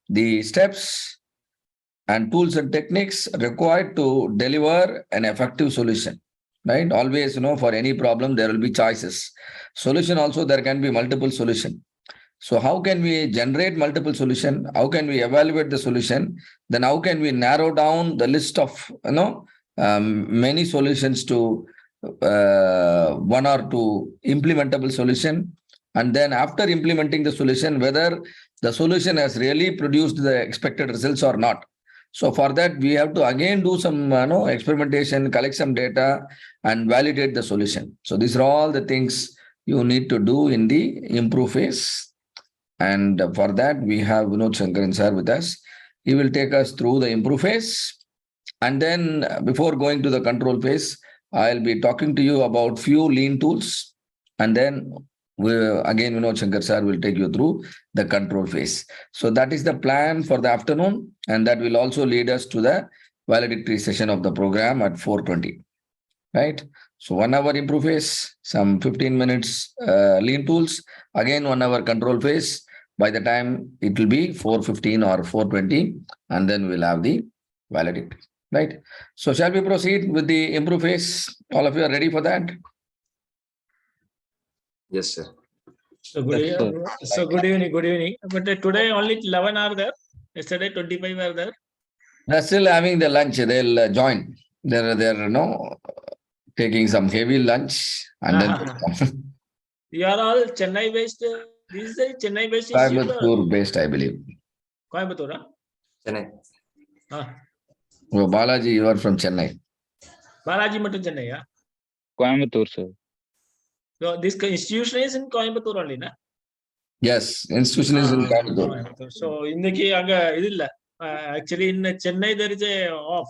the steps and tools and techniques required to deliver an effective solution. Right? Always, for any problem, there will be choices. Solution also, there can be multiple solution. So how can we generate multiple solution? How can we evaluate the solution? Then how can we narrow down the list of, many solutions to one or two implementable solution? And then after implementing the solution, whether the solution has really produced the expected results or not. So for that, we have to again do some experimentation, collect some data, and validate the solution. So these are all the things you need to do in the improve phase. And for that, we have Vinod Shankaran sir with us. He will take us through the improve phase. And then before going to the control phase, I'll be talking to you about few lean tools. And then again, Vinod Shankar sir will take you through the control phase. So that is the plan for the afternoon. And that will also lead us to the valedictory session of the program at 4:20. Right? So 1 hour improve phase, some 15 minutes lean tools, again 1 hour control phase. By the time it will be 4:15 or 4:20, and then we'll have the valedictory. Right? So shall we proceed with the improve phase? All of you are ready for that? Yes, sir. So good evening. Good evening. But today only 11 are there. Yesterday 25 are there. They're still having the lunch. They'll join. They're taking some heavy lunch and then You are all Chennai based. This is a Chennai based. Coimbatore based, I believe. Coimbatore, huh? Chennai. Oh, Balaji, you are from Chennai. Balaji Matu Chennai, yeah? Coimbatore, sir. So this institution is in Coimbatore only, na? Yes, institution is in Coimbatore. So in the actually in Chennai there is a off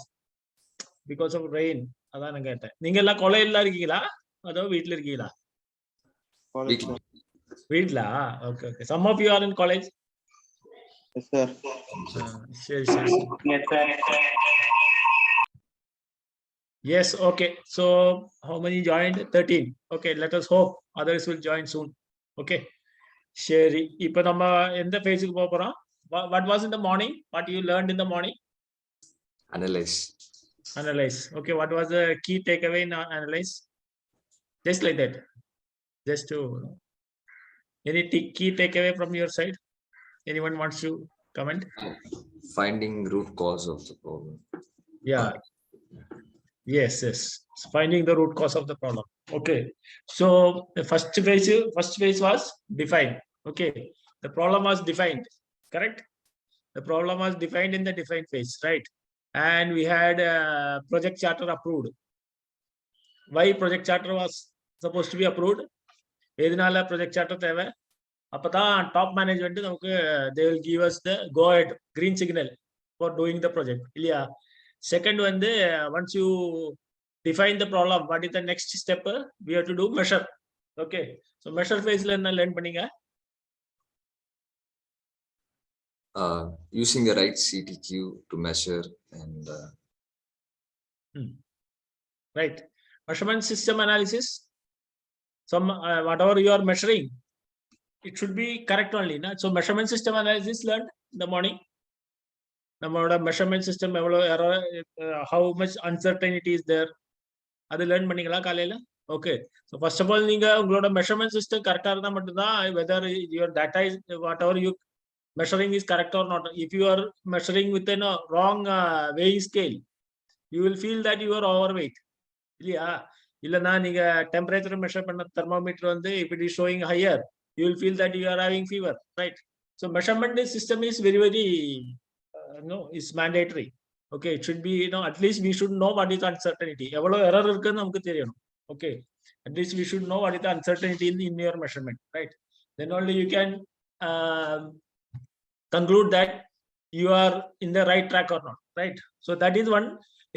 because of rain. அதான் கேட்டேன். நீங்க எல்லாம் காலேஜ்ல இருக்கீங்களா? அதோ வீட்ல இருக்கீங்களா? வீட்ல. Okay, okay. Some of you are in college? Yes, sir. Yes, sir. Yes, okay. So how many joined? 13. Okay, let us hope others will join soon. Okay. Sherry, இப்போ நம்ம எந்த phase-க்கு போக போறோம்? What was in the morning? What you learned in the morning? Analyze. Okay, what was the key takeaway in analyze? Just like that. Just to any key takeaway from your side? Anyone wants to comment? Finding root cause of the problem. Yeah. Yes. Finding the root cause of the problem. Okay. So the first phase was define. Okay. The problem was defined. Correct? The problem was defined in the define phase, right? And we had a project charter approved. Why project charter was supposed to be approved? Edinala project charter தேவை. அப்பதான் top management they will give us the go ahead green signal for doing the project. இல்லையா? Second one, once you define the problem, what is the next step? We have to do measure. Okay. So measure phase la enna learn பண்ணீங்க? Using the right CTQ to measure and right. Measurement system analysis. Some whatever you are measuring, it should be correct only. Na? So measurement system analysis learned in the morning. நம்மளோட measurement system எவ்வளவு error, how much uncertainty is there. அது learn பண்ணீங்களா காலையில? Okay. So first of all, நீங்க உங்களோட measurement system கரெக்டா இருந்தா மட்டும்தான் whether your data is whatever you measuring is correct or not. If you are measuring within a wrong weighing scale, you will feel that you are overweight. இல்லையா நீங்க temperature measure பண்ண thermometer வந்து if it is showing higher, you will feel that you are having fever, right? So measurement system is very is mandatory. Okay, it should be at least we should know what is uncertainty. எவ்வளவு error இருக்குன்னு நமக்கு தெரியணும். Okay, at least we should know what is the uncertainty in your measurement, right? Then only you can conclude that you are in the right track or not, right? So that is one.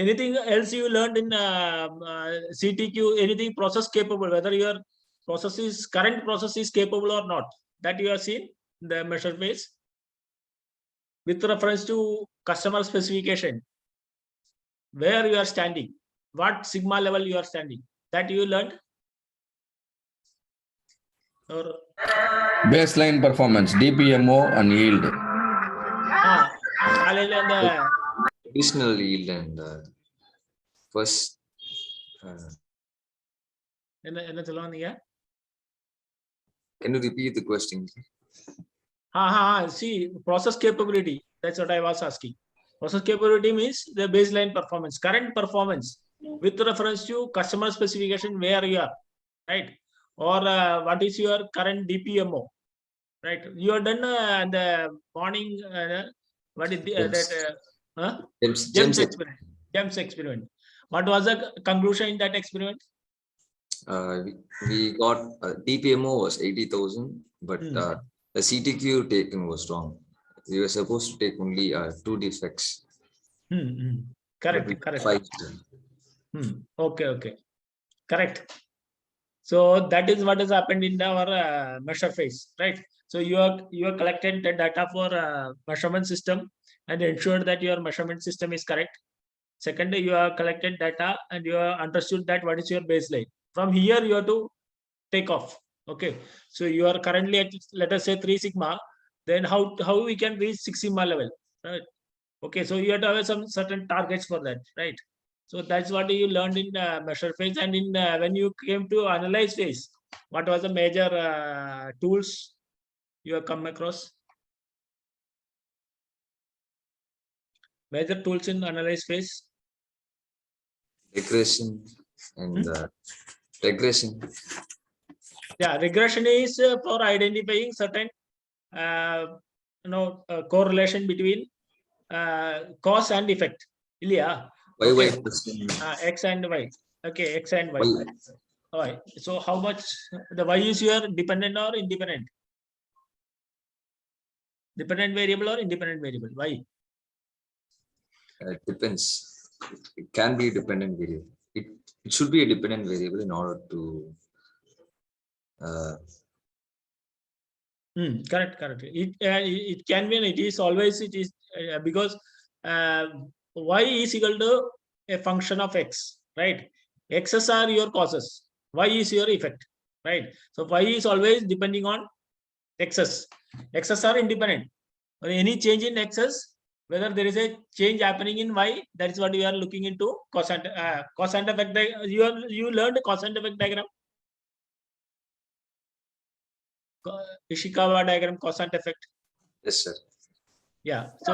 Anything else you learned in CTQ, anything process capable, whether your current process is capable or not, that you have seen in the measure phase with reference to customer specification, where you are standing, what sigma level you are standing, that you learned? Or baseline performance, DPMO and yield. காலையில அந்த additional yield and first என்ன சொல்லுவாங்க நீங்க? can you repeat the question? See, process capability. That's what I was asking. Process capability means the baseline performance, current performance with reference to customer specification where you are, right? Or what is your current DPMO, right? You are done in the morning. What is that? GEMS experiment. GEMS experiment. What was the conclusion in that experiment? We got DPMO was 80,000, but the CTQ taken was wrong. We were supposed to take only 2 defects. Correct. but Correct. 5. Okay. Correct. So that is what has happened in our measure phase, right? So you are collected the data for measurement system and ensured that your measurement system is correct. Second, you have collected data and you have understood that what is your baseline. From here, you have to take off. Okay. So you are currently at, let us say, 3 sigma. Then how we can reach 6 sigma level, right? Okay. So you have to have some certain targets for that, right? So that's what you learned in measure phase. And in when you came to analyze phase, what was the major tools you have come across? Major tools in analyze phase? Regression and regression. Yeah, regression is for identifying certain correlation between cause and effect. Yeah. YY X and Y. Okay, X and Y. All right. So how much the Y is your dependent or independent? Dependent variable or independent variable? Why? It depends. It can be a dependent variable. It should be a dependent variable in order to correct. It can be, and it is always, it is because Y is equal to a function of X, right? X's are your causes, Y is your effect, right? So Y is always depending on X's. X's are independent. Any change in X's, whether there is a change happening in Y, that is what we are looking into. Cause and effect. You learned cause and effect diagram. Ishikawa diagram, cause and effect. yes, sir. Yeah. So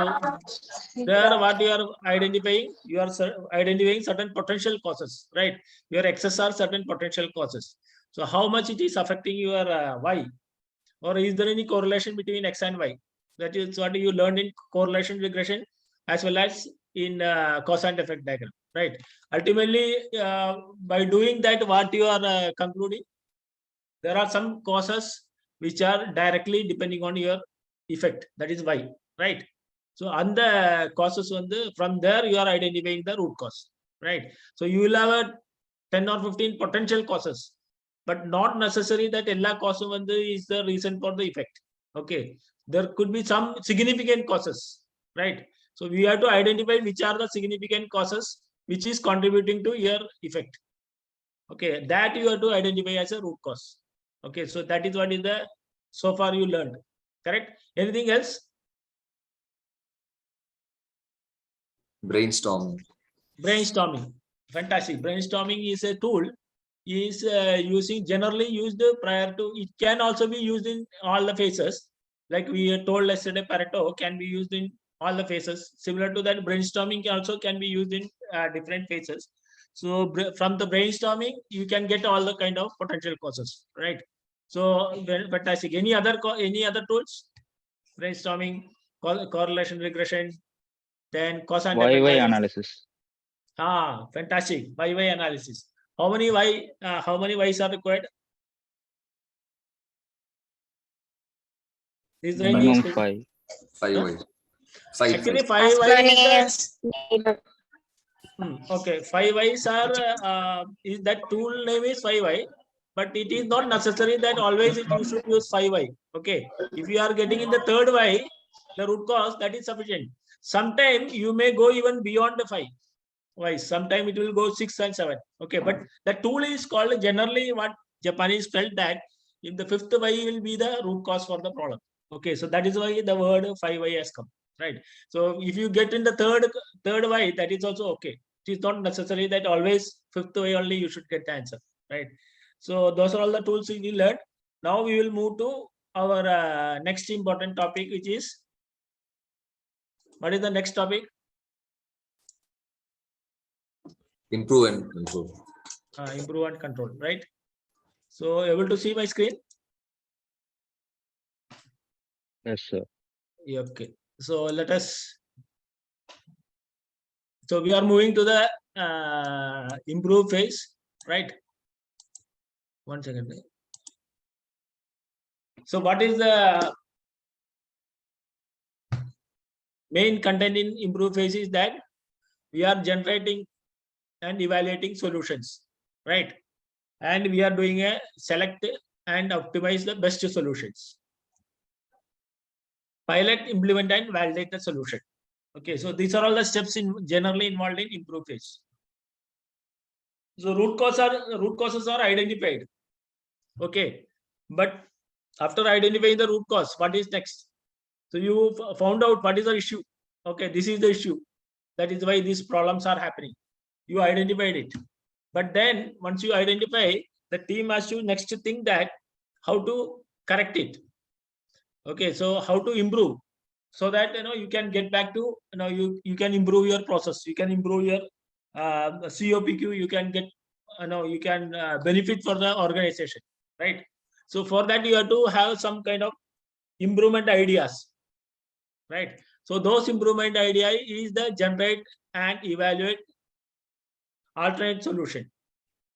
there, what you are identifying, you are identifying certain potential causes, right? Your X's are certain potential causes. So how much it is affecting your Y, or is there any correlation between X and Y? That is what you learned in correlation regression as well as in cause and effect diagram, right? Ultimately, by doing that, what you are concluding, there are some causes which are directly depending on your effect, that is Y, right? So on the causes from there you are identifying the root cause, right? So you will have a 10 or 15 potential causes, but not necessary that ella cause is the reason for the effect. Okay, there could be some significant causes, right? So we have to identify which are the significant causes which is contributing to your effect. Okay, that you have to identify as a root cause. Okay, so that is what is the so far you learned. Correct? Anything else? Brainstorming. Fantastic. Brainstorming is a tool is generally used prior to, it can also be used in all the phases, like we told yesterday. Pareto can be used in all the phases. Similar to that, brainstorming also can be used in different phases. So from the brainstorming you can get all the kind of potential causes, right? So fantastic. Any other tools? Brainstorming, correlation regression, then cause and effect YY analysis. Fantastic. YY analysis. How many Y's are required? Is there any Minimum 5. 5 ways. 5. Actually, 5 As Y's many is as needed. okay. 5 Y's are is that tool name is 5Y, but it is not necessary that always you should use 5Y. Okay, if you are getting in the third Y, the root cause, that is sufficient. Sometimes you may go even beyond the 5 Y's. Sometimes it will go 6 and 7. Okay, but the tool is called, generally what Japanese felt that if the 5th Y will be the root cause for the problem. Okay, so that is why the word 5Y has come. right? So if you get in the third way, that is also okay. It is not necessary that always fifth way only you should get the answer, right? So those are all the tools we learned. Now we will move to our next important topic, which is, what is the next topic? Improve and control. Improve and control, right? So able to see my screen? Yes, sir. Yeah, okay. So let us. So we are moving to the improve phase, right? 1 second. So what is the main content in improve phase is that we are generating and evaluating solutions, right? And we are doing a select and optimize the best solutions. Pilot, implement, and validate the solution. Okay, so these are all the steps generally involved in improve phase. So root causes are identified. Okay, but after identifying the root cause, what is next? So you found out what is the issue. Okay, this is the issue. That is why these problems are happening. You identified it. But then once you identify, the team has to next think that how to correct it. Okay, so how to improve, so that you can get back to you can improve your process, you can improve your COPQ, you can get you can benefit for the organization, right? So for that you have to have some kind of improvement ideas, right? So those improvement idea is the generate and evaluate alternate solution,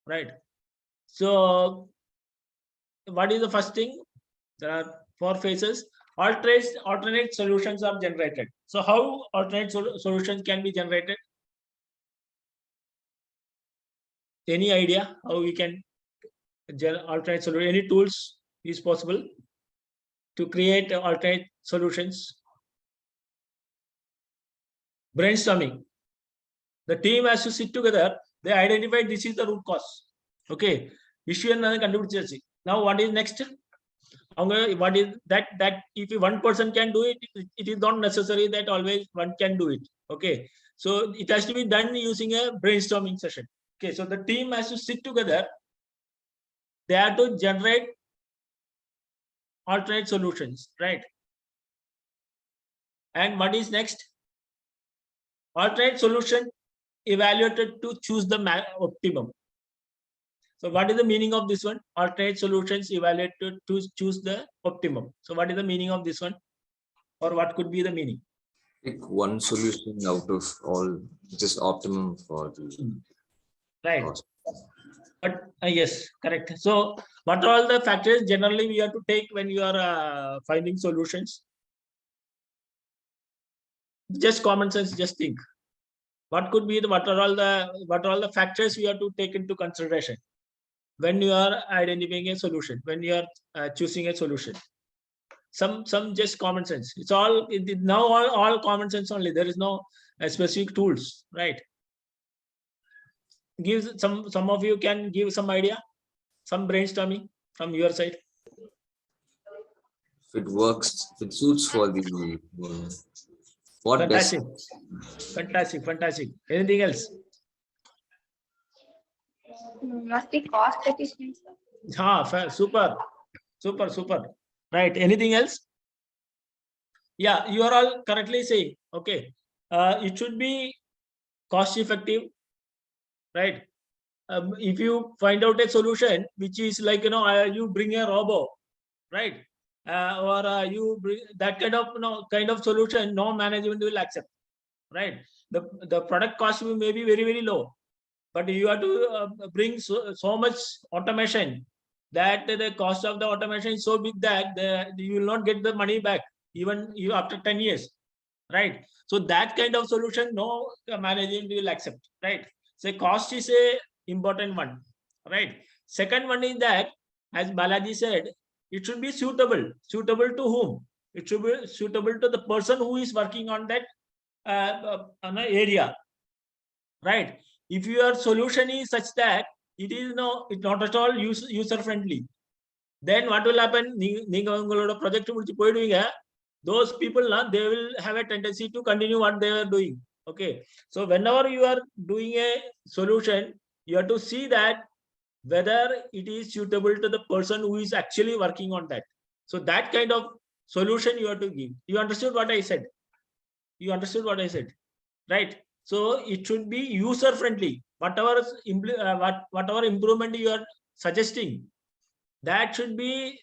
right? So what is the first thing? There are 4 phases. Alternate solutions are generated. So how alternate solutions can be generated? Any idea how we can alternate solution? Any tools is possible to create alternate solutions? Brainstorming. The team has to sit together. They identify this is the root cause. Okay. Issue and now what is next? What is that if one person can do it, it is not necessary that always one can do it. Okay, so it has to be done using a brainstorming session. Okay, so the team has to sit together. They have to generate alternate solutions, right? And what is next? Alternate solution evaluated to choose the optimum. So what is the meaning of this one? Alternate solutions evaluated to choose the optimum. So what is the meaning of this one? Or what could be the meaning? Pick one solution out of all, which is optimum for the right cost. But yes, correct. So what are all the factors generally we have to take when you are finding solutions? Just common sense, just think. What could be what are all the factors we have to take into consideration when you are identifying a solution, when you are choosing a solution? Some just common sense. It's all now all common sense only. There is no specific tools, right? Give some of you can give some idea, some brainstorming from your side. If it works, if it suits for the what Fantastic. best. Fantastic. Anything else? Must be cost efficient, sir. Super. Right. Anything else? Yeah, you are all correctly saying. Okay. It should be cost effective, right? If you find out a solution which is like you bring a robot, right? Or you bring that kind of solution, no management will accept, right? The product cost may be very, very low, but you have to bring so much automation that the cost of the automation is so big that you will not get the money back even after 10 years, right? So that kind of solution no management will accept, right? So cost is a important one, right? Second one is that, as Balaji said, it should be suitable to whom? It should be suitable to the person who is working on that area, right? If your solution is such that it's not at all user friendly, then what will happen? Project those people, they will have a tendency to continue what they are doing. Okay. So whenever you are doing a solution, you have to see that whether it is suitable to the person who is actually working on that. So that kind of solution you have to give. You understood what I said? You understood what I said, right? So it should be user friendly. Whatever whatever improvement you are suggesting, that should be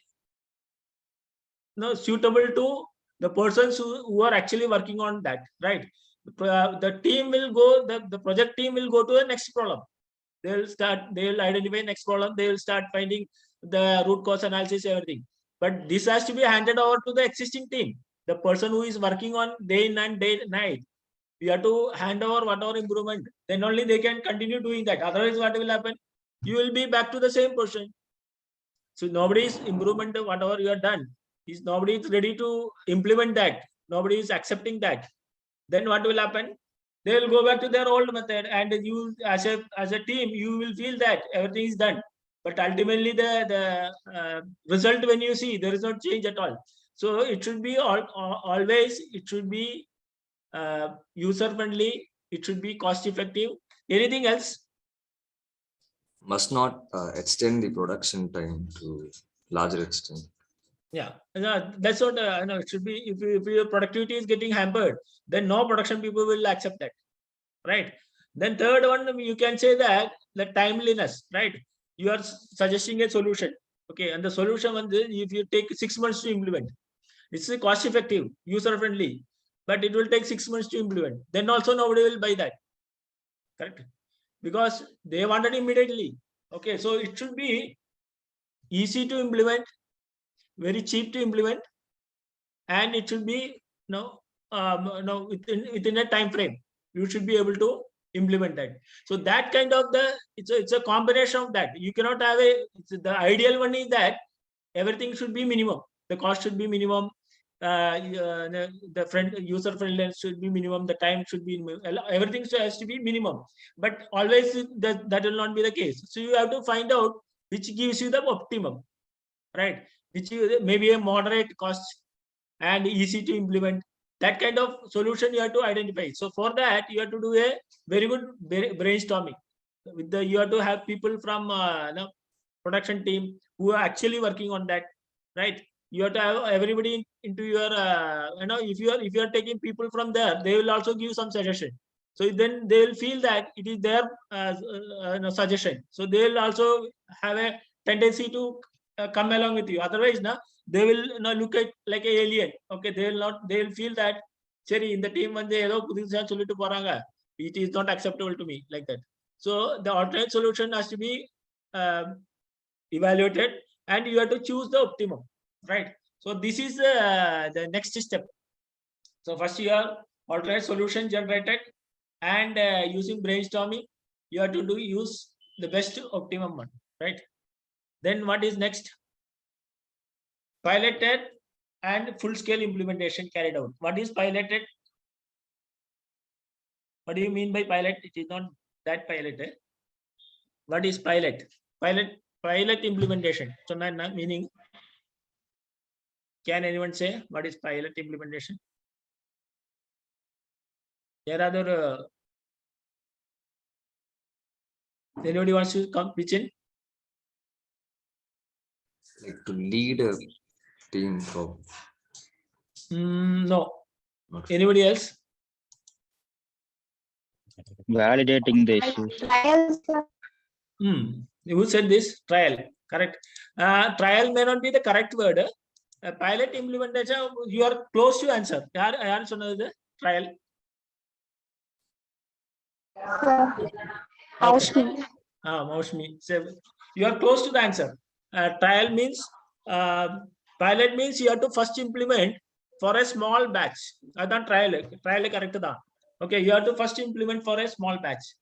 suitable to the persons who are actually working on that, right? The team will go, the project team will go to the next problem. They'll identify next problem, they will start finding the root cause analysis, everything. But this has to be handed over to the existing team, the person who is working on day in and day night. We have to hand over whatever improvement, then only they can continue doing that. Otherwise, what will happen? You will be back to the same person. So nobody's improvement, whatever you have done, is nobody is ready to implement that. Nobody is accepting that. Then what will happen? They will go back to their old method, and you, as a team, you will feel that everything is done. But ultimately, the result, when you see, there is no change at all. So it should be always, it should be user friendly. It should be cost effective. Anything else? Must not extend the production time to larger extent. Yeah, that's what it should be. If your productivity is getting hampered, then no production people will accept that, right? Then third one, you can say that the timeliness, right? You are suggesting a solution, okay, and the solution one, if you take 6 months to implement, it's cost effective, user friendly, but it will take 6 months to implement. Then also nobody will buy that, correct? Because they want it immediately. Okay, so it should be easy to implement, very cheap to implement, and it should be within a time frame. You should be able to implement that. So that kind of it's a combination of that. You cannot have the ideal one is that everything should be minimum. The cost should be minimum. The user friendliness should be minimum. The time should be minimum. Everything has to be minimum. But always that will not be the case. So you have to find out which gives you the optimum, right? Which may be a moderate cost and easy to implement. That kind of solution you have to identify. So for that, you have to do a very good brainstorming. You have to have people from production team who are actually working on that, right? You have to have everybody into your if you are taking people from there, they will also give some suggestion. So then they will feel that it is their suggestion. So they will also have a tendency to come along with you. Otherwise, they will look at like an alien. Okay, they will feel that Cherry in the team when they it is not acceptable to me, like that. So the alternate solution has to be evaluated, and you have to choose the optimum, right? So this is the next step. So first you have alternate solution generated, and using brainstorming, you have to use the best optimum one, right? Then what is next? Piloted and full-scale implementation carried out. What is piloted? What do you mean by pilot? It is not that piloted. What is pilot? Pilot implementation. So meaning, can anyone say what is pilot implementation? There are other anybody wants to come pitch in? Like to lead a team for No. Okay. Anybody else? Validating the issues. Trials, sir. Who said this? Trial. Correct. Trial may not be the correct word. Pilot implementation, you are close to answer. Trial. Maushmi. Maushmi. So you are close to the answer. Trial means pilot means you have to first implement for a small batch. That's trial. Trial correct. Okay, you have to first implement for a small batch.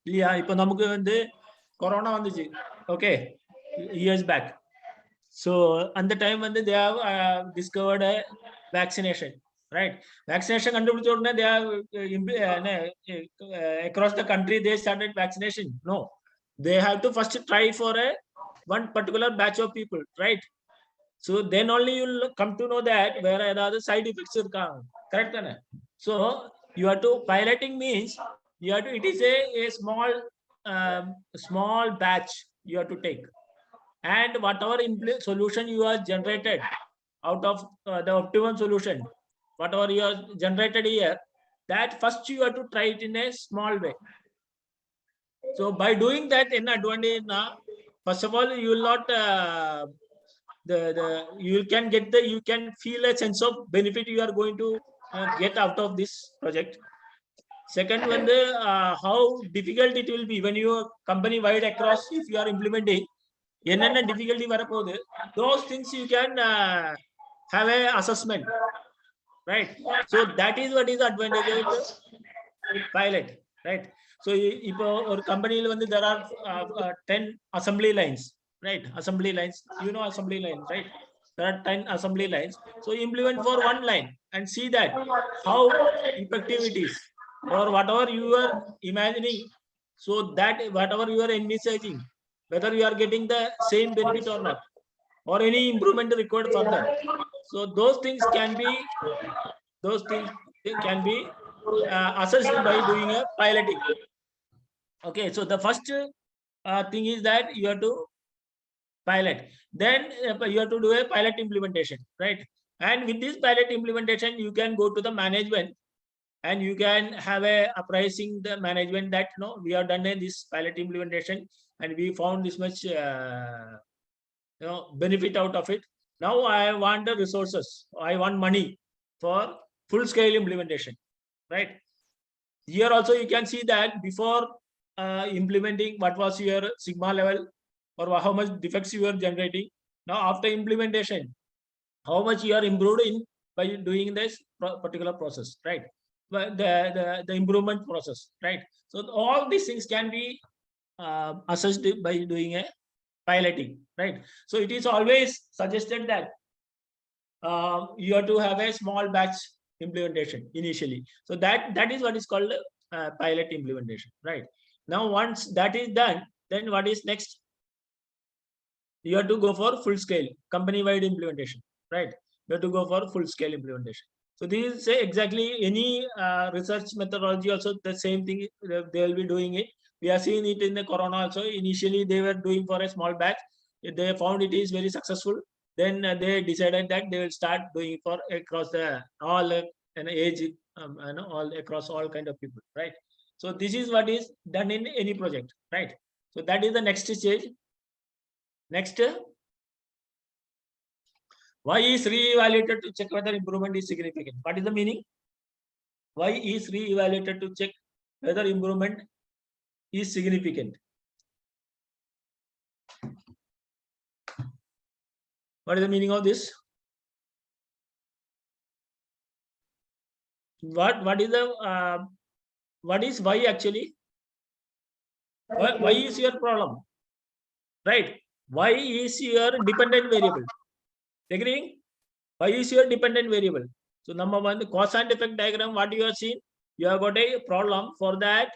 Corona okay, years back. So at the time when they have discovered a vaccination, right? Vaccination they have across the country they started vaccination. No, they have to first try for one particular batch of people, right? So then only you'll come to know that where are the side effects are come. Correct? Anna? So you have to piloting means you have to, it is a small batch you have to take. And whatever solution you have generated out of the optimum solution, whatever you have generated here, that first you have to try it in a small way. So by doing that, in advantage, first of all, you will not you can feel a sense of benefit you are going to get out of this project. Second one, how difficult it will be when you are company wide across, if you are implementing, difficulty those things you can have a assessment, right? So that is what is advantage of the pilot, right? So if a company there are 10 assembly lines, right? Assembly lines, assembly lines, right? There are 10 assembly lines. So implement for one line and see that how effective it is, or whatever you are imagining. So that whatever you are envisaging, whether you are getting the same benefit or not, or any improvement required further. So those things can be assessed by doing a piloting. Okay, so the first thing is that you have to pilot. Then you have to do a pilot implementation, right? And with this pilot implementation, you can go to the management and you can have a appraising the management that we have done this pilot implementation and we found this much benefit out of it. Now I want the resources, I want money for full scale implementation, right? Here also you can see that before implementing, what was your sigma level or how much defects you are generating. Now after implementation, how much you are improved in by doing this particular process, right? But the improvement process, right? So all these things can be assessed by doing a piloting, right? So it is always suggested that you have to have a small batch implementation initially. So that is what is called pilot implementation, right? Now once that is done, then what is next? You have to go for full scale company wide implementation, right? You have to go for full scale implementation. So this is exactly any research methodology also the same thing they will be doing it. We are seeing it in the corona also. Initially they were doing for a small batch. They found it is very successful. Then they decided that they will start doing for across the all age, all across all kind of people, right? So this is what is done in any project, right? So that is the next stage. Next, why is re-evaluated to check whether improvement is significant? What is the meaning? Why is re-evaluated to check whether improvement is significant? What is the meaning of this? What is why actually? Why is your problem? Right? Why is your dependent variable? Agreeing? Why is your dependent variable? So number one, the cause and effect diagram, what you have seen, you have got a problem. For that,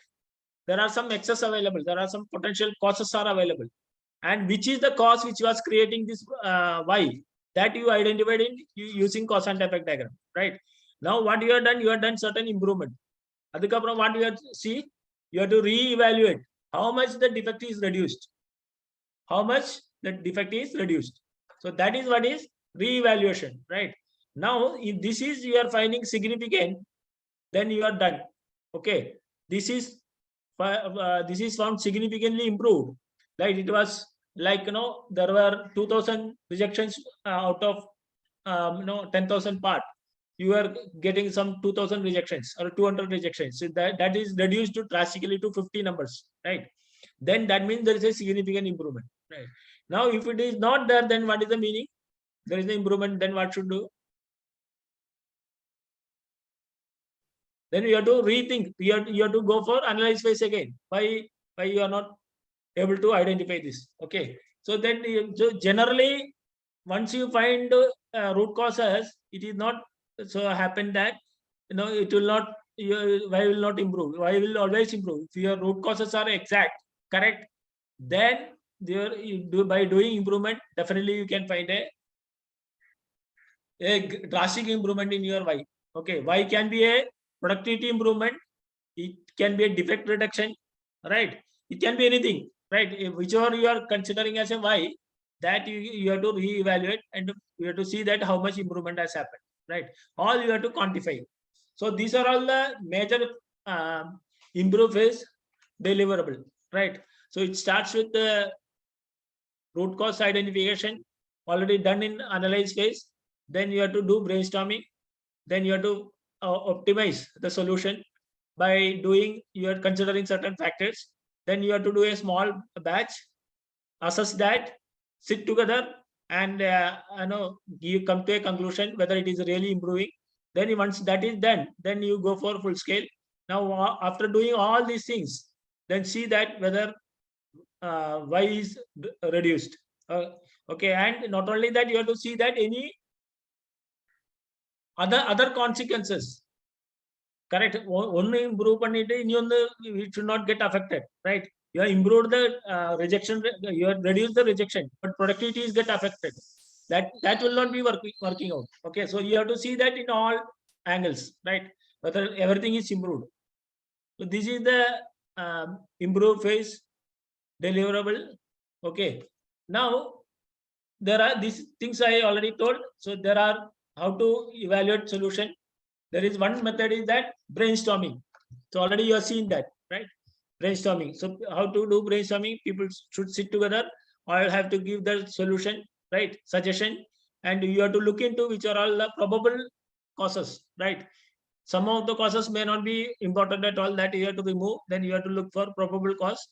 there are some excess available. There are some potential causes are available. And which is the cause which was creating this Y? That you identified in using cause and effect diagram, right? Now what you have done certain improvement. Adhikapra, what you have to see, you have to re-evaluate how much the defect is reduced. How much the defect is reduced. So that is what is re-evaluation, right? Now, if this is you are finding significant, then you are done. Okay, this is found significantly improved. Like it was like there were 2,000 rejections out of 10,000 part. You are getting some 2,000 rejections or 200 rejections. So that is reduced to drastically to 50 numbers, right? Then that means there is a significant improvement, right? Now, if it is not there, then what is the meaning? There is the improvement, then what should do? Then you have to rethink. You have to go for analyze phase again. Why you are not able to identify this? Okay. So then generally, once you find root causes, it is not so happen that it will not. Why will not improve? Why will always improve? If your root causes are exact, correct, then by doing improvement, definitely you can find a a drastic improvement in your Y. Okay, Y can be a productivity improvement. It can be a defect reduction, right? It can be anything, right? Whichever you are considering as a Y, that you have to reevaluate and you have to see that how much improvement has happened, right? All you have to quantify. So these are all the major improve phase deliverable, right? So it starts with the root cause identification, already done in analyze phase. Then you have to do brainstorming. Then you have to optimize the solution by doing, you are considering certain factors. Then you have to do a small batch, assess that, sit together, and you come to a conclusion whether it is really improving. Then once that is done, then you go for full scale. Now after doing all these things, then see that whether Y is reduced. Okay, and not only that, you have to see that any other consequences. Correct. One improve பண்ணிட்டு இனி வந்து it should not get affected, right? You have improved the rejection, you have reduced the rejection, but productivity is get affected. That will not be working out. Okay, so you have to see that in all angles, right? Whether everything is improved. So this is the improve phase deliverable. Okay, now there are these things I already told. So there are how to evaluate solution. There is one method is that brainstorming. So already you have seen that, right? Brainstorming. So how to do brainstorming? People should sit together or have to give the solution, right? Suggestion, and you have to look into which are all the probable causes, right? Some of the causes may not be important at all, that you have to remove. Then you have to look for probable cause,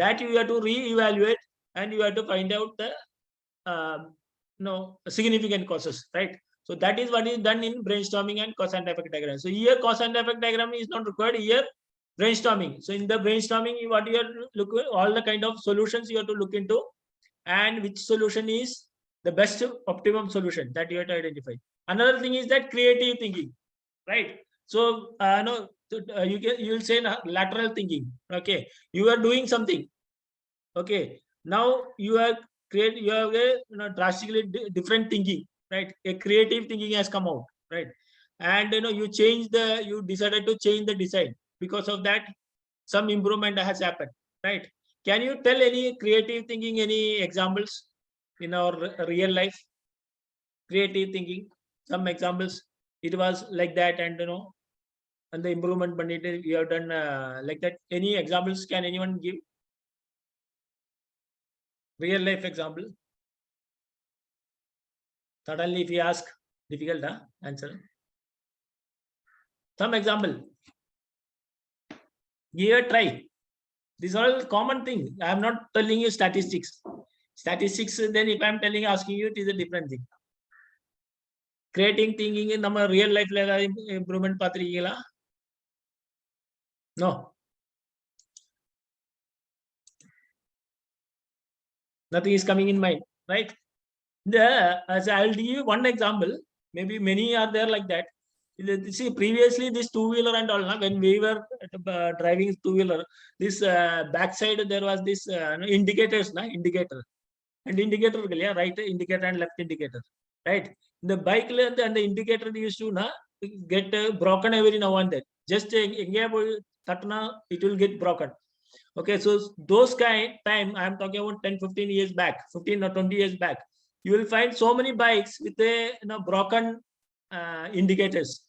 that you have to re-evaluate, and you have to find out the significant causes, right? So that is what is done in brainstorming and cause and effect diagram. So here cause and effect diagram is not required. Here brainstorming. So in the brainstorming, what you have to look at, all the kind of solutions you have to look into, and which solution is the best optimum solution that you have to identify. Another thing is that creative thinking, right? So you will say lateral thinking. Okay, you are doing something. Okay, now you have a drastically different thinking, right? A creative thinking has come out, right? And you decided to change the design. Because of that, some improvement has happened, right? Can you tell any creative thinking, any examples in our real life? Creative thinking, some examples. It was like that, and and the improvement bandit you have done like that. Any examples can anyone give? Real life example. Suddenly if you ask, difficult answer. Some example. Give a try. These are all common thing. I am not telling you statistics. Statistics, then if I am telling, asking you, it is a different thing. Creating thinking in our real life improvement path. No. Nothing is coming in mind, right? As I'll give you one example. Maybe many are there like that. See, previously this two-wheeler and all, when we were driving two-wheeler, this backside there was this indicators, indicator and indicator, right indicator and left indicator, right? The bike and the indicator used to get broken every now and then. Just it will get broken. Okay, so those time I'm talking about 10-15 years back, 15 or 20 years back, you will find so many bikes with a broken indicators.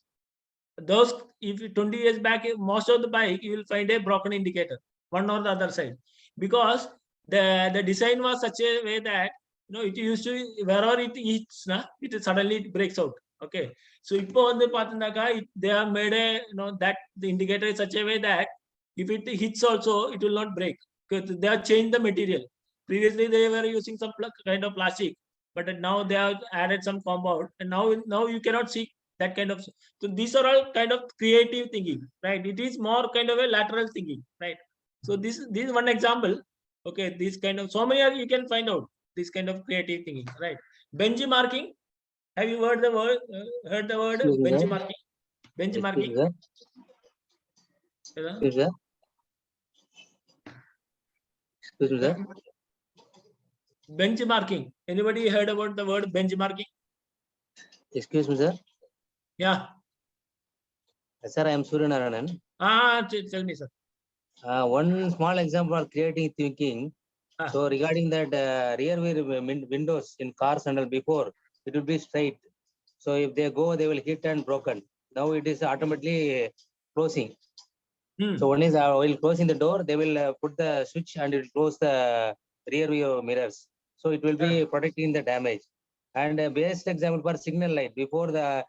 Those, if 20 years back, most of the bike you will find a broken indicator, one or the other side, because the design was such a way that it used to, wherever it hits, it suddenly breaks out. Okay, so they have made a that the indicator is such a way that if it hits also, it will not break, because they have changed the material. Previously they were using some kind of plastic, but now they have added some compound, and now you cannot see that kind of. So these are all kind of creative thinking, right? It is more kind of a lateral thinking, right? So this is one example. Okay, this kind of, so many are, you can find out this kind of creative thinking, right? Benchmarking. Have you heard the word benchmarking? Benchmarking. Benchmarking. Anybody heard about the word benchmarking? Excuse me, sir. Yeah. Sir, I am Suryanarayanan. Tell me, sir. One small example of creating thinking. Ah. So regarding that rear view windows in cars and all, before it will be straight. So if they go, they will hit and broken. Now it is automatically closing. So one is while closing the door, they will put the switch and it will close the rear view mirrors. So it will be protecting the damage. And best example for signal light, before the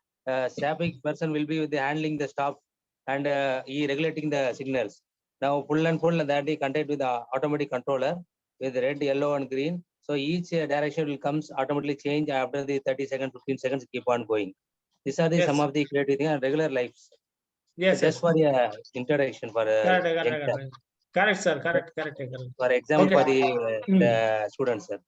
traffic person will be with the handling the stop and he regulating the signals. Now pull and pull that he contact with the automatic controller with red, yellow and green. So each direction will comes automatically change after the 30 seconds, 15 seconds keep on going. These are the some of the creative things and regular lives. Yes, So just for the introduction for correct, sir. Correct. for example Okay. for the students, sir.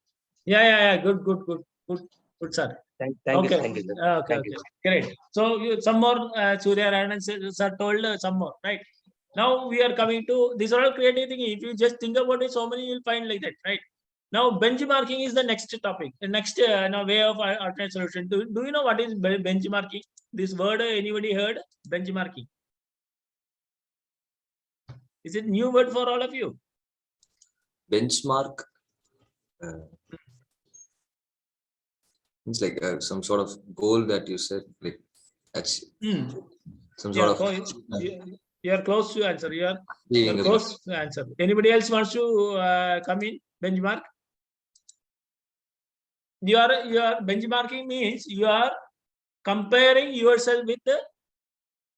Yeah. Good, sir. Thank Okay. you, thank you, sir. Okay. Thank you, sir. Great. So some more Surya Rayan sir told some more, right? Now we are coming to these are all creative thinking. If you just think about it, so many you'll find like that, right? Now benchmarking is the next topic, the next way of alternate solution. Do you know what is benchmarking? This word anybody heard? Benchmarking. Is it new word for all of you? Benchmark. It's like some sort of goal that you set, like that's some sort of. You are close to answer. You are being close to answer. Anybody else wants to come in? Benchmark. You are benchmarking means you are comparing yourself with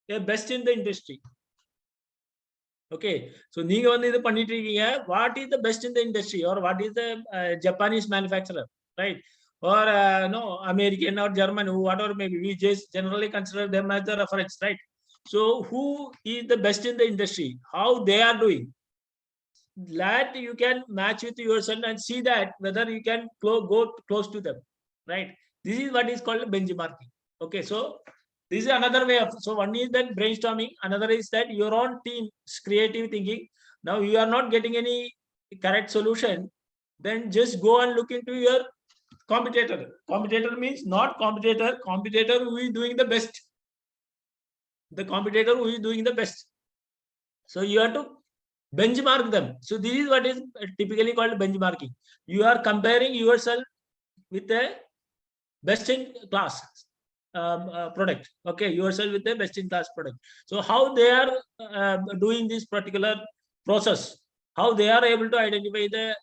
the best in the industry. Okay, so what is the best in the industry, or what is the Japanese manufacturer, right? Or no, American or German, whatever maybe, we just generally consider them as the reference, right? So who is the best in the industry, how they are doing, that you can match with yourself and see that whether you can go close to them, right? This is what is called benchmarking. Okay, so this is another way of, so one is that brainstorming, another is that your own team's creative thinking. Now you are not getting any correct solution, then just go and look into your competitor. Competitor means not competitor who is doing the best. The competitor who is doing the best. So you have to benchmark them. So this is what is typically called benchmarking. You are comparing yourself with the best in class product. Okay, yourself with the best in class product. So how they are doing this particular process, how they are able to identify the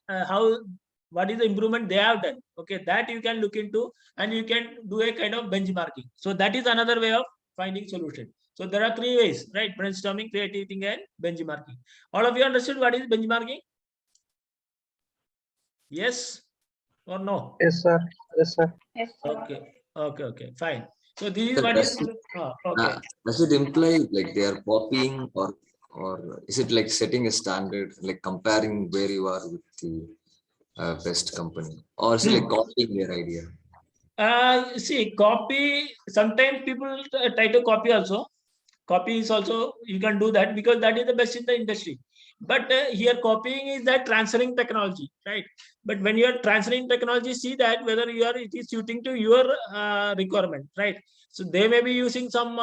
what is the improvement they have done. Okay, that you can look into and you can do a kind of benchmarking. So that is another way of finding solution. So there are three ways, right? Brainstorming, creative thinking, and benchmarking. All of you understood what is benchmarking? Yes or no? Yes, sir. Yes, sir. Yes, sir. Okay, fine. So this is what is okay. Does it imply like they are copying, or is it like setting a standard, like comparing where you are with the best company, or is it like copying their idea? See, copy, sometimes people try to copy also. Copy is also, you can do that because that is the best in the industry. But here copying is that transferring technology, right? But when you are transferring technology, see that whether it is suiting to your requirement, right? So they may be using some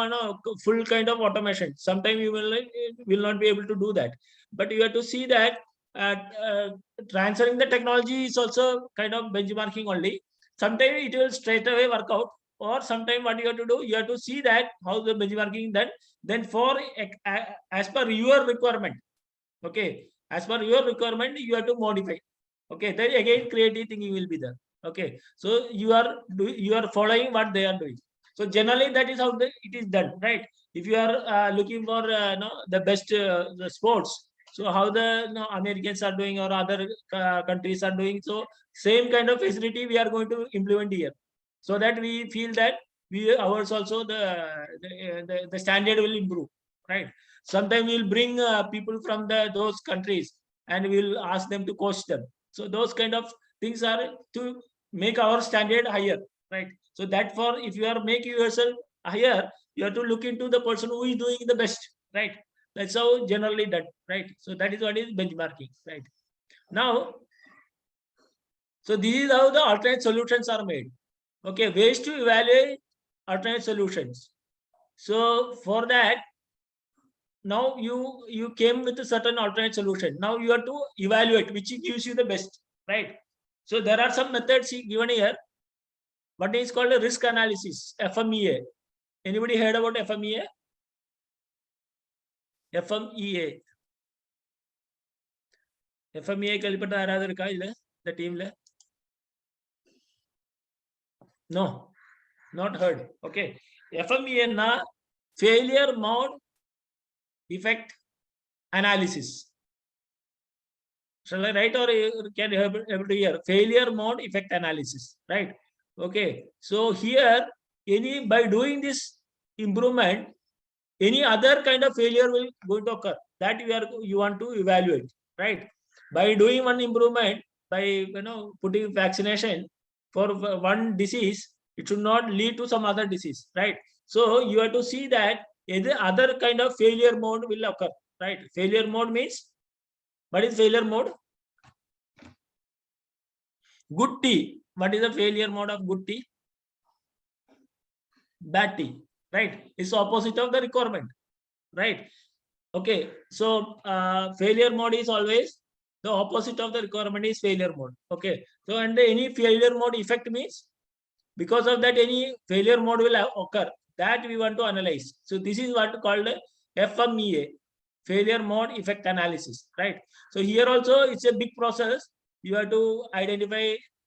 full kind of automation. Sometimes you will not be able to do that. But you have to see that transferring the technology is also kind of benchmarking only. Sometimes it will straight away work out, or sometimes what you have to do, you have to see that how the benchmarking done. Then for as per your requirement, okay, as per your requirement, you have to modify. Okay, then again creative thinking will be there. Okay, so you are following what they are doing. So generally that is how it is done, right? If you are looking for the best the sports, so how the Americans are doing or other countries are doing, so same kind of facility we are going to implement here, so that we feel that ours also the standard will improve, right? Sometimes we'll bring people from those countries and we'll ask them to coach them. So those kind of things are to make our standard higher, right? So that for if you are making yourself higher, you have to look into the person who is doing the best, right? That's how generally done, right? So that is what is benchmarking, right? Now, so this is how the alternate solutions are made. Okay, ways to evaluate alternate solutions. So for that, now you came with a certain alternate solution. Now you have to evaluate which gives you the best, right? So there are some methods given here. What is called a risk analysis, FMEA. Anybody heard about FMEA? FMEA. FMEA கேள்விப்பட்ட யாராவது இருக்கா இல்ல இந்த டீம்ல? No, not heard. Okay. FMEA na failure mode effect analysis. Shall I write or can you able to hear? Failure mode effect analysis, right? Okay. So here, by doing this improvement, any other kind of failure will going to occur. That you want to evaluate, right? By doing one improvement, by putting vaccination for one disease, it should not lead to some other disease, right? So you have to see that either other kind of failure mode will occur, right? Failure mode means, what is failure mode? Good tea. What is the failure mode of good tea? Bad tea, right? It's opposite of the requirement, right? Okay. So failure mode is always the opposite of the requirement is failure mode. Okay. So and any failure mode effect means because of that any failure mode will occur, that we want to analyze. So this is what called FMEA, failure mode effect analysis, right? So here also it's a big process. You have to identify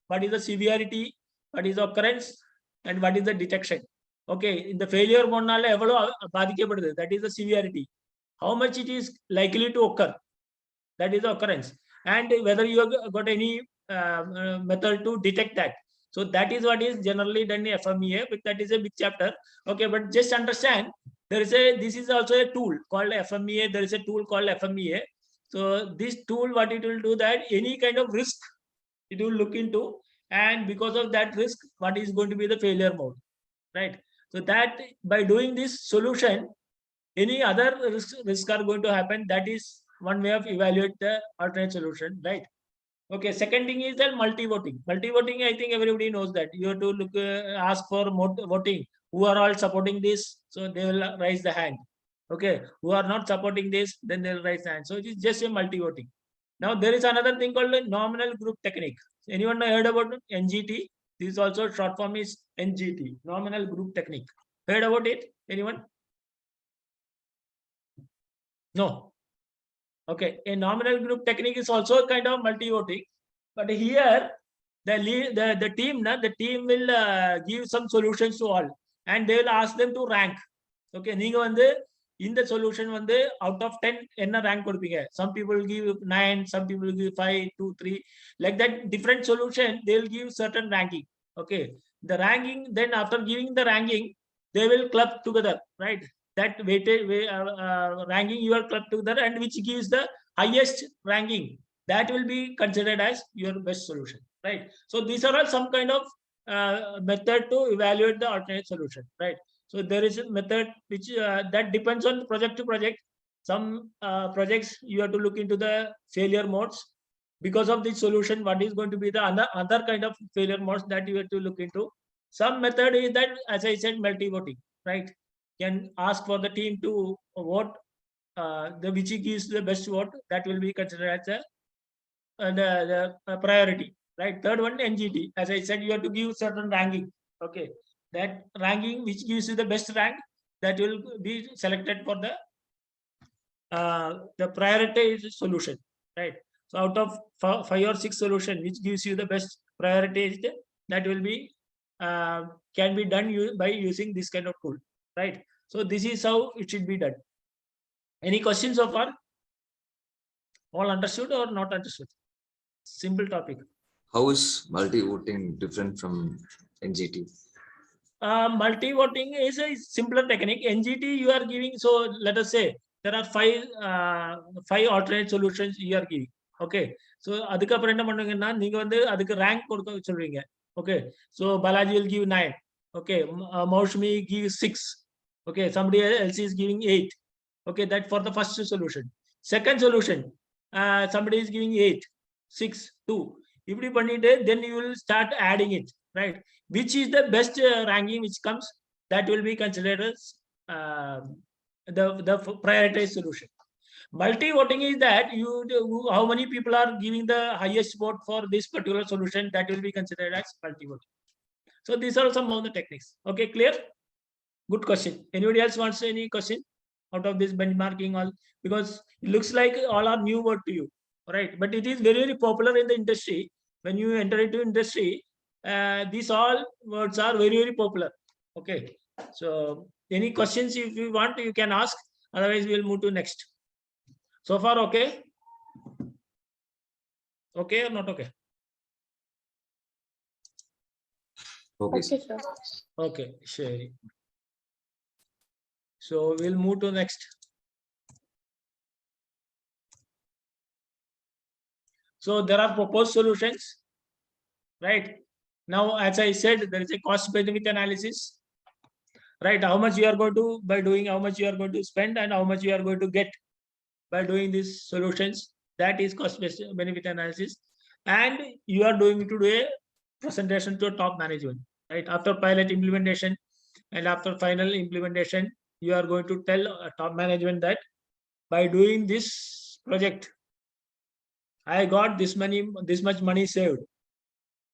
what is the severity, what is the occurrence, and what is the detection. Okay, in the failure mode that is the severity, how much it is likely to occur, that is the occurrence, and whether you have got any method to detect that. So that is what is generally done in FMEA, but that is a big chapter. Okay, but just understand this is also a tool called FMEA. There is a tool called FMEA. So this tool, what it will do, that any kind of risk it will look into, and because of that risk, what is going to be the failure mode, right? So that by doing this solution, any other risk are going to happen. That is one way of evaluate the alternate solution, right? Okay, second thing is that multi-voting. Multi-voting, I think everybody knows that. You have to look, ask for voting. Who are all supporting this? So they will raise the hand. Okay, who are not supporting this, then they will raise the hand. So it is just a multi-voting. Now there is another thing called the nominal group technique. Anyone heard about NGT? This is also short form is NGT, nominal group technique. Heard about it? Anyone? No. Okay, a nominal group technique is also a kind of multi-voting, but here the team will give some solutions to all, and they will ask them to rank. Okay, in the solution out of 10 enna rank kodupinga. Some people will give 9, some people will give 5, 2, 3, like that. Different solution they will give certain ranking. Okay, the ranking, then after giving the ranking, they will club together, right? That weighted ranking you are clubbed together, and which gives the highest ranking, that will be considered as your best solution, right? So these are all some kind of method to evaluate the alternate solution, right? So there is a method which that depends on project to project. Some projects you have to look into the failure modes. Because of this solution, what is going to be the other kind of failure modes that you have to look into. Some method is that, as I said, multi-voting, right? Can ask for the team to vote, which gives the best vote, that will be considered as the priority, right? Third one, NGT. As I said, you have to give certain ranking. Okay, that ranking which gives you the best rank, that will be selected for the priority solution, right? So out of 5 or 6 solution which gives you the best priority, that will be can be done by using this kind of tool, right? So this is how it should be done. Any questions so far? All understood or not understood? Simple topic. How is multi-voting different from NGT? Multi-voting is a simpler technique. NGT you are giving, so let us say there are 5 alternate solutions you are giving. Okay, so adukapra enna pannunga neenga adukku rank kodukka solreenga. Okay, so Balaji will give 9. Okay, Maushmi gives 6. Okay, somebody else is giving 8. Okay, that for the first solution. Second solution, somebody is giving 8, 6, 2. If you pannite, then you will start adding it, right? Which is the best ranking which comes, that will be considered as the prioritized solution. Multi-voting is that how many people are giving the highest vote for this particular solution, that will be considered as multi-voting. So these are some of the techniques. Okay, clear? Good question. Anybody else wants any question out of this benchmarking? All, because it looks like all are new word to you, right? But it is very, very popular in the industry. When you enter into industry, these all words are very, very popular. Okay. So any questions if you want, you can ask. Otherwise, we'll move to next. So far, okay? Okay or not okay? Okay, sir. Okay, sir. Okay, sure. So we'll move to next. So there are proposed solutions, right? Now, as I said, there is a cost benefit analysis, right? How much you are going to, by doing, how much you are going to spend and how much you are going to get by doing these solutions. That is cost benefit analysis. And you are doing to do a presentation to top management, right? After pilot implementation and after final implementation, you are going to tell top management that by doing this project, I got this much money saved.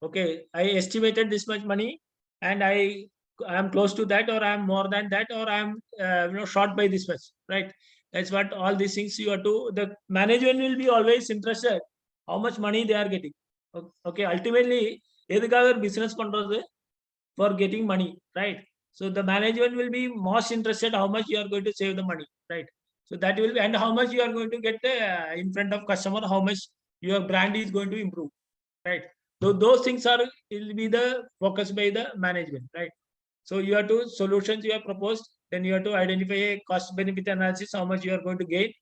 Okay, I estimated this much money, and I am close to that, or I am more than that, or I am short by this much, right? That's what all these things you have to. The management will be always interested how much money they are getting. Okay, ultimately, business for getting money, right? So the management will be most interested how much you are going to save the money, right? So that will be, and how much you are going to get in front of customer, how much your brand is going to improve, right? So those things will be the focus by the management, right? So you have to solutions you have proposed, then you have to identify a cost benefit analysis, how much you are going to gain,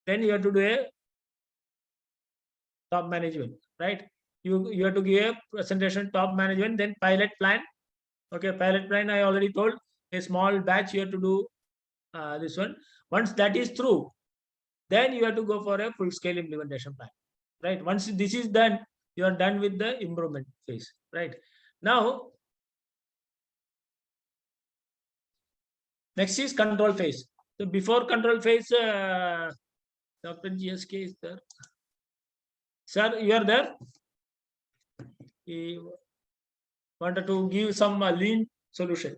then you have to do a top management, right? You have to give a presentation top management, then pilot plan. Okay, pilot plan I already told, a small batch you have to do this one. Once that is through, then you have to go for a full scale implementation plan, right? Once this is done, you are done with the improvement phase, right? Now, next is control phase. So before control phase, Dr. GSK is there. Sir, you are there? He wanted to give some lean solution.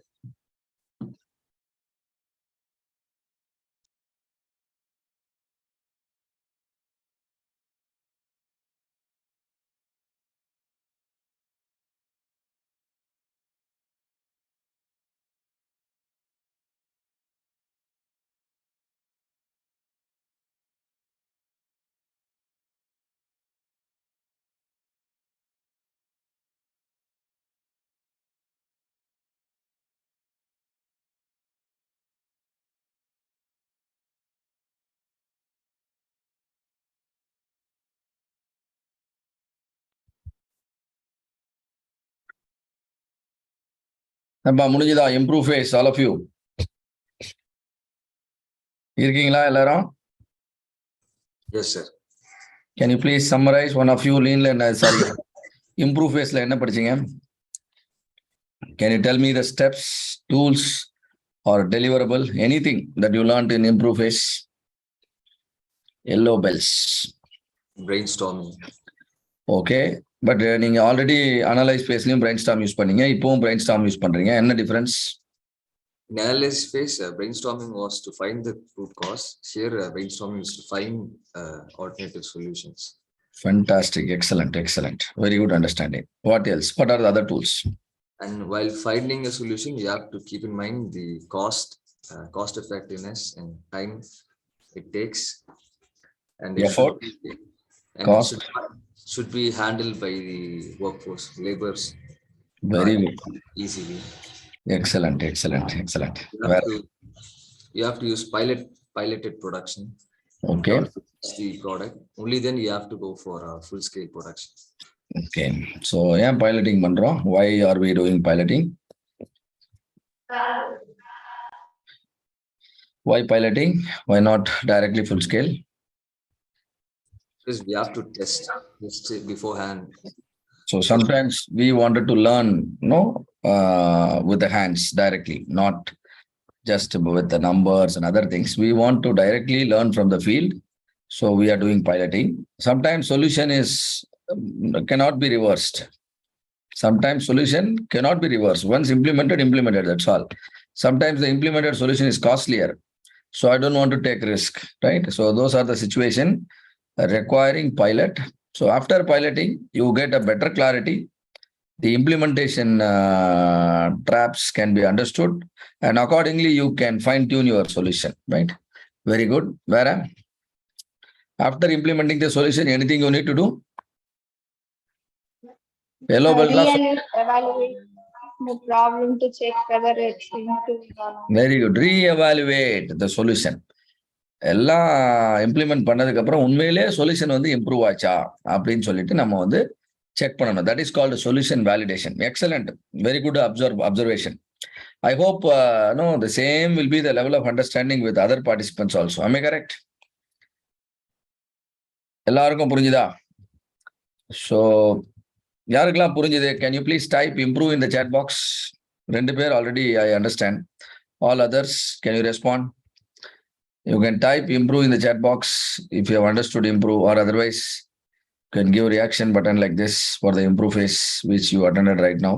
முடிஞ்சதா improve phase all of you இருக்கீங்களா எல்லாரும்? Yes, sir. Can you please summarize one of you lean sorry improve phase-ல என்ன படிச்சீங்க? Can you tell me the steps, tools or deliverable, anything that you learned in improve phase? Yellow bells. Brainstorming. Okay, but நீங்க already analyse ஃபேஸ்லயும் brainstorm use பண்ணீங்க, இப்போவும் brainstorm use பண்றீங்க. என்ன difference? In analysis phase, brainstorming was to find the root cause. Here, brainstorming is to find alternative solutions. Fantastic, excellent. Very good understanding. What else? What are the other tools? And while finding a solution, you have to keep in mind the cost effectiveness and time it takes, and it Effort, cost. should be handled by the workforce, laborers. Very good. Easily. Excellent. You have to use piloted production. Okay. The product. Only then you have to go for a full scale production. Okay. So piloting பண்றோம். Why are we doing piloting? Why piloting? Why not directly full scale? Because we have to test it beforehand. So sometimes we wanted to learn, with the hands directly, not just with the numbers and other things. We want to directly learn from the field. So we are doing piloting. Sometimes solution cannot be reversed. Sometimes solution cannot be reversed. Once implemented, that's all. Sometimes the implemented solution is costlier. So I don't want to take risk, right? So those are the situation requiring pilot. So after piloting, you get a better clarity. The implementation traps can be understood, and accordingly you can fine tune your solution, right? Very good. Vera, after implementing the solution, anything you need to do? Yellow belt. Re-evaluate the problem to check whether it's improved or not. Very good. Re-evaluate the solution. எல்லாம் implement பண்ணதுக்கு அப்புறம் உண்மையிலே solution வந்து improve ஆச்சா அப்படின்னு சொல்லிட்டு நம்ம வந்து செக் பண்ணணும். That is called solution validation. Excellent, very good observation. I hope the same will be the level of understanding with other participants also. Am I correct? எல்லாருக்கும் புரிஞ்சுதா? So யாருக்கெல்லாம் புரிஞ்சுது? Can you please type improve in the chat box? 2 பேர் already I understand. All others, can you respond? You can type improve in the chat box if you have understood improve, or otherwise you can give reaction button like this for the improve phase which you attended right now.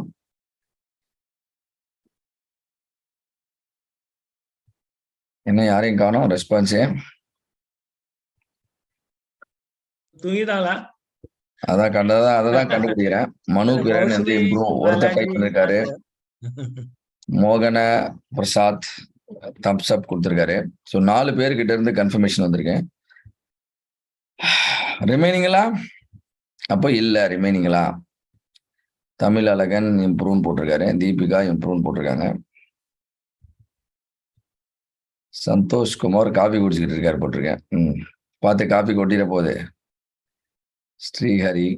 என்ன யாரையும் காணோம் ரெஸ்பான்ஸே? தூங்கிட்டாங்களா? அதான் கண்டுபிடிக்கிறேன். மனுக்கு வந்து improve ஒருத்தர் type பண்ணிருக்காரு. மோகன Prasad Thums அப் கொடுத்திருக்காரு. ஸோ 4 பேர்கிட்ட இருந்து கன்ஃபர்மேஷன் வந்திருக்கேன். ரிமைனிங்களா? அப்போ இல்ல ரிமைனிங்களா? தமிழ் அழகன் இம்ப்ரூவ் போட்டிருக்காரு. தீபிகா இம்ப்ரூவ் போட்டிருக்காங்க. சந்தோஷ் குமார் காபி குடிச்சுக்கிட்டு இருக்காரு போட்டிருக்கேன். பார்த்து காபி கொட்டிட போகுது. ஸ்ரீஹரி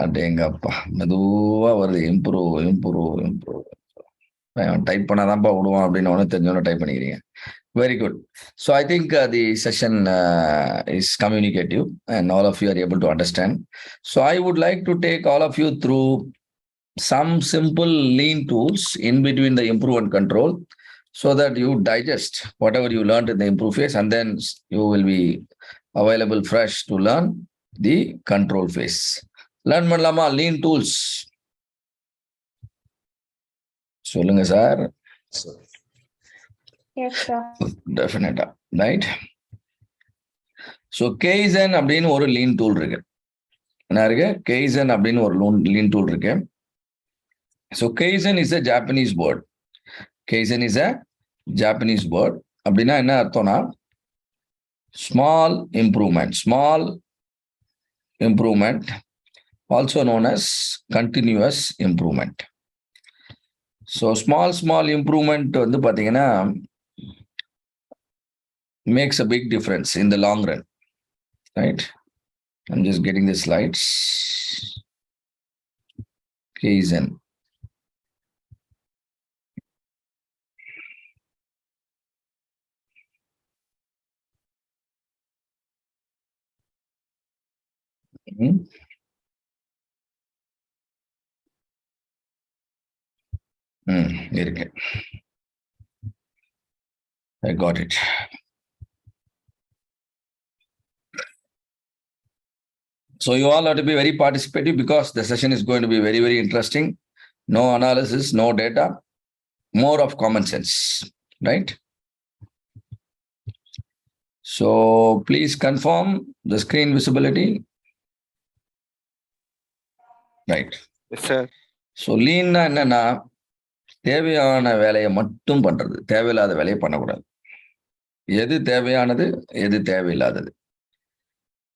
அடேங்கப்பா மெதுவா வருது. இம்ப்ரூவ் டைப் பண்ணாதான்ப்பா விடுவான் அப்படின்னு ஒன்று தெரிஞ்சவொன்னு டைப் பண்ணிக்கிறீங்க. Very good. So I think the session is communicative and all of you are able to understand. So I would like to take all of you through some simple lean tools in between the improve and control, so that you digest whatever you learned in the improve phase, and then you will be available fresh to learn the control phase. Learn பண்ணலாமா lean tools? சொல்லுங்க sir. Yes, sir. Definitely, right? So Kaizen அப்படின்னு ஒரு lean tool இருக்கு. என்ன இருக்கு? Kaizen அப்படின்னு ஒரு lean tool இருக்கு. So Kaizen is a Japanese word. Kaizen is a Japanese word. அப்படின்னா என்ன அர்த்தம்னா small improvement, also known as continuous improvement. So small improvement வந்து பாத்தீங்கன்னா makes a big difference in the long run, right? I'm just getting the slides. Kaizen. இருக்கு. I got it. So you all have to be very participative because the session is going to be very, very interesting. No analysis, no data, more of common sense, right? So please confirm the screen visibility. Right. Yes, sir. So lean na என்னன்னா தேவையான வேலையை மட்டும் பண்றது, தேவையில்லாத வேலையை பண்ணக்கூடாது. எது தேவையானது, எது தேவையில்லாதது.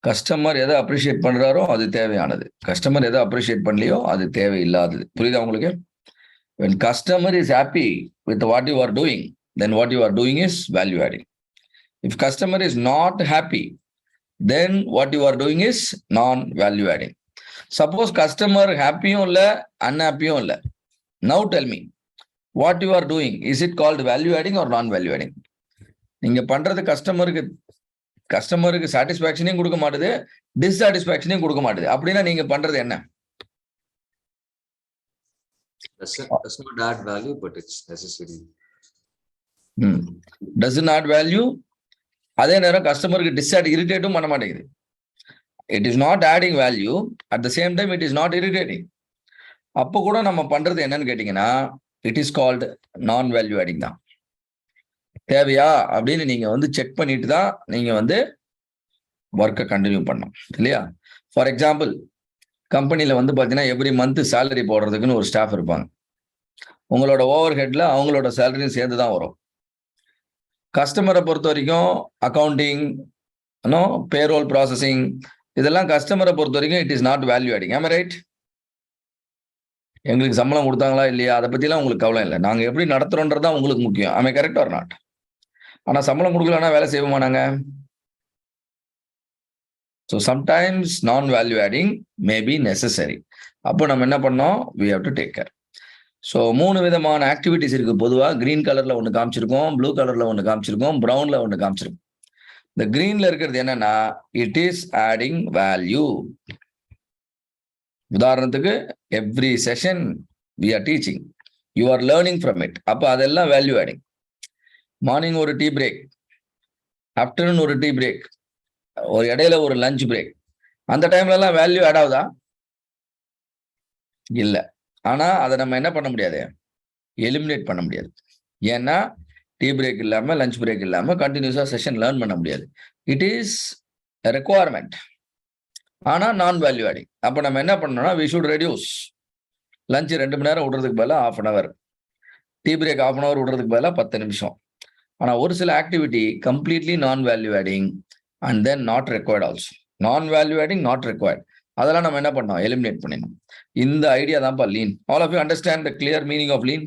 கஸ்டமர் எதை அப்ரிஷியேட் பண்றாரோ அது தேவையானது. கஸ்டமர் எதை அப்ரிஷியேட் பண்ணலையோ அது தேவையில்லாதது. புரியுதா உங்களுக்கு? When customer is happy with what you are doing, then what you are doing is value adding. If customer is not happy, then what you are doing is non-value adding. Suppose customer happyயும் இல்ல, unhappyயும் இல்ல. Now tell me, what you are doing, is it called value adding or non-value adding? நீங்க பண்றது கஸ்டமருக்கு சாட்டிஸ்பாக்சனையும் கொடுக்க மாட்டுது, டிஸ்சாட்டிஸ்பாக்சனையும் கொடுக்க மாட்டேது. அப்படின்னா நீங்க பண்றது என்ன? does not add value, but it's necessary. Does not value. அதே நேரம் கஸ்டமருக்கு இரிட்டேட்டும் பண்ண மாட்டேங்குது. It is not adding value. At the same time, it is not irritating. அப்போ கூட நம்ம பண்றது என்னன்னு கேட்டீங்கன்னா, இட் இஸ் கால்டு நான் வேல்யூ ஆடிங் தான். தேவையா அப்படின்னு நீங்க வந்து செக் பண்ணிட்டு தான் நீங்க வந்து ஒர்க்கை கண்டினியூ பண்ணணும் இல்லையா? ஃபார் எக்ஸாம்பிள், கம்பெனியில வந்து பாத்தீங்கன்னா எவ்ரி மந்த் சேலரி போடுறதுக்குன்னு ஒரு ஸ்டாஃப் இருப்பாங்க. உங்களோட ஓவர் ஹெட்ல அவங்களோட சேலரியும் சேர்ந்து தான் வரும். கஸ்டமரை பொறுத்த வரைக்கும் அக்கௌண்டிங், பேரோல் ப்ராசஸிங், இதெல்லாம் கஸ்டமரை பொறுத்த வரைக்கும் it is not value adding. ஆமா ரைட்? எங்களுக்கு சம்பளம் கொடுத்தாங்களா இல்லையா அதை பத்திலாம் உங்களுக்கு கவலை இல்லை. நாங்க எப்படி நடத்துறோன்றதான் உங்களுக்கு முக்கியம். ஆமே கரெக்ட் ஆர் நாட்? ஆனா சம்பளம் கொடுக்கலன்னா வேலை செய்வோமா நாங்க? So sometimes non value adding may be necessary. அப்போ நம்ம என்ன பண்ணோம்? We have to take care. So 3 விதமான ஆக்டிவிட்டிஸ் இருக்கு. பொதுவாக கிரீன் கலர்ல ஒன்று காமிச்சிருக்கோம், ப்ளூ கலர்ல ஒன்று காமிச்சிருக்கோம், ப்ரௌன்ல ஒன்று காமிச்சிருக்கோம். இந்த கிரீன்ல இருக்கிறது என்னன்னா, இட் இஸ் ஆடிங் வேல்யூ. உதாரணத்துக்கு every session we are teaching, you are learning from it. அப்போ அதெல்லாம் வேல்யூ ஆடிங். மார்னிங் ஒரு டீ பிரேக், ஆஃப்டர்நூன் ஒரு டீ பிரேக், ஒரு இடையில ஒரு லஞ்ச் பிரேக். அந்த டைம்ல எல்லாம் வேல்யூ ஆட் ஆகுதா? இல்ல. ஆனா அதை நம்ம என்ன பண்ண முடியாது? எலிமினேட் பண்ண முடியாது. ஏன்னா டீ பிரேக் இல்லாம லஞ்ச் பிரேக் இல்லாம கண்டினியூஸா செஷன் லேர்ன் பண்ண முடியாது. It is requirement. ஆனா நான் வேல்யூ ஆடிங். அப்ப நம்ம என்ன பண்ணோம்னா, வி ஷுட் ரெடியூஸ். லஞ்ச் 2 மணி நேரம் விடுறதுக்கு பதிலாக 1/2 an hour, tea break 1/2 an hour விடுறதுக்கு பதிலாக 10 நிமிஷம். ஆனா ஒரு சில ஆக்டிவிட்டி கம்ப்ளீட்லி நான் value adding and then not required also. நான் வேல்யூ ஆடிங், நாட் ரெக்வயர்ட், அதெல்லாம் நம்ம என்ன பண்ணோம்? எலிமினேட் பண்ணிடணும். இந்த ஐடியா தான்ப்பா lean. All of you understand the clear meaning of lean?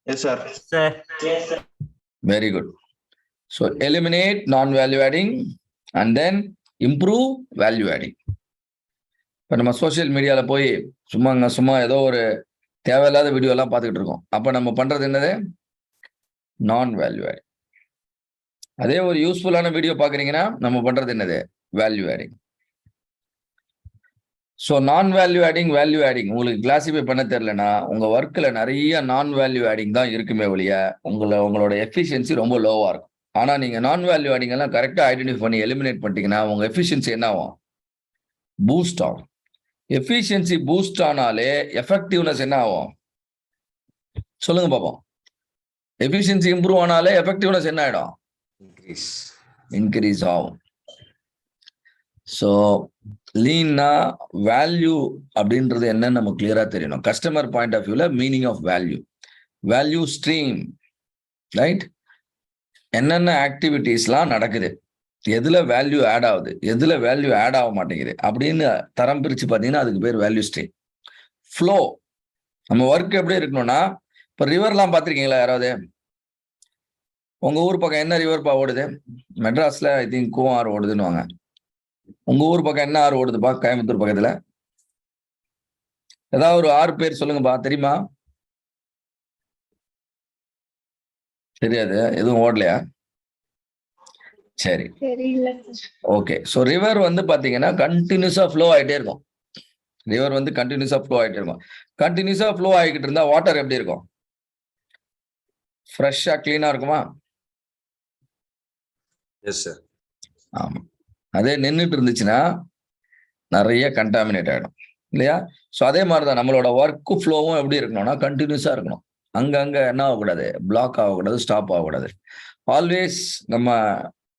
Yes, sir. Yes, sir. Very good. So eliminate non-value adding and then improve value adding. இப்போ நம்ம social மீடியாவில் போய் சும்மா ஏதோ ஒரு தேவையில்லாத வீடியோ எல்லாம் பார்த்துக்கிட்டு இருக்கோம். அப்போ நம்ம பண்றது என்னது? நான் வேல்யூ ஆடிங். அதே ஒரு யூஸ்ஃபுல்லான வீடியோ பார்க்குறீங்கன்னா நம்ம பண்றது என்னது? Value adding. ஸோ நான் வேல்யூ ஆடிங், வேல்யூ ஆடிங் உங்களுக்கு கிளாசிஃபை பண்ண தெரியலன்னா உங்க ஒர்க்கில் நிறைய நான் வேல்யூ ஆடிங் தான் இருக்குமே ஒழிய உங்களோட எஃபிஷியன்சி ரொம்ப லோவா இருக்கும். ஆனா நீங்க நான் வேல்யூ ஆடிங் எல்லாம் கரெக்டா ஐடென்டிஃபை பண்ணி எலிமினேட் பண்ணிட்டீங்கன்னா உங்க எஃபிஷியன்சி என்ன ஆகும்? பூஸ்ட் ஆகும். எஃபிஷியன்சி பூஸ்ட் ஆனாலே எஃபெக்டிவ்னஸ் என்ன ஆகும்? சொல்லுங்க பாப்போம். எஃபிஷியன்சி இம்ப்ரூவ் ஆனாலே எஃபெக்டிவ்னஸ் என்ன ஆயிடும்? இன்க்ரீஸ் ஆகும். ஸோ லீன்னா வேல்யூ அப்படின்றது என்னன்னு நமக்கு கிளியரா தெரியணும். கஸ்டமர் பாயிண்ட் ஆஃப் வியூல meaning of value, value stream, right? என்னென்ன ஆக்டிவிட்டிஸ்லாம் நடக்குது, எதுல வேல்யூ ஆட் ஆகுது, எதுல வேல்யூ ஆட் ஆக மாட்டேங்குது அப்படின்னு தரம் பிரிச்சு பார்த்தீங்கன்னா அதுக்கு பேர் வேல்யூ ஸ்ட்ரீம். ஃப்ளோ, நம்ம ஒர்க் எப்படி இருக்கணும்னா, இப்போ ரிவர்லாம் பார்த்துருக்கீங்களா யாராவது? உங்க ஊர் பக்கம் என்ன ரிவர்ப்பா ஓடுது? மெட்ராஸ்ல ஐ திங்க் கூவார் ஓடுதுன்னு. உங்க ஊர் பக்கம் என்ன ஆறு ஓடுதுப்பா? கோயம்புத்தூர் பக்கத்துல ஏதாவது ஒரு ஆறு பேர் சொல்லுங்கப்பா. தெரியுமா? தெரியாது, எதுவும் ஓடலையா? சரி, ஓகே. ஸோ ரிவர் வந்து பாத்தீங்கன்னா கண்டினியூஸா ஃப்ளோ ஆகிட்டே இருக்கும். ரிவர் வந்து கண்டினியூஸா ஃப்ளோ ஆகிட்டே இருக்கும். கண்டினியூஸா ஃப்ளோ ஆகிக்கிட்டு இருந்தா வாட்டர் எப்படி இருக்கும்? ஃப்ரெஷ்ஷா கிளீனா இருக்குமா? Yes sir. ஆமா. அதே நின்றுட்டு இருந்துச்சுன்னா நிறைய கண்டாமினேட் ஆகிடும் இல்லையா? ஸோ அதே மாதிரிதான் நம்மளோட ஒர்க்கு ஃப்ளோவும் எப்படி இருக்கணும்னா கண்டினியூஸா இருக்கணும். அங்கங்க என்ன ஆகக்கூடாது? பிளாக் ஆகக்கூடாது, ஸ்டாப் ஆகக்கூடாது. ஆல்வேஸ் நம்ம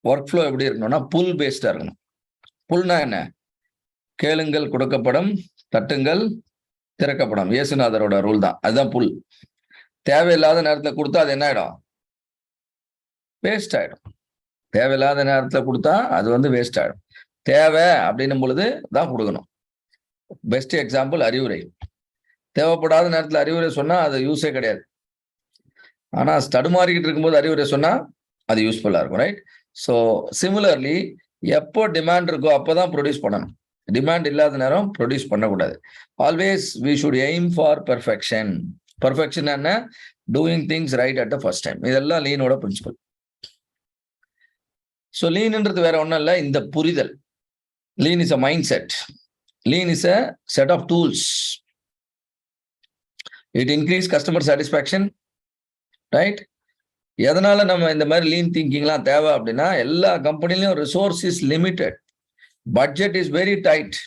ஒர்க் ஃப்ளோ எப்படி இருக்கணும்னா புல் பேஸ்டா இருக்கணும். புல்னா என்ன? கேளுங்கள் கொடுக்கப்படும், தட்டுங்கள் திறக்கப்படும். இயேசுநாதரோட ரூல் தான் அதுதான் புல். தேவையில்லாத நேரத்தில் கொடுத்தா அது என்ன ஆயிடும்? வேஸ்ட் ஆயிடும். தேவையில்லாத நேரத்தில் கொடுத்தா அது வந்து வேஸ்ட் ஆகிடும். தேவை அப்படின்னும் பொழுது தான் கொடுக்கணும். பெஸ்ட் எக்ஸாம்பிள் அறிவுரை. தேவைப்படாத நேரத்தில் அறிவுரை சொன்னா அது யூஸே கிடையாது. ஆனா தடுமாறிக்கிட்டு இருக்கும்போது அறிவுரை சொன்னா அது யூஸ்ஃபுல்லா இருக்கும், ரைட்? ஸோ சிமிலர்லி எப்போ டிமாண்ட் இருக்கோ அப்போதான் ப்ரொடியூஸ் பண்ணணும். டிமாண்ட் இல்லாத நேரம் ப்ரொடியூஸ் பண்ணக்கூடாது. Always we should aim for perfection. Perfection என்ன? Doing things right at the first time. இதெல்லாம் லீனோட பிரின்சிபல். ஸோ லீன்ன்றது வேற ஒன்றும் இல்லை, இந்த புரிதல். Lean is a mind set. Lean is a set of tools. It increase customer satisfaction, right? எதனால நம்ம இந்த மாதிரி லீன் திங்கிங்லாம் தேவை அப்படின்னா, எல்லா கம்பெனிலையும் resource is limited, budget is very tight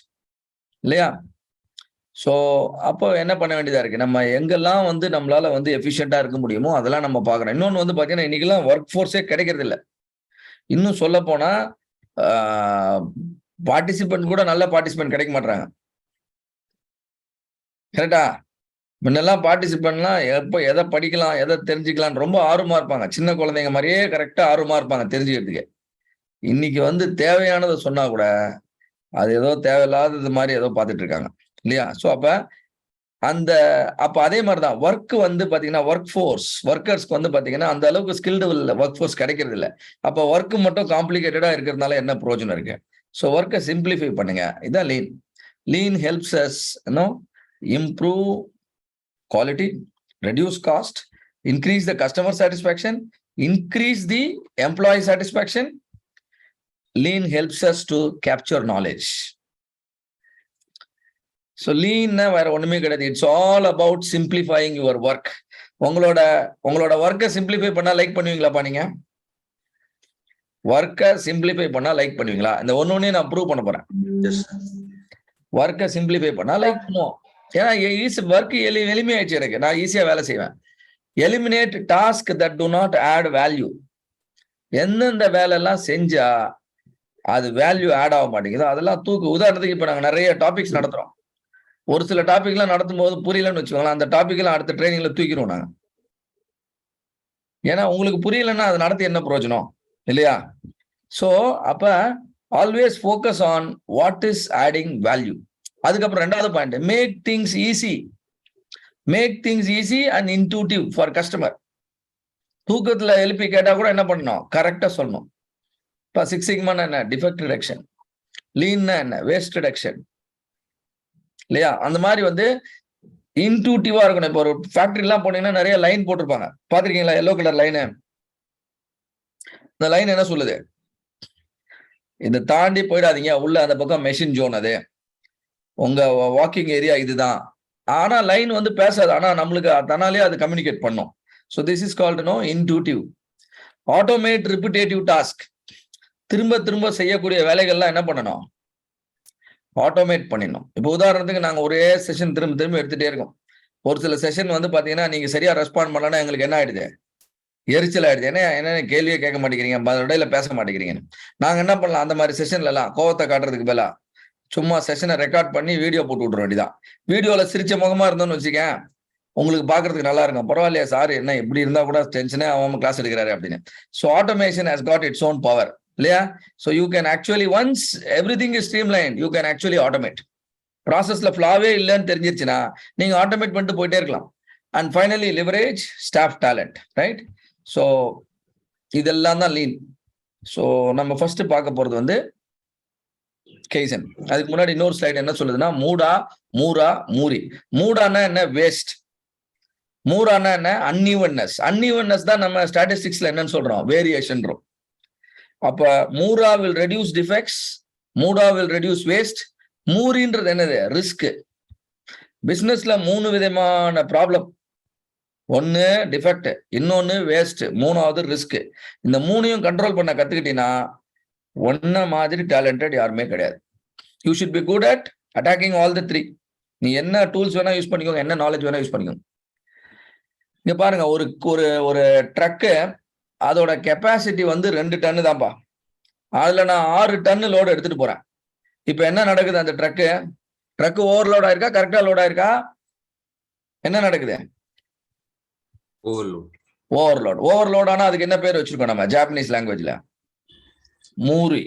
இல்லையா? ஸோ அப்போ என்ன பண்ண வேண்டியதா இருக்கு, நம்ம எங்கெல்லாம் வந்து நம்மளால வந்து எஃபிஷியண்டா இருக்க முடியுமோ அதெல்லாம் நம்ம பார்க்கணும். இன்னொன்று வந்து பார்த்தீங்கன்னா, இன்னைக்கெல்லாம் ஒர்க் ஃபோர்ஸே கிடைக்கிறது இல்லை. இன்னும் சொல்ல போனா பார்ட்டிசிபென்ட் கூட நல்ல பார்ட்டிசிபென்ட் கிடைக்க மாட்டாங்க. கரெக்டா? முன்னெல்லாம் பார்ட்டிசிபென்ட்லாம் எப்போ எதை படிக்கலாம், எதை தெரிஞ்சுக்கலாம் ரொம்ப ஆர்வமா இருப்பாங்க. சின்ன குழந்தைங்க மாதிரியே கரெக்டா ஆர்வமா இருப்பாங்க தெரிஞ்சுக்கிறதுக்கு. இன்னைக்கு வந்து தேவையானதை சொன்னா கூட அது ஏதோ தேவையில்லாதது மாதிரி ஏதோ பார்த்துட்டு இருக்காங்க இல்லையா? ஸோ அப்ப அதே மாதிரிதான் ஒர்க் வந்து பாத்தீங்கன்னா, ஒர்க் ஃபோர்ஸ் ஒர்க்கர்ஸ்க்கு வந்து பாத்தீங்கன்னா அந்த அளவுக்கு ஸ்கில்டு ஒர்க் ஃபோர்ஸ் கிடைக்கிறது இல்லை. அப்போ ஒர்க் மட்டும் காம்ப்ளிகேட்டடா இருக்கிறதுனால என்ன பிரயோஜனம் இருக்கு? ஸோ ஒர்க்கை சிம்பிளிஃபை பண்ணுங்க. இதான் lean. Lean helps as improve quality, reduce cost, increase the customer satisfaction, increase the employee satisfaction. Lean helps us to capture knowledge. So lean வேற ஒண்ணுமே கிடையாது. It's all about simplifying your work. உங்களோட ஒர்க்கை simplify பண்ணா like பண்ணுவீங்களாப்பா? நீங்க ஒர்க்கை simplify பண்ணா like பண்ணுவீங்களா? இந்த ஒன்னொன்னே நான் ப்ரூவ் பண்ண போறேன். ஒர்க்கை சிம்பிளிஃபை பண்ணா லைக் பண்ணுவோம். ஏன்னா ஒர்க் எளிமையாயிடுச்சு, எனக்கு நான் ஈஸியா வேலை செய்வேன். Eliminate task that do not add value. எந்தெந்த வேலை எல்லாம் செஞ்சா அது வேல்யூ ஆட் ஆக மாட்டேங்குதோ அதெல்லாம் தூக்கு. உதாரணத்துக்கு இப்ப நாங்க நிறைய டாபிக்ஸ் நடத்துறோம். ஒரு சில டாபிக் எல்லாம் நடத்தும் போது புரியலன்னு வச்சுக்கோங்களேன், அந்த டாபிக் எல்லாம் அடுத்த ட்ரைனிங்ல தூக்கிடுவோம் நாங்க. ஏன்னா உங்களுக்கு புரியலன்னா அது நடத்தி என்ன பிரயோஜனம் இல்லையா? சோ அப்ப always focus on what is adding value. அதுக்கப்புறம் ரெண்டாவது point, make things easy. Make things easy and intuitive for customer. தூக்கத்துல எழுப்பி கேட்டா கூட என்ன பண்ணணும், கரெக்டா சொல்லணும். இப்போ 6 சிக்மானா என்ன, டிஃபெக்ட் ரிடக்ஷன். லீன்னா என்ன, வேஸ்ட் ரிடக்ஷன் இல்லையா? அந்த மாதிரி வந்து இன்ட்யூட்டிவா இருக்கணும். இப்போ ஒரு ஃபேக்டரி எல்லாம் போனீங்கன்னா நிறைய லைன் போட்டிருப்பாங்க, பாத்திருக்கீங்களா? Yellow colour line. இந்த லைன் என்ன சொல்லுது, இதை தாண்டி போயிடாதீங்க, உள்ள அந்த பக்கம் மெஷின் ஜோன், அது உங்க வாக்கிங் ஏரியா இதுதான். ஆனா லைன் வந்து பேசாது, ஆனா நம்மளுக்கு தனாலே அது கம்யூனிகேட் பண்ணும். So this is called intuitive. Automate repetitive task. திரும்ப திரும்ப செய்யக்கூடிய வேலைகள்லாம் என்ன பண்ணணும், ஆட்டோமேட் பண்ணிடணும். இப்போ உதாரணத்துக்கு நாங்க ஒரே செஷன் திரும்ப திரும்ப எடுத்துட்டே இருக்கோம். ஒரு சில செஷன் வந்து பாத்தீங்கன்னா நீங்க சரியா ரெஸ்பாண்ட் பண்ணலன்னா எங்களுக்கு என்ன ஆயிடுது, எரிச்சல் ஆயிடுது. என்ன கேள்வியே கேட்க மாட்டேங்கிறீங்க, இடையில பேச மாட்டேங்கிறீங்க. நாங்க என்ன பண்ணலாம், அந்த மாதிரி செஷன்ல எல்லாம் கோவத்தை காட்டுறதுக்கு பதிலா சும்மா செஷனை ரெக்கார்ட் பண்ணி வீடியோ போட்டு விட்ற வேண்டியதான். வீடியோல சிரிச்ச முகமா இருந்தோம்னு வச்சுக்கேன், உங்களுக்கு பாக்குறதுக்கு நல்லா இருக்கும். பரவாயில்லையா சார், என்ன எப்படி இருந்தா கூட டென்ஷனே ஆகாம கிளாஸ் எடுக்கிறாரு அப்படின்னு. So automation has got its own power இல்லையா? So you can actually once everything is streamline, you can actually automate. ப்ராசஸ்ல ஃபிளாவே இல்லைன்னு தெரிஞ்சிருச்சுன்னா நீங்க ஆட்டோமேட் பண்ணிட்டு போயிட்டே இருக்கலாம். And finally leverage staff talent, right? So இதெல்லாம் தான் லீன். ஸோ நம்ம ஃபர்ஸ்ட் பார்க்க போறது வந்து கெய்சன். அதுக்கு முன்னாடி இன்னொரு ஸ்லைட் என்ன சொல்லுதுன்னா, மூரா மூரி. மூடானா என்ன, வேஸ்ட். மூரானா என்ன, அன்இவன்னஸ். அன்இவன்னஸ் தான் நம்ம ஸ்டாட்டிஸ்டிக்ஸ்ல என்னன்னு சொல்றோம், வேரியேஷன். அப்ப மூரா வில் ரெடியூஸ் டிஃபெக்ட்ஸ், மூடா வில் ரெடியூஸ் வேஸ்ட். மூரின்றது என்னது, ரிஸ்க். பிசினஸ்ல 3 விதமான ப்ராப்ளம். ஒன்னு டிஃபெக்ட், இன்னொன்னு வேஸ்ட், மூணாவது ரிஸ்க். இந்த 3ஐயும் கண்ட்ரோல் பண்ண கத்துக்கிட்டீங்கன்னா ஒன்ன மாதிரி டேலண்டட் யாருமே கிடையாது. You should be good at attacking all the 3. நீ என்ன டூல்ஸ் வேணா யூஸ் பண்ணிக்கோங்க, என்ன நாலேஜ் வேணா யூஸ் பண்ணிக்கோங்க. இங்க பாருங்க, ஒரு ட்ரக்கு அதோட கெப்பாசிட்டி வந்து 2 டன்னு தான்ப்பா. அதுல நான் 6 டன்னு லோடு எடுத்துட்டு போறேன். இப்ப என்ன நடக்குது, அந்த ட்ரக்கு ஓவர்லோட் ஆயிருக்கா, கரெக்டா லோட் ஆயிருக்கா, என்ன நடக்குது, ஓவர்லோட் ஆனா அதுக்கு என்ன பேர் வச்சிருக்கோம் நம்ம ஜாப்பனீஸ் லாங்குவேஜ்ல, மூரி.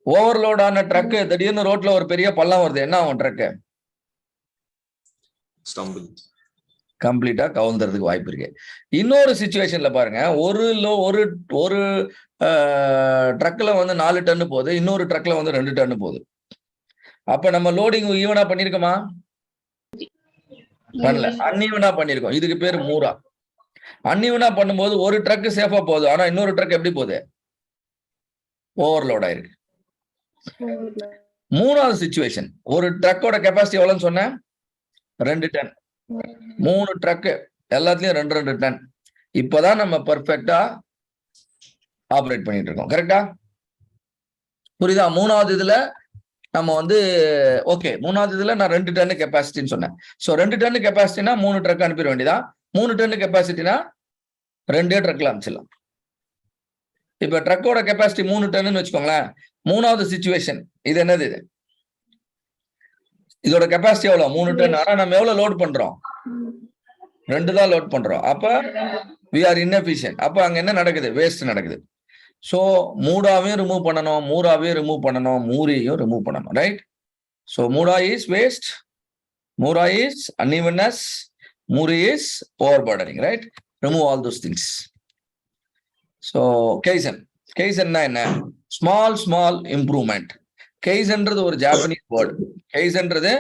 ஓவர்லோட் ஆன ட்ரக் திடீர்னு ரோட்ல ஒரு பெரிய பள்ளம் வருது, என்ன ஆகும், ட்ரக்கு கம்ப்ளீட்டா கவுந்துறதுக்கு வாய்ப்பு இருக்கு. இன்னொரு சிச்சுவேஷன்ல பாருங்க, ஒரு ட்ரக்ல வந்து 4 டன்னு போகுது, இன்னொரு ட்ரக்ல வந்து 2 டன்னு போகுது. அப்ப நம்ம லோடிங் ஈவனா பண்ணிருக்கோமா, பண்ணல, அன்ஈவனா பண்ணிருக்கோம். இதுக்கு பேர் மூரா. அன்ஈவனா பண்ணும்போது ஒரு ட்ரக் சேஃபா போகுது, ஆனா இன்னொரு ட்ரக் எப்படி போகுது, ஓவர்லோட் ஆயிருக்கு. மூணாவது சிச்சுவேஷன், ஒரு ட்ரக்கோட கெப்பாசிட்டி எவ்வளவுன்னு சொன்னேன்? 2 டன். 3 ட்ரக்கு, எல்லாத்துலயும் 2 டன். இப்பதான் நம்ம பெர்ஃபெக்டா ஆபரேட் பண்ணிட்டு இருக்கோம். கரெக்டா? புரியுதா? மூணாவது இதுல நம்ம வந்து ஓகே, மூணாவது இதுல நான் 2 டன் கெப்பாசிட்டின்னு சொன்னேன். சோ 2 டன் கெப்பாசிட்டினா 3 ட்ரக் அனுப்பிட வேண்டியதா. 3 டன் கெப்பாசிட்டினா 2 ட்ரக்ல அனுப்பிச்சிடலாம். இப்ப ட்ரக்கோட கெப்பாசிட்டி 3 டன்னு வச்சுக்கோங்களேன். மூணாவது சிச்சுவேஷன் இது என்னது? இது இதோட கெப்பாசிட்டி எவ்வளவு? 3 டன். ஆனா நம்ம எவ்வளவு லோட் பண்றோம்? 2 தான் லோட் பண்றோம். அப்ப we are inefficient. அப்ப அங்க என்ன நடக்குது? வேஸ்ட் நடக்குது. சோ மூடாவையும் ரிமூவ் பண்ணணும், மூராவையும் ரிமூவ் பண்ணணும், மூரியையும் ரிமூவ் பண்ணணும். ரைட்? சோ மூடா இஸ் வேஸ்ட், மூரா இஸ் unevenness, மூரி is overburdening. Right? Remove all those things. So கெய்சன்னா என்ன? Small improvement. கெய்சன்றது ஒரு ஜாப்பனீஸ் வேர்டு. கெய்சன்றது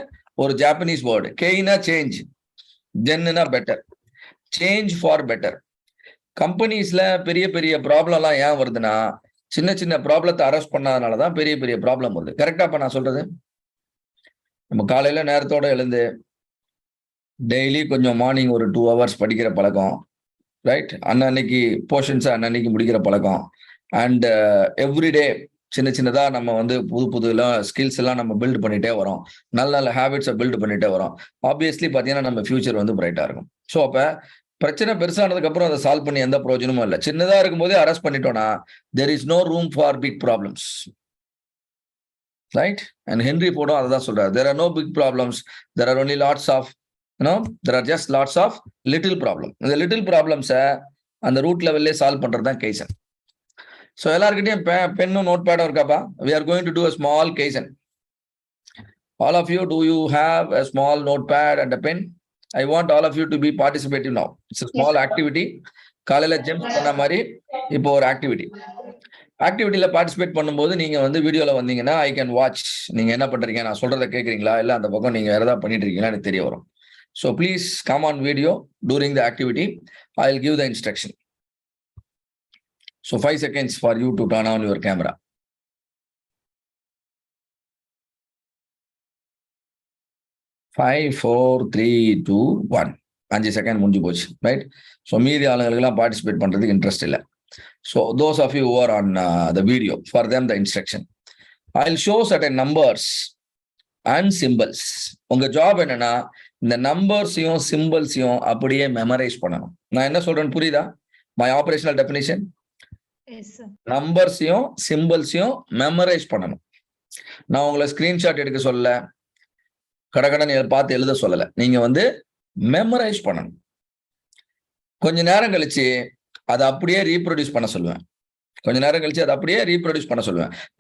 ஒரு ஜாப்பனீஸ் வேர்டு. கெய்னா சேஞ்ச், ஜென்னா பெட்டர். Change for better. கம்பெனிஸ்ல பெரிய பெரிய ப்ராப்ளம் எல்லாம் ஏன் வருதுன்னா, சின்ன சின்ன ப்ராப்ளத்தை அரெஸ்ட் பண்ணாதனாலதான் பெரிய பெரிய ப்ராப்ளம் வருது. கரெக்டா? இப்ப நான் சொல்றது, நம்ம காலையில நேரத்தோட எழுந்து டெய்லி கொஞ்சம் மார்னிங் ஒரு 2 hours படிக்கிற பழக்கம். ரைட்? அன்னன்னைக்கு போர்ஷன்ஸ் அன்னன்னைக்கு முடிக்கிற பழக்கம். அண்ட் எவ்ரிடே சின்ன சின்னதா நம்ம வந்து புது ஸ்கில்ஸ் எல்லாம் நம்ம பில்ட் பண்ணிட்டே வரோம். நல்ல நல்ல ஹேபிட்ஸை பில்ட் பண்ணிட்டே வரோம். ஆப்வியஸ்லி பாத்தீங்கன்னா நம்ம ஃபியூச்சர் வந்து பிரைட்டா இருக்கும். ஸோ அப்ப பிரச்சனை பெருசானதுக்கு அப்புறம் அதை சால்வ் பண்ணி எந்த பிரயோஜனமும் இல்லை. சின்னதா இருக்கும் போதே அரெஸ்ட் பண்ணிட்டோம்னா there is no room for big problems. Right? And Henry ஃபோர்டும் அதை தான் சொல்றாரு. there are no big problems, there are only lots of there are just lots of little problem. இந்த லிட்டில் ப்ராப்ளம்ஸை அந்த ரூட் லெவல்லே சால்வ் பண்றது தான் kaizen. So எல்லாருக்கிட்டையும் பென்னும் note பேடும் இருக்காப்பா? we are going to do a small kaizen. All of you, do you have a small notepad and a pen? I want all of you to be participative now. It's a small activity. காலையில GeM பண்ண மாதிரி இப்போ ஒரு ஆக்டிவிட்டியில participate பண்ணும்போது நீங்க வந்து வீடியோல வந்தீங்கன்னா ஐ கேன் வாட்ச். நீங்க என்ன பண்றீங்க, நான் சொல்றதை கேட்குறீங்களா, இல்லை அந்த பக்கம் நீங்க வேற ஏதாவது பண்ணிட்டு இருக்கீங்களா எனக்கு தெரிய வரும். So please come on video during the activity. I will give the instruction. So 5 seconds for you to turn on your camera. 5, 4, 3, 2, 1. 5 second முடிஞ்சு போச்சு. ரைட்? ஸோ மீதி ஆளுங்களுக்கெல்லாம் பார்ட்டிசிபேட் பண்றதுக்கு இன்ட்ரெஸ்ட் இல்லை. So those of you who are on the video, for them the instruction. I'll show certain numbers and symbols. உங்க job என்னன்னா இந்த நம்பர்ஸையும் சிம்பிள்ஸையும் அப்படியே memorise பண்ணணும். நான் என்ன சொல்றேன்னு புரியுதா? My operational definition. நம்பர்ஸையும் சிம்பிள்ஸையும் மெமரைஸ் பண்ணணும். நான் உங்களை ஸ்கிரீன்ஷாட் எடுக்க சொல்லல, கடகடன்னு பார்த்து எழுத சொல்லல. நீங்க வந்து மெமரைஸ் பண்ணணும். கொஞ்ச நேரம் கழிச்சு அதை அப்படியே ரீப்ரொடியூஸ் பண்ண சொல்லுவேன்.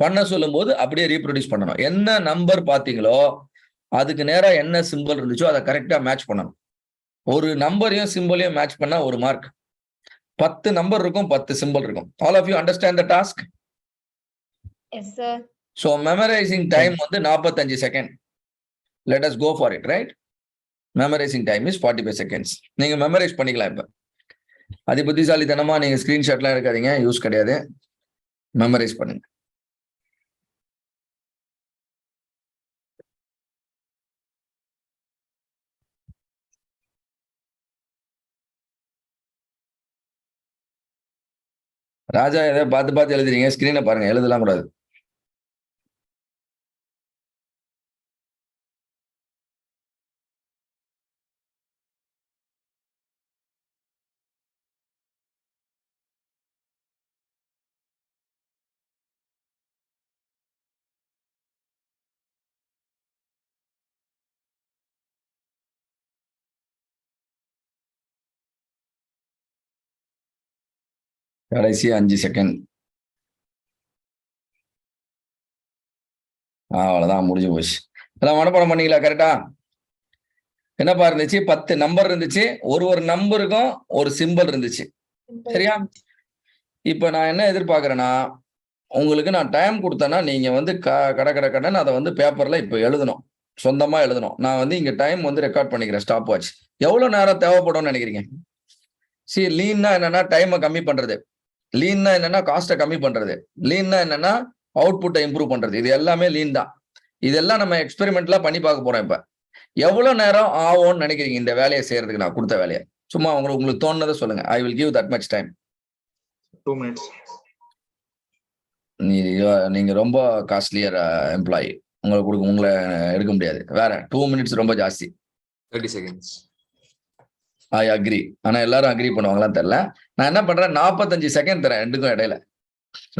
பண்ண சொல்லும் போது அப்படியே ரீப்ரொடியூஸ் பண்ணணும். என்ன நம்பர் பாத்தீங்களோ அதுக்கு நேரா என்ன சிம்பிள் இருந்துச்சோ அதை கரெக்டா மேட்ச் பண்ணணும். ஒரு நம்பரையும் சிம்பிளையும் மேட்ச் பண்ணா ஒரு மார்க். 10 நம்பர் இருக்கும், 10 சிம்பிள் இருக்கும். All of you understand the task? Yes, sir. So memorizing time வந்து 45 second. Let us go for it, right? Memorizing time is 45 seconds. நீங்க மெமரைஸ் பண்ணிக்கலாம். இப்ப அது புத்திசாலித்தனமா நீங்க ஸ்கிரீன்ஷாட்லாம் எடுக்காதீங்க, யூஸ் கிடையாது. மெமரைஸ் பண்ணுங்க. ராஜா எதை பார்த்து எழுதுறீங்க? ஸ்கிரீனை பாருங்க, எழுதலாம் கூடாது. கடைசி 5 செகண்ட். அவ்வளவுதான், முடிஞ்சு போச்சு. எல்லாம் மனப்பாடம் பண்ணீங்களா? கரெக்டா? என்னப்பா இருந்துச்சு? 10 நம்பர் இருந்துச்சு. ஒரு நம்பருக்கும் ஒரு சிம்பிள் இருந்துச்சு. சரியா? இப்ப நான் என்ன எதிர்பார்க்கிறேன்னா, உங்களுக்கு நான் டைம் கொடுத்தேன்னா நீங்க வந்து கடன்னு அதை வந்து பேப்பர்ல இப்ப எழுதணும், சொந்தமா எழுதணும். நான் வந்து இங்க டைம் வந்து ரெக்கார்ட் பண்ணிக்கிறேன். Stop watch. எவ்வளவு நேரம் தேவைப்படும்னு நினைக்கிறீங்க? லீன்னா என்னன்னா டைமை கம்மி பண்றது. லீன்னா என்னன்னா காஸ்ட்டை கம்மி பண்றது, லீன்னா என்னன்னா அவுட்புட்டை இம்ப்ரூவ் பண்றது. இது எல்லாமே லீன் தான். இதெல்லாம் நம்ம எக்ஸ்பெரிமெண்ட்லாம் பண்ணி பார்க்க போறோம். இப்ப எவ்வளவு நேரம் ஆகும்னு நினைக்கிறீங்க இந்த வேலையை செய்யறதுக்கு? நான் கொடுத்த வேலையை சும்மா உங்களுக்கு தோணுனதை சொல்லுங்க. I will give that much time. 2 minutes. நீங்க ரொம்ப காஸ்ட்லியர் எம்ப்ளாயி, உங்களை எடுக்க முடியாது. வேற 2 minutes ரொம்ப ஜாஸ்தி. 30 seconds. I agree. ஆனா எல்லாரும் அக்ரி பண்ணுவாங்களான்னு தெரியல. நான் என்ன பண்றேன், 45 செகண்ட் தரேன் ரெண்டுக்கும் இடையில.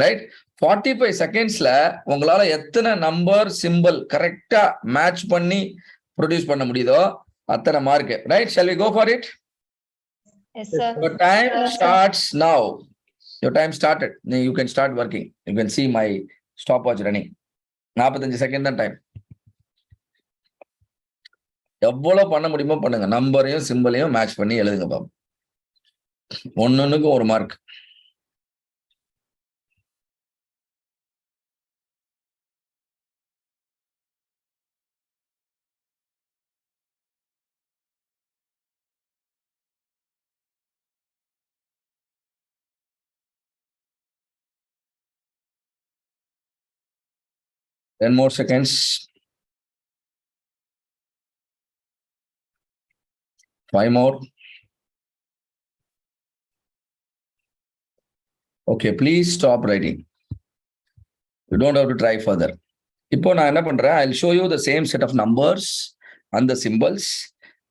ரைட், 45 செகண்ட்ஸ்ல உங்களால எத்தனை நம்பர் சிம்பிள் கரெக்டா மேட்ச் பண்ணி ப்ரொடியூஸ் பண்ண முடியுதோ அத்தனை mark. Right, shall we go for it? Yes, sir. Your time starts now. Your time started. You can start working. You can see my stopwatch running. 45 second தான் time. எவ்வளவு பண்ண முடியுமோ பண்ணுங்க. நம்பரையும் சிம்பிளையும் மேட்ச் பண்ணி எழுதுங்க பாபு. ஒன்னொன்னுக்கு ஒரு mark. Ten more seconds. 5 more. Okay, please stop writing. You don't have to try further. இப்போ நான் என்ன பண்றேன், I'll show you the same set of numbers and the symbols.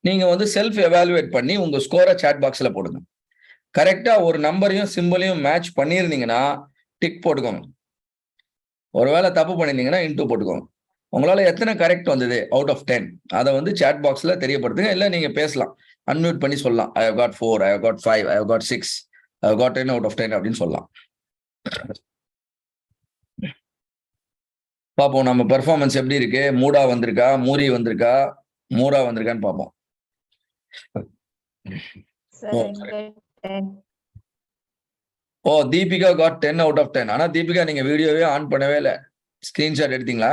நீங்க வந்து செல்ஃப் எவாலுவேட் பண்ணி உங்க ஸ்கோரை சாட் பாக்ஸ்ல போடுங்க. கரெக்டா ஒரு நம்பரையும் சிம்பிளையும் மேட்ச் பண்ணிருந்தீங்கன்னா டிக் போட்டுக்கோங்க. ஒருவேளை தப்பு பண்ணிருந்தீங்கன்னா இன்டூ போட்டுக்கோங்க. உங்களால எத்தனை கரெக்ட் வந்தது அவுட் ஆஃப் 10 அதை வந்து சாட் பாக்ஸ்ல தெரியப்படுத்துங்க. இல்ல நீங்க பேசலாம், அன்மியூட் பண்ணி சொல்லலாம். I have got 4, I have got 5, I have got 6, I have got 10 out of 10 அப்படின்னு சொல்லலாம். பார்ப்போம் நம்ம பெர்ஃபார்மன்ஸ் எப்படி இருக்கு. மூடா வந்திருக்கா, மூரி வந்திருக்கா, மூரா வந்திருக்கான்னு பார்ப்போம். Sir, I got 10. O, Deepika got 10 out of 10. ஆனா தீபிகா நீங்க வீடியோவே ஆன் பண்ணவே இல்லை. ஸ்கிரீன்ஷாட் எடுத்தீங்களா?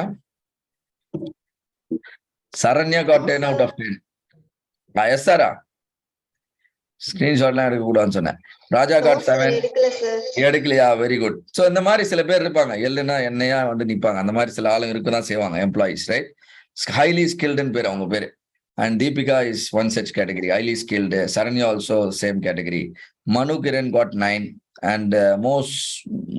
Saranya got 10 out of 10. Yes சாரா? ஸ்கிரீன்ஷாட்லாம் எடுக்க கூடாதுன்னு சொன்னேன். ராஜா got 7. எடுக்கலையா? Very good. ஸோ இந்த மாதிரி சில பேர் இருப்பாங்க, எல்லுன்னா என்னையா வந்து நிப்பாங்க. அந்த மாதிரி சில ஆளுங்க இருக்கதான் செய்வாங்க, எம்ப்ளாயிஸ். ரைட், ஹைலி ஸ்கில்டுன்னு பேர் அவங்க பேரு. And Deepika is one such category, highly skilled. Saranya also same category. Manu Kiran got 9 and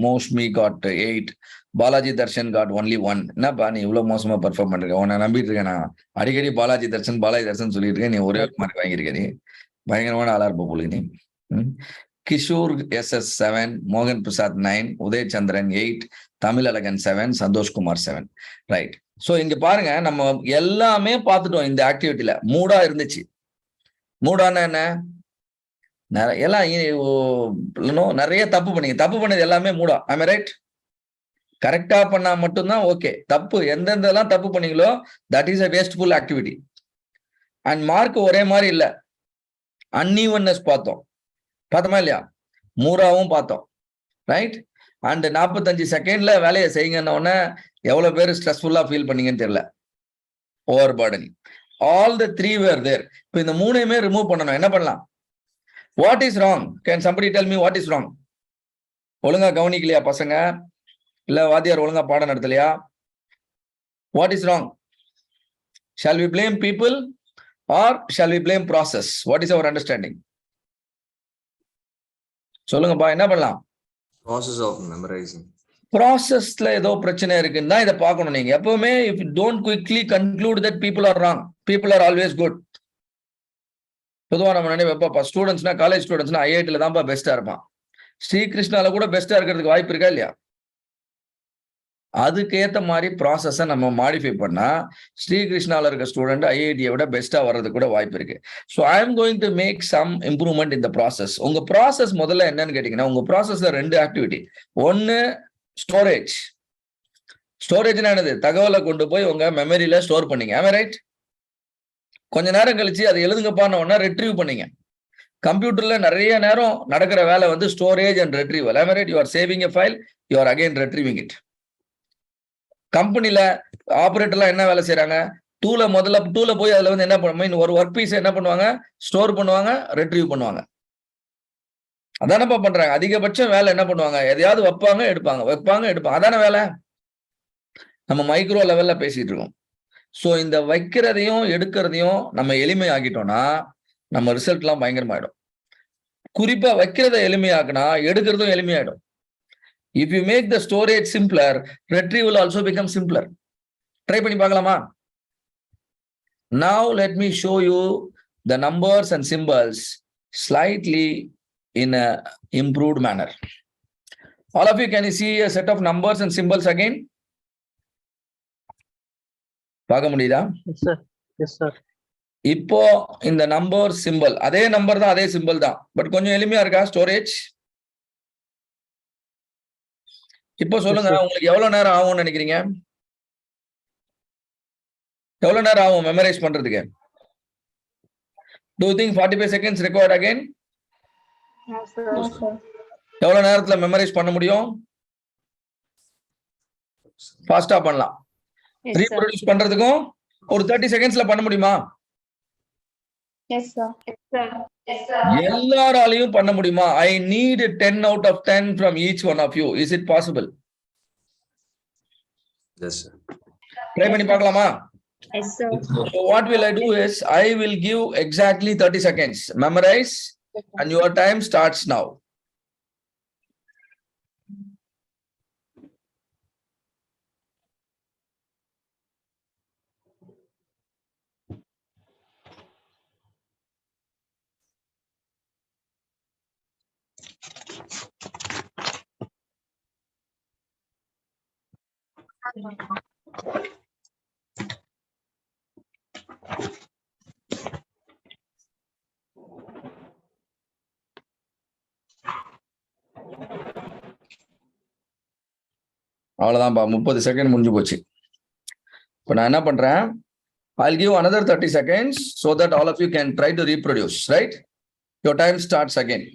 Moshmi got 8. Balaji Darshan got only 1. என்னப்பா நீ இவ்வளவு மோசமா பெர்ஃபார்ம் பண்றீங்க? உன்னை நம்பிட்டு இருக்கேன் நான். அடிக்கடி பாலாஜி தர்ஷன் சொல்லிட்டு இருக்கேன். நீ ஒரே மார்க் வாங்கியிருக்க. நீ பயங்கரமான ஆளா இருப்ப போல நீ. கிஷோர் SS 7, மோகன் பிரசாத் 9, உதய் சந்திரன் 8, தமிழழகன் 7, சந்தோஷ்குமார் 7. ரைட், சோ இங்க பாருங்க, நம்ம எல்லாமே பார்த்துட்டோம். இந்த ஆக்டிவிட்டியில மூடா இருந்துச்சு. மூடானா என்ன? எல்லாம் நிறைய தப்பு பண்ணீங்க. தப்பு பண்ணது எல்லாமே மூடா. I am right? கரெக்டா பண்ணா மட்டும்தான் ஓகே. தப்பு எந்தெந்தெல்லாம் தப்பு பண்ணீங்களோ that is a wasteful activity. And mark ஒரே மாதிரி இல்ல, அன்இவன்னஸ் பார்த்தோம். பார்த்தோமா இல்லையா? மூராவும் பார்த்தோம். ரைட், அண்ட் 45 செகண்ட்ல வேலையை செய்யுங்கன்ன உடனே எவ்வளவு பேர் ஸ்ட்ரெஸ்ஃபுல்லா ஃபீல் பண்ணீங்கன்னு தெரியல. Overburdening. All the 3 were there. இப்போ இந்த மூணையுமே ரிமூவ் பண்ணணும். என்ன பண்ணலாம்? What is wrong? Can somebody tell me what is wrong? ஒழுங்கா கவனிக்கலையா பசங்க? இல்ல வாத்தியார் ஒழுங்கா பாடம் நடத்தலையா? What is wrong? Shall we blame people or shall we blame process? What is our understanding? சொல்லுங்கப்பா, என்ன பண்ணலாம்? Process of memorizing. ப்ராசஸ்ல ஏதோ பிரச்சனை இருக்குன்னு தான் இதை பார்க்கணும். நீங்க எப்பவுமே if don't quickly conclude that people are wrong, people are always good. பொதுவாக நம்ம நினைப்பா ஸ்டூடெண்ட்ஸ்னா, காலேஜ் ஸ்டூடெண்ட்ஸ்னா ஐஐடில தான்ப்பா பெஸ்டா இருப்பான். ஸ்ரீகிருஷ்ணால கூட பெஸ்டா இருக்கிறதுக்கு வாய்ப்பு இருக்கா இல்லையா? அதுக்கேற்ற மாதிரி ப்ராசஸை நம்ம மாடிஃபை பண்ணா ஸ்ரீகிருஷ்ணால இருக்க ஸ்டூடெண்ட் ஐஐடியை விட பெஸ்டா வர்றது கூட வாய்ப்பு இருக்கு. So I am going to make some improvement in the process. உங்க ப்ராசஸ் முதல்ல என்னன்னு கேட்டீங்கன்னா, உங்க ப்ராசஸ்ல 2 ஆக்டிவிட்டி. ஒன்னு ஸ்டோரேஜ். ஸ்டோரேஜ்னா என்னது? தகவலை கொண்டு போய் உங்க மெமரியில ஸ்டோர் பண்ணீங்க. ஆமா ரைட்? கொஞ்ச நேரம் கழிச்சு அதை எழுதுங்கப்பான உடனே ரெட்ரீவ் பண்ணீங்க. கம்ப்யூட்டர்ல நிறைய நேரம் நடக்கிற வேலை வந்து ஸ்டோரேஜ் அண்ட் ரெட்ரீவல். ஆமா right? You are saving a file, you are again retrieving it. கம்பெனில ஆபரேட்டர்லாம் என்ன வேலை செய்யறாங்க? டூல போய் அதுல வந்து என்ன பண்ணுவாங்க, ஒரு ஒர்க் பீஸ் என்ன பண்ணுவாங்க? ஸ்டோர் பண்ணுவாங்க, ரெட்ரீவ் பண்ணுவாங்க. அதானப்பா பண்றாங்க. அதிகபட்சம் வேலை என்ன பண்ணுவாங்க, எதையாவது வைப்பாங்க எடுப்பாங்க. அதான வேலை. நம்ம மைக்ரோ லெவல்ல பேசிட்டு இருக்கோம். சோ இந்த வைக்கிறதையும் எடுக்கிறதையும் நம்ம எளிமையாக்கிட்டோம்னா நம்ம ரிசல்ட் எல்லாம் பயங்கரமாயிடும். குறிப்பா வைக்கிறத எளிமையாக்குனா எடுக்கிறதும் எளிமையாயிடும். If you make the storage simpler, retrieval also becomes simpler. Try பண்ணி பார்க்கலாமா? Now let me show you the numbers and symbols slightly in a improved manner. All of you, can you see a set of numbers and symbols again? பார்க்க முடியுதா? Yes, sir. Yes, sir. இப்போ இந்த number simple அதே number தான், அதே simple தான், but கொஞ்சம் எளிமையா இருக்கா ஸ்டோரேஜ்? இப்போ சொல்லுங்க, உங்களுக்கு எவ்வளவு நேரம் ஆகும்னு நினைக்கிறீங்க? எவ்வளவு நேரம் ஆகும் மெமரைஸ் பண்றதுக்கு? Do you think 45 seconds required again? Yes, sir. எவ்வளவு நேரத்துல மெமரைஸ் பண்ண முடியும்? ஃபாஸ்டா பண்ணலாம். Yes, sir. ரீப்ரொடியூஸ் பண்றதுக்கும் ஒரு 30 செகண்ட்ஸ்ல பண்ண முடியுமா? Yes, sir. Yes, sir. Yes, sir. எல்லாராலையும் பண்ண முடியுமா? I need 10 out of 10 from each one of you. Is it possible? Yes, sir. Try பண்ணி பார்க்கலாமா? Yes, sir. So what will I do is I will give exactly 30 seconds. Memorize and your time starts now. அவ்வளவுதான்பா, 30 second முடிஞ்சு போச்சு. இப்போ நான் என்ன பண்றேன், I'll give another 30 seconds so that all of you can try to reproduce, right? Your time starts again.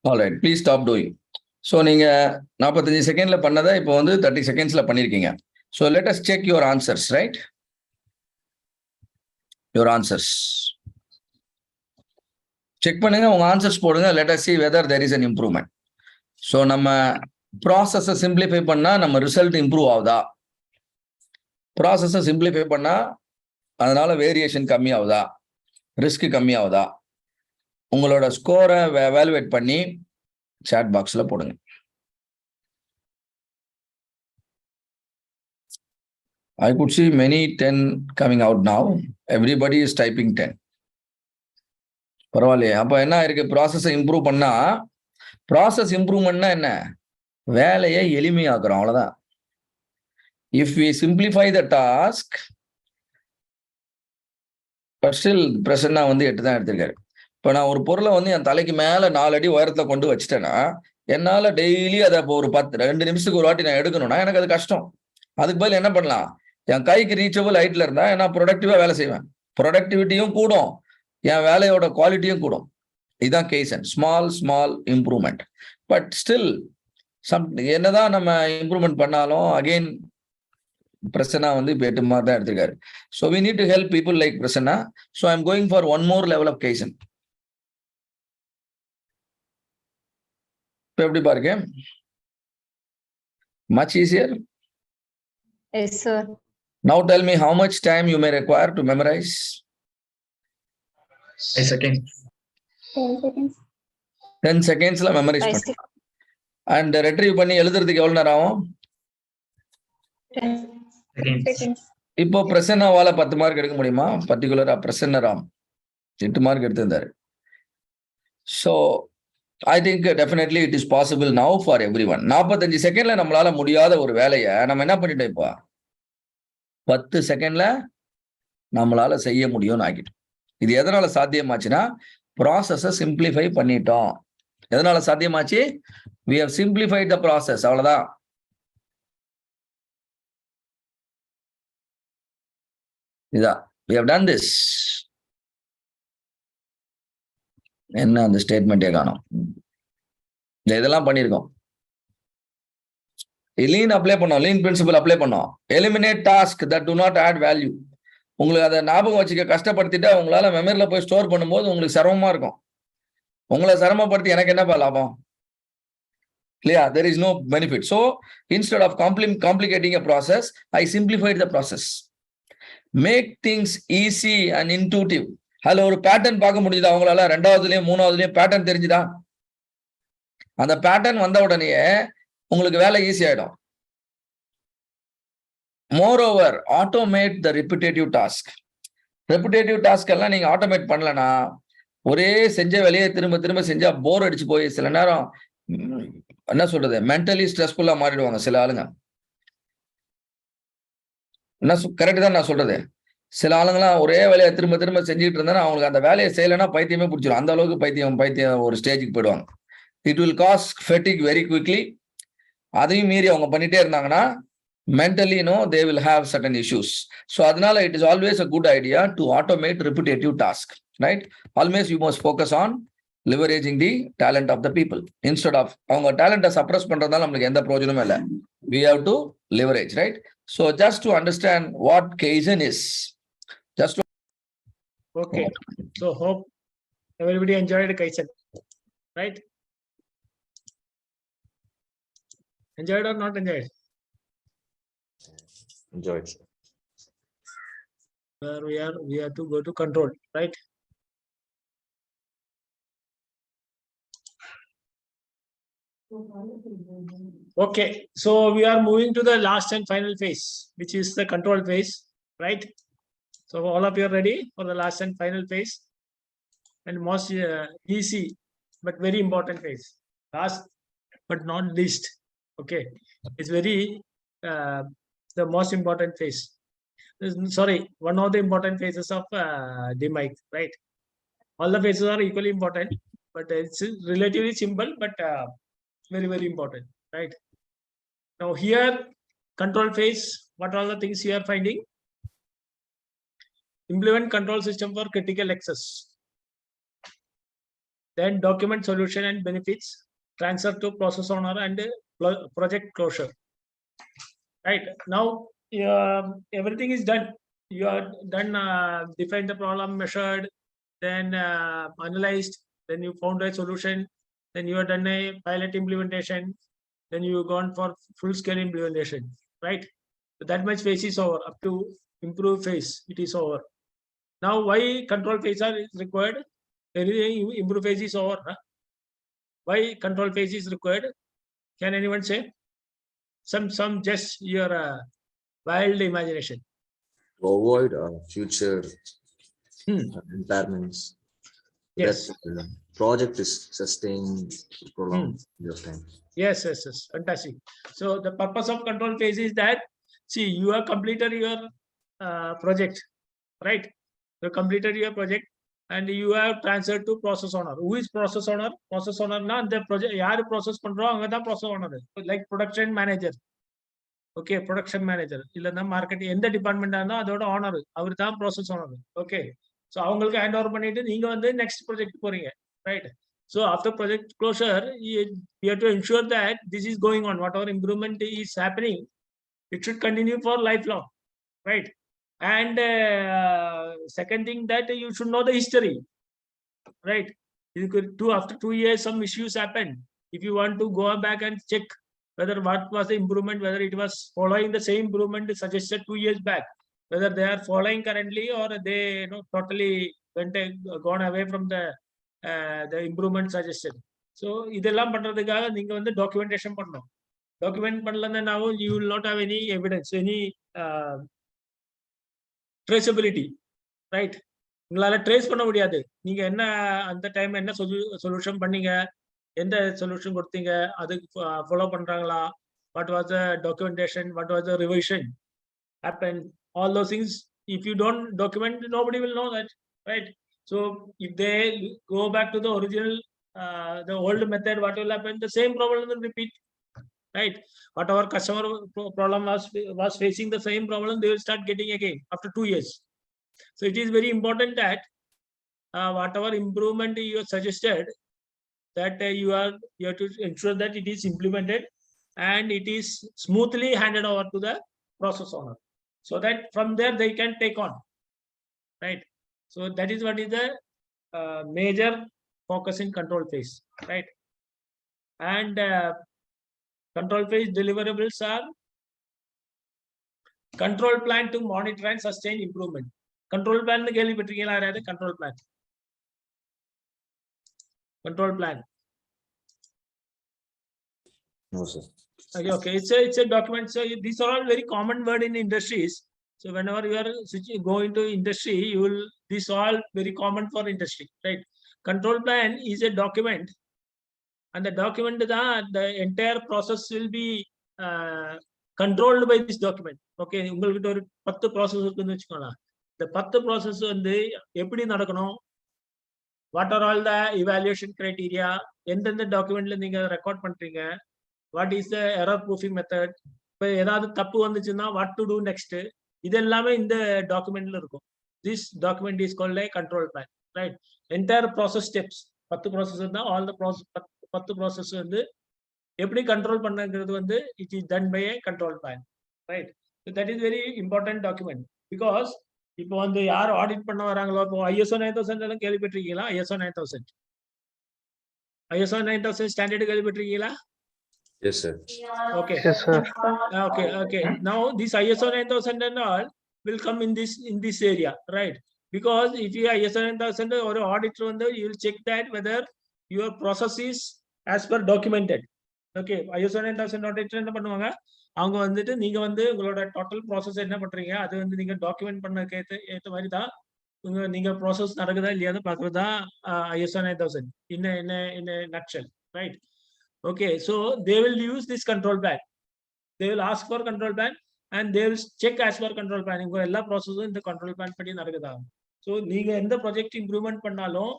All right, please stop doing. So நீங்க 45 செகண்ட்ல பண்ணதை இப்போ வந்து 30 செகண்ட்ஸ்ல பண்ணிருக்கீங்க. So let us check your answers, right? Your answers. Check பண்ணுங்க, உங்க answers போடுங்க. Let us see whether there is an improvement. So நம்ம ப்ராசஸை சிம்பிளிஃபை பண்ணா நம்ம ரிசல்ட் இம்ப்ரூவ் ஆகுதா? ப்ராசஸை சிம்பிளிஃபை பண்ணா அதனால வேரியேஷன் கம்மி ஆகுதா? ரிஸ்க் கம்மி ஆகுதா? உங்களோட ஸ்கோரை எவாலுவேட் பண்ணி சாட் பாக்ஸ்ல போடுங்க. I could see many 10 coming out now. Everybody is typing 10. பரவாயில்லையே. அப்ப என்ன இருக்கு, ப்ராசஸை இம்ப்ரூவ் பண்ணா, ப்ராசஸ் இம்ப்ரூவ்மெண்ட்னா என்ன, வேலையை எளிமையாக்குறோம், அவ்வளவுதான். If we simplify the task, still Prasanna வந்து 8 தான் எடுத்திருக்காரு. இப்ப நான் ஒரு பொருளை வந்து என் தலைக்கு மேல 4 அடி உயரத்துல கொண்டு வச்சுட்டேன்னா என்னால டெய்லி அதை இப்போ ஒரு 2 நிமிஷத்துக்கு ஒரு வாட்டி நான் எடுக்கணும்னா எனக்கு அது கஷ்டம். அதுக்கு பதில் என்ன பண்ணலாம், என் கைக்கு ரீச்சபிள் ஹைட்ல இருந்தா நான் ப்ரொடக்டிவா வேலை செய்வேன். ப்ரொடக்டிவிட்டியும் கூடும், என் வேலையோட குவாலிட்டியும் கூடும். இதுதான் கேசன். Small improvement. பட் ஸ்டில் என்னதான் நம்ம இம்ப்ரூவ்மெண்ட் பண்ணாலும் அகெயின் பிரசன்னா வந்து இப்போ 8 மார்க் தான் எடுத்திருக்காரு. So we need to help people like Prasanna. So I am going for one more level of கேசன். இப்போ எப்படி பாருங்க, much easier. Yes, sir. Now tell me how much time you may require to memorize. 5 seconds. 10 seconds. 10 secondsல memorise 5 பண்ணு. And retrieve பண்ணி எழுதுறதுக்கு எவ்வளவு நேரம் ஆகும்? 10 seconds. இப்போ பிரசன்னாவால 10 மார்க் எடுக்க முடியுமா? பர்டிகுலரா பிரசன்னராம் 8 மார்க் எடுத்திருந்தாரு. So I think definitely it is possible now for everyone. 45 செகண்ட்ல நம்மளால முடியாத ஒரு வேலையை நம்ம என்ன பண்ணிட்டோம் இப்போ 10 செகண்ட்ல நம்மளால செய்ய முடியும்னு ஆகிட்டோம். இது எதனால சாத்தியமாச்சுன்னா ப்ராசஸை சிம்பிளிஃபை பண்ணிட்டோம். எதனால சாத்தியமாச்சு? we have simplified the process. அவ்வளவுதான். இதா we have done this. என்ன அந்த ஸ்டேட்மெண்ட்டே காணோம். இதெல்லாம் பண்ணியிருக்கோம். லீன் அப்ளை பண்ணோம், லீன் பிரின்சிபல் அப்ளை பண்ணோம். Eliminate task that do not add value. உங்களுக்கு அதை ஞாபகம் வச்சுக்க கஷ்டப்படுத்திட்டு உங்களால மெமரியில போய் ஸ்டோர் பண்ணும்போது உங்களுக்கு சிரமமா இருக்கும். உங்களை சிரமப்படுத்தி எனக்கு என்னப்பா லாபம்? இல்லையா? there is no benefit. So instead of complicating a process, I simplified the process. Make things easy and intuitive. அதுல ஒரு பேட்டர்ன் பார்க்க முடியுதா அவங்களால? 2வதுலயும் 3வதுலயும் பேட்டர்ன் தெரிஞ்சுதா? அந்த பேட்டர்ன் வந்த உடனே உங்களுக்கு வேலை ஈஸி ஆயிடும். மோரோவர் ஆட்டோமேட் த ரிப்பிட்டேட்டிவ் டாஸ்க். ரெப்பிட்டேட்டிவ் டாஸ்க் எல்லாம் நீங்க ஆட்டோமேட் பண்ணலன்னா ஒரே செஞ்ச வேலையை திரும்ப திரும்ப செஞ்சா போர் அடிச்சு போய் சில நேரம் என்ன சொல்றது மென்டலி ஸ்ட்ரெஸ்ஃபுல்லா மாறிடுவாங்க சில ஆளுங்க. என்ன கரெக்ட் தான் நான் சொல்றது. சில ஆளுங்களாம் ஒரே வேலையை திரும்ப திரும்ப செஞ்சுட்டு இருந்தா அவங்களுக்கு அந்த வேலையை செய்யலைன்னா பைத்தியமே பிடிச்சிடும். அந்த அளவுக்கு பைத்தியம் ஒரு ஸ்டேஜுக்கு போயிடுவாங்க. It will cause ஃபெட்டிக் very quickly. அதையும் மீறி அவங்க பண்ணிட்டே இருந்தாங்கன்னா mentally they will have certain issues. So adnala it is always a good idea to automate repetitive task, right? Always you must focus on leveraging the talent of the people instead of avanga talent suppress பண்றதால நமக்கு எந்த பிரயோஜனமும் இல்ல. We have to leverage, right? So just to understand what Kaizen is, just to Okay, so hope everybody enjoyed Kaizen, right? Enjoyed or not enjoyed? Enjoyed, sir. Where we have to go to control, right? Okay, so we are moving to the last and final phase, which is the control phase, right? So all of you are ready for the last and final phase and most easy but very important phase. Last but not least, okay, it's very the most important phase. Sorry, one of the important phases of DMIC, right? All the phases are equally important, but it's relatively simple, but very, very important, right? Now here, control phase, what are the things you are finding? Implement control system for critical access. Then document solution and benefits, transfer to process owner and project closure. Right now, everything is done. You are done, defined the problem, measured, then analyzed, then you found a solution, then you have done a pilot implementation, then you gone for full scale implementation, right? So that much phase is over. Up to improve phase, it is over. Now, why control phase is required? Improve phase is over. Huh? Why control phase is required? Can anyone say? Some just your wild imagination. To avoid future impairments. Yes. That project is sustained for prolonged period of time. Yes. Fantastic. So the purpose of control phase is that, see, you have completed your project, right? You completed your project and you have transferred to process owner. Who is process owner? Process owner na the project yaar process பண்றோம் அவங்க தான் process owner. Like production manager. Okay, production manager. இல்லனா market எந்த department ஆனோ அதோட owner அவர் தான் process owner. Okay. So அவங்களுக்கு hand over பண்ணிட்டு நீங்க வந்து நெக்ஸ்ட் ப்ராஜெக்ட் போறீங்க, right? So after project closure, you have to ensure that this is going on. Whatever improvement is happening, it should continue for lifelong, right? And second thing that you should know the history, right? You could after 2 years some issues happen. If you want to go back and check whether what was the improvement, whether it was following the same improvement suggested 2 years back, whether they are following currently or they totally gone away from the improvement suggested. So இதெல்லாம் பண்றதுக்காக நீங்க வந்து documentation பண்ணணும். Document பண்ணலன்னா now you will not have any evidence, any traceability, right? உங்களால trace பண்ண முடியாது. நீங்க என்ன அந்த டைம் என்ன சொல்யூஷன் பண்ணீங்க, எந்த சொல்யூஷன் கொடுத்தீங்க, அது ஃபாலோ பண்றாங்களா, what was the documentation, what was the revision happened, all those things. If you don't document, nobody will know that, right? So if they go back to the original, the old method, what will happen? The same problem will repeat, right? Whatever customer problem was facing, the same problem they will start getting again after 2 years. So it is very important that whatever improvement you have suggested, that you have to ensure that it is implemented and it is smoothly handed over to the process owner, so that from there they can take on, right? So that is what is the major focus in control phase, right? And control phase deliverables are control plan to monitor and sustain improvement. Control plan கேள்விப்பட்டிருக்கீங்களா யாராவது? control plan, control plan. No, sir. Okay, it's a document. So these are all very common word in industries. So whenever you are going to industry, you will, these all very common for industry, right? Control plan is a document, and the document, the entire process will be controlled by this document. Okay, உங்களுக்கு ஒரு 10 process இருக்குன்னு வெச்சுக்கோங்க. இந்த 10 process வந்து எப்படி நடக்கணும், what are all the evaluation criteria, எந்தெந்த டாக்குமெண்ட்ல நீங்க ரெக்கார்ட் பண்றீங்க, what is the error proofing method, இப்போ ஏதாவது தப்பு வந்துச்சுன்னா what to do next, இது எல்லாமே இந்த டாக்குமெண்ட்ல இருக்கும். This document is called a control plan, right? Entire process steps, 10 process இருந்தா all the process 10 process வந்து எப்படி கண்ட்ரோல் பண்ணங்கிறது வந்து it is done by a control plan, right? So that is very important document, because இப்போ வந்து யார் audit பண்ண வராங்களோ, இப்போ ISO 9000 எல்லாம் கேள்விப்பட்டிருக்கீங்களா? ISO 9000 ஸ்டாண்டர்ட் கேள்விப்பட்டிருக்கீங்களா? Yes, sir. Okay. Yes, sir. Okay. Now this ISO 9000 and all will come in this area, right? Because if you ISO 9000 or auditor, you will check that whether your process is as per documented. Okay, ISO 9000 auditor என்ன பண்ணுவாங்க, அவங்க வந்துட்டு நீங்க வந்து உங்களோட total process என்ன பண்றீங்க, அது வந்து நீங்க டாக்குமெண்ட் பண்ண ஏத்த மாதிரி தான் நீங்க ப்ராசஸ் நடக்குதா இல்லையான்னு பாக்குறது தான் ISO 9000 in a nutshell, right? Okay, so they will use this control plan. They will ask for control plan and they will check as per control plan. உங்க எல்லா ப்ராசஸும் இந்த control plan படி நடக்குதா. So நீங்க எந்த ப்ராஜெக்ட் இம்ப்ரூவ்மெண்ட் பண்ணாலும்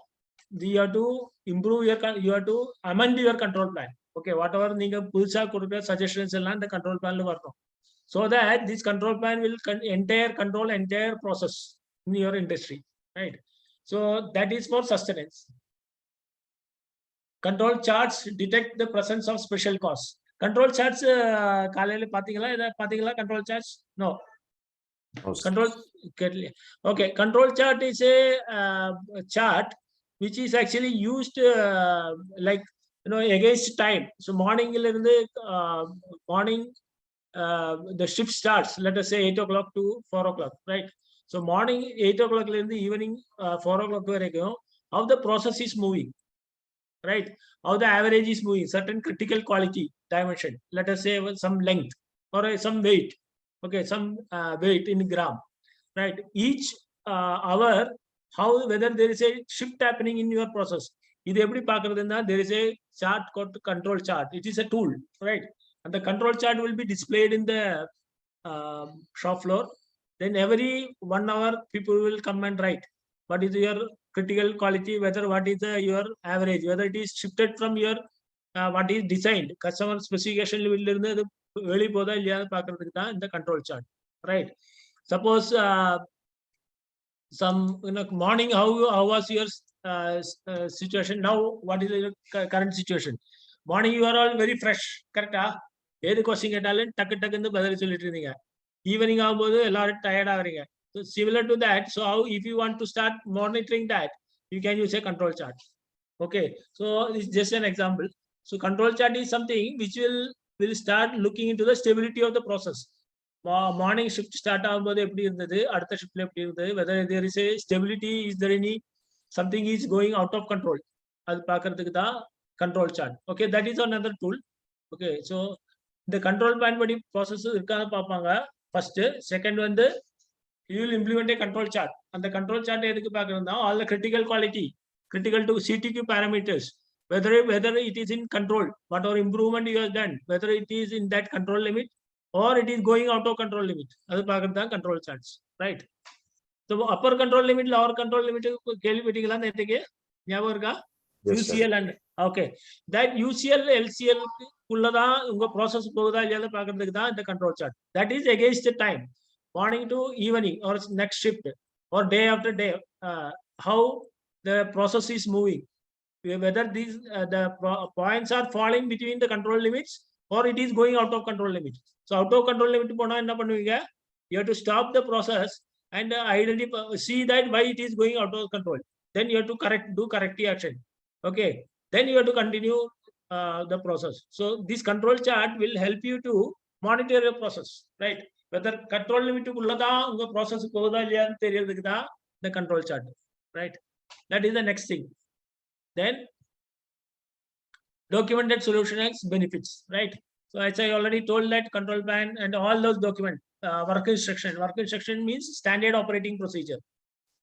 you have to improve you have to amend your control plan. Okay, whatever நீங்க புதுசா கொடுக்கிற suggestions எல்லாம் இந்த control planல வரணும். So that this control plan will control entire process in your industry, right? So that is for sustenance. Control charts detect the presence of special costs. Control charts காலையில பாத்தீங்களா? இத பாத்தீங்களா control charts? No. Control, okay, control chart is a chart which is actually used like, you know, against time. So morning the shift starts, let us say 8 o'clock to 4 o'clock, right? So morning 8 o'clock evening 4 o'clock வரைக்கும் how the process is moving, right? How the average is moving, certain critical quality dimension, let us say some length or some weight. Okay, some weight in gram, right? Each hour, how, whether there is a shift happening in your process. இது எப்படி பார்க்கிறதுன்னா, there is a chart called control chart. It is a tool, right? And the control chart will be displayed in the shop floor. Then every 1 hour people will come and write what is your critical quality, whether what is your average, whether it is shifted from your what is designed customer specification level இருந்து அது வெளிய போதா இல்லையான்னு பார்க்கிறதுக்கு தான் இந்த control chart, right? Suppose some, you know, morning how was your situation, now what is your current situation? Morning you are all very fresh, correct? ஏது question கேட்டாலும் டக்கு டக்குன்னு பதில் சொல்லிட்டு இருந்தீங்க. ஈவினிங் ஆகும்போது எல்லாரும் டயர்ட் ஆகுறீங்க. So similar to that, so how if you want to start monitoring that, you can use a control chart. Okay, so it's just an example. So control chart is something which will start looking into the stability of the process. Morning shift start ஆகும்போது எப்படி இருந்தது, அடுத்த ஷிஃப்ட்ல எப்படி இருந்தது, whether there is a stability, is there any something is going out of control, அது பார்க்கிறதுக்கு தான் control chart. Okay, that is another tool. Okay, so the control plan படி process இருக்கான்னு பார்ப்பாங்க first. Second வந்து you will implement a control chart. And the control chart எதுக்கு பார்க்கறதுன்னா all the critical quality, critical to CTQ parameters, whether it is in control, whatever improvement you have done, whether it is in that control limit or it is going out of control limit. That's the control charts, right? So upper control limit, lower control limit, Yes, sir. UCL and okay, that UCL LCL process the control chart. That is against the time, morning to evening or next shift or day after day, how the process is moving, whether these points are falling between the control limits or it is going out of control limit. So out of control limit you have to stop the process and identify, see that why it is going out of control. Then you have to do corrective action. Okay, then you have to continue the process. So this control chart will help you to monitor your process, right? Whether control limit process the control chart, right? That is the next thing. Then documented solution has benefits, right? So as I already told that control plan and all those documents, work instruction means standard operating procedure,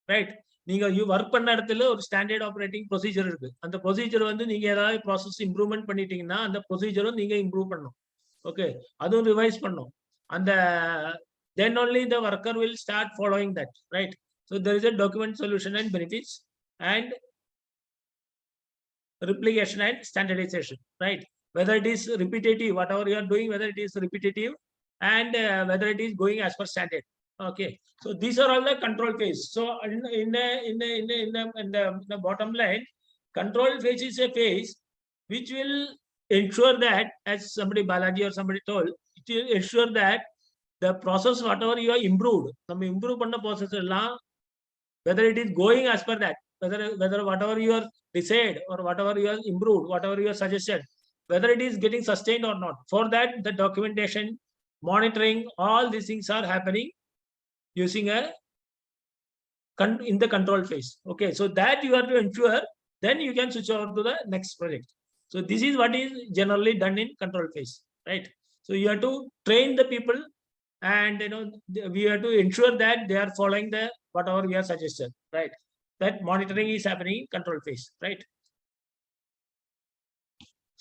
right? You work பண்ண இடத்துல ஒரு standard operating procedure இருக்கு. அந்த procedure நீங்க ஏதாவது process improvement பண்ணிட்டீங்கன்னா அந்த ப்ரொசீஜரும் நீங்க இம்ப்ரூவ் பண்ணணும். ஓகே, அதுவும் ரிவைஸ் பண்ணணும். அந்த then only the worker will start following that, right? So there is a document solution and benefits and replication and standardization, right? Whether it is repetitive, whatever you are doing, whether it is repetitive and whether it is going as per standard. Okay, so these are all the control phase. So in the bottom line, control phase is a phase which will ensure that, as somebody Balaji or somebody told, it will ensure that the process whatever you are improved, some improve panna process whether it is going as per that, whether whatever you are decided or whatever you are improved, whatever you are suggested, whether it is getting sustained or not. For that, the documentation, monitoring, all these things are happening using in the control phase. Okay, so that you have to ensure, then you can switch over to the next project. So this is what is generally done in control phase, right? So you have to train the people and we have to ensure that they are following the whatever we are suggested, right? That monitoring is happening in control phase, right?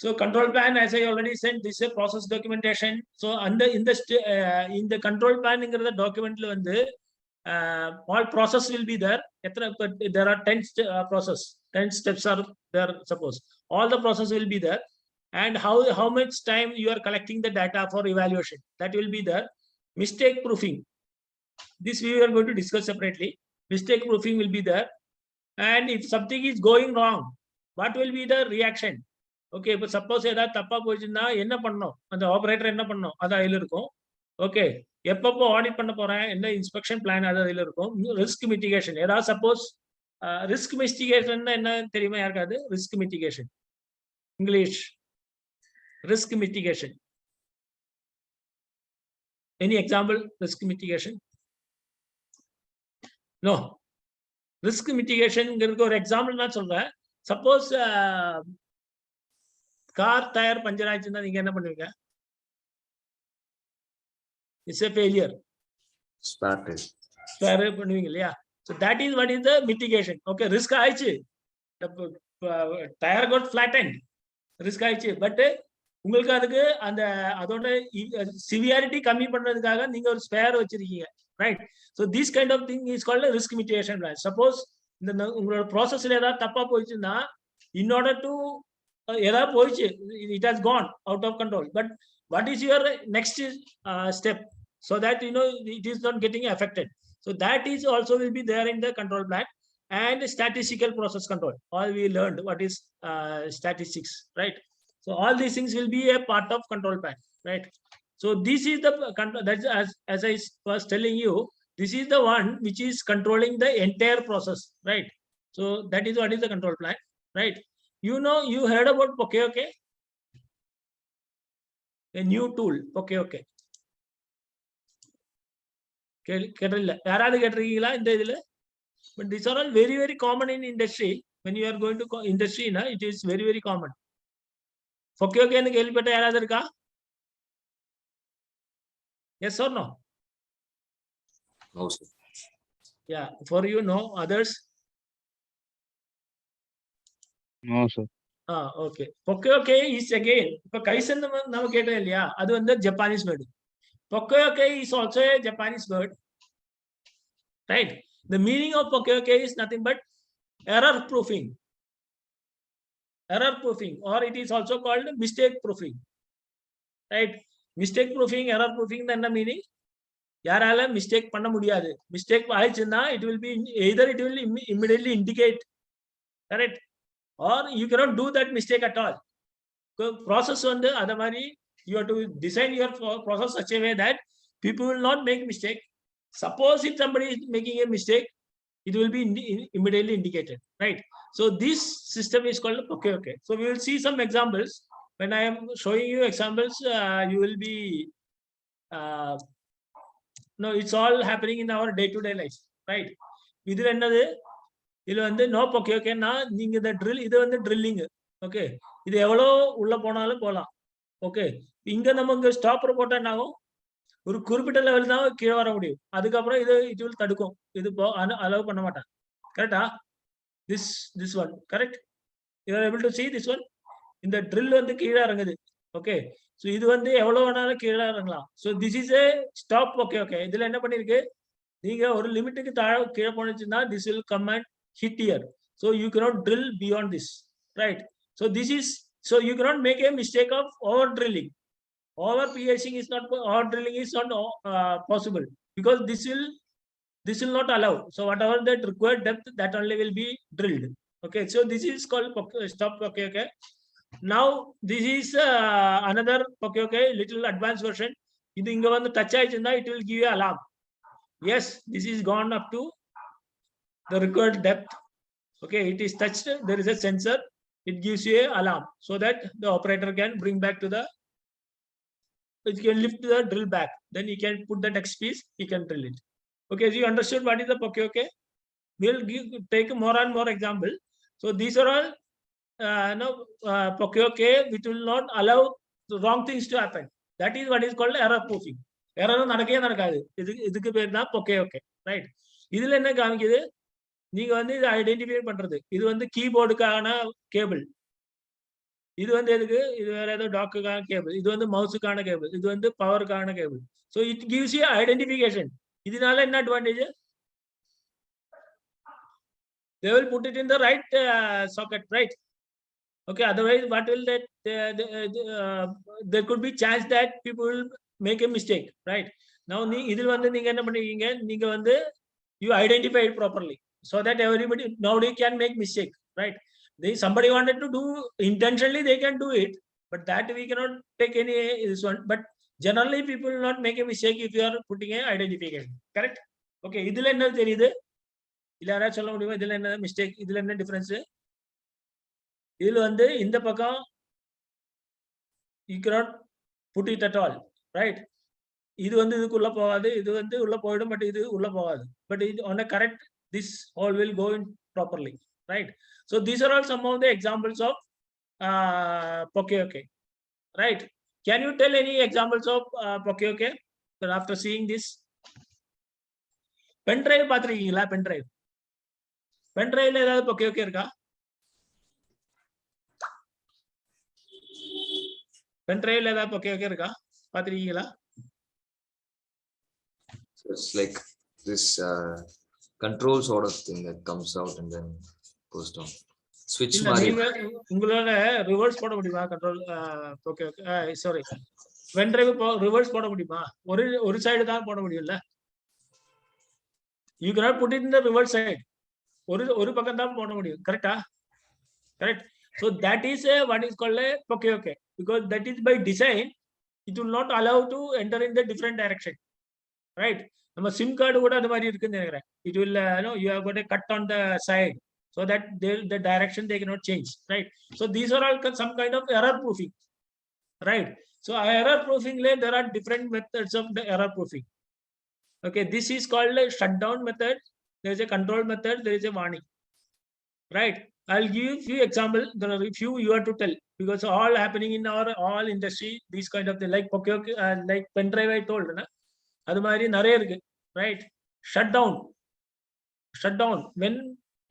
So control plan, as I already said, this is a process documentation. So in the control plan in the document, all process will be there. But there are 10 process, 10 steps are there. Suppose all the process will be there, and how much time you are collecting the data for evaluation, that will be there. Mistake proofing, this we are going to discuss separately. Mistake proofing will be there, and if something is going wrong, what will be the reaction? Okay, but suppose ஏதாவது தப்பா போயிடுச்சுன்னா என்ன பண்ணணும், அந்த operator என்ன பண்ணணும், அது அதில் இருக்கும். ஓகே, எப்பப்போ ஆடிட் பண்ண போறேன், என்ன இன்ஸ்பெக்ஷன் பிளான், அது அதில் இருக்கும். ரிஸ்க் மிட்டிகேஷன், ஏதாவது சப்போஸ் ரிஸ்க் மிட்டிகேஷன் என்ன தெரியுமா யாருக்காது? Risk mitigation, English risk mitigation. Any example? Risk mitigation? No. Risk mitigation ஒரு எக்ஸாம்பிள் நான் சொல்றேன். சப்போஸ் கார் டயர் பஞ்சர் ஆயிடுச்சுன்னா நீங்க என்ன பண்ணுவீங்க? It's a failure. Spare பண்ணுவீங்க இல்லையா? So that is what is the mitigation. Okay, risk ஆயிடுச்சு, டயர் got flattened, risk ஆயிடுச்சு. பட் உங்களுக்கு அதுக்கு அந்த அதோட சிவியாரிட்டி கம்மி பண்றதுக்காக நீங்க ஒரு ஸ்பேர் வச்சிருக்கீங்க, right? So this kind of thing is called risk mitigation plan. Suppose இந்த உங்களோட ப்ராசஸ்ல ஏதாவது தப்பா போயிடுச்சுன்னா, இன் ஆர்டர் டு ஏதாவது போயிடுச்சு, it has gone out of control, but what is your next step so that it is not getting affected. So that is also will be there in the control plan. And statistical process control, all we learned what is statistics, right? So all these things will be a part of control plan, right? So this is the control, that's as I was telling you, this is the one which is controlling the entire process, right? So that is what is the control plan, right? You heard about POK, a new tool, POK. கேட்டதில்ல, யாராவது கேட்டிருக்கீங்களா இந்த இதுல? But these are all very very common in industry. When you are going to industry, it is very very common. Okay ன்னு கேள்விப்பட்ட யாராவது இருக்கா? Yes or no? No, sir. Yeah, for you, no. Others? No, sir. Okay. Poke is again. இப்போ kaizen நம்ம கேட்டோம் இல்லையா, அது வந்து Japanese word. Poke is also a Japanese word, right? The meaning of poke is nothing but error proofing. Error proofing, or it is also called mistake proofing, right? Mistake proofing, error proofing, then the meaning யாரால mistake பண்ண முடியாது. Mistake ஆயிடுச்சுன்னா it will be either it will immediately indicate, correct, or you cannot do that mistake at all. Process வந்து அத மாதிரி you have to design your process such a way that people will not make mistake. Suppose if somebody is making a mistake, it will be immediately indicated, right? So this system is called poke. So we will see some examples. When I am showing you examples, you will be no, it's all happening in our day-to-day life, right? இதுல என்னது, இதுல வந்து no poke-னா நீங்க இந்த drill, இது வந்து drilling, okay, இது எவ்வளவு உள்ள போனாலும் போலாம், ஓகே. இங்க நம்ம இங்க ஸ்டாப்பர் போட்டா என்ன ஆகும், ஒரு குறிப்பிட்ட லெவல் தான் கீழே வர முடியும், அதுக்கப்புறம் இது it will தடுக்கும், இது அலோவ் பண்ண மாட்டாங்க, கரெக்டா? this one, correct? You are able to see this one. இந்த drill வந்து கீழே இறங்குது, ஓகே. So இது வந்து எவ்வளவு வேணாலும் கீழே இறங்கலாம். So this is a stop poke. இதுல என்ன பண்ணிருக்கு, நீங்க ஒரு லிமிட்டுக்கு கீழே போனுச்சுன்னா this will come and hit here. So you cannot drill beyond this, right? So this is, so you cannot make a mistake of over drilling. Over piercing is not, over drilling is not possible, because this will not allow. So whatever that required depth, that only will be drilled. Okay, so this is called stop poke. Now this is another poke, little advanced version. இது இங்க வந்து touch ஆயிடுச்சுன்னா it will give you alarm. Yes, this is gone up to the required depth. Okay, it is touched, there is a sensor, it gives you a alarm so that the operator can bring back to the, it can lift the drill back, then he can put the next piece, he can drill it. Okay, so you understood what is the poke? We'll take more and more example. So these are all poke which will not allow the wrong things to happen. That is what is called error proofing. Error நடக்கவே நடக்காது, இதுக்கு பேர் தான் poke, right? இதுல என்ன காமிக்குது, நீங்க வந்து இதை ஐடென்டிஃபை பண்றது, இது வந்து கீபோர்டுக்கான கேபிள், இது வந்து எதுக்கு, இது வேற ஏதோ டாக்குக்கான கேபிள், இது வந்து மவுஸுக்கான கேபிள், இது வந்து பவருக்கான cable. So it gives you identification. இதனால என்ன advantage, they will put it in the right socket, right? Okay, otherwise what will that there could be chance that people will make a mistake, right? Now இதில் வந்து நீங்க என்ன பண்ணுவீங்க, நீங்க வந்து you identify it properly so that everybody, nobody can make mistake, right? Somebody wanted to do intentionally, they can do it, but that we cannot take any this one. But generally people will not make a mistake if you are putting a identification, correct? Okay, இதுல என்ன தெரியுது, இல்ல யாராவது சொல்ல முடியுமா இதுல என்ன mistake, இதுல என்ன டிஃபரன்ஸ்? இதுல வந்து இந்த பக்கம் you cannot put it at all, right? இது வந்து இதுக்குள்ள போகாது, இது வந்து உள்ள போயிடும், பட் இது உள்ள போகாது. But on a correct, this all will go in properly, right? So these are all some of the examples of poke, right? Can you tell any examples of poke? But after seeing this, pen drive பாத்திருக்கீங்களா? pen driveல ஏதாவது poke இருக்கா? pen driveல ஏதாவது poke இருக்கா, பாத்திருக்கீங்களா? So it's like this control sort of thing that comes out and then goes down. Switch மாதிரி. உங்களால reverse போட முடியுமா? Control okay, sorry, pen drive reverse போட முடியுமா? ஒரு சைடு தான் போட முடியும்ல. You cannot put it in the reverse side. ஒரு பக்கம் தான் போட முடியும், கரெக்டா? Correct. So that is what is called a poke, because that is by design, it will not allow to enter in the different direction, right? நம்ம sim card கூட அது மாதிரி இருக்குன்னு நினைக்கிறேன். It will you have got a cut on the side so that the direction they cannot change, right? So these are all some kind of error proofing, right? So error proofing, there are different methods of the error proofing. Okay, this is called a shutdown method, there is a control method, there is a warning, right? I'll give you a few examples. There are a few you have to tell, because all happening in our all industry, these kind of things, like poke, like pen drive I told, அது மாதிரி நிறைய இருக்கு, right? Shutdown, when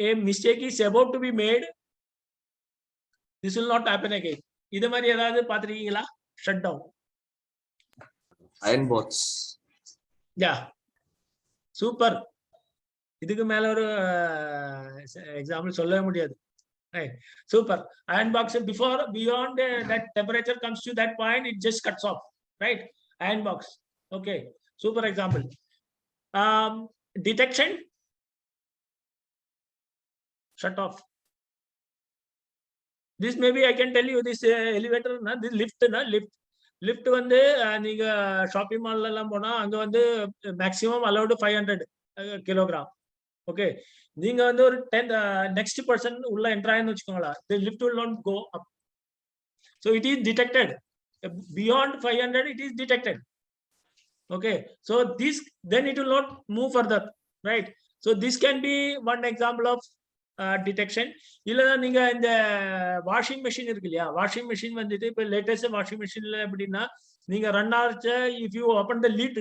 a mistake is about to be made, This will not happen again. இது மாதிரி ஏதாவது பாத்திருக்கீங்களா? Shut down. Iron box. Yeah. Super. இதுக்கு மேல ஒரு எக்ஸாம்பிள் சொல்லவே முடியாது. Right. Super. Iron box beyond that temperature comes to that point, it just cuts off. Right. Iron box. Okay. Super example. Detection. Shut off. This maybe I can tell you this elevator, this lift வந்து நீங்க shopping மால்ல எல்லாம் போனா அங்க வந்து maximum allowed 500 kilogram. Okay, நீங்க வந்து ஒரு 10 next person உள்ள enter ஆயின்னு வெச்சுக்கோங்களா, the lift will not go up. So it is detected beyond 500, it is detected. Okay, so this then it will not move further, right? So this can be one example of detection. இல்லனா நீங்க இந்த washing machine இருக்கு இல்லையா, washing machine வந்துட்டு இப்ப latest washing மெஷின்ல எப்படின்னா நீங்க ரன் ஆச்ச if you open the lid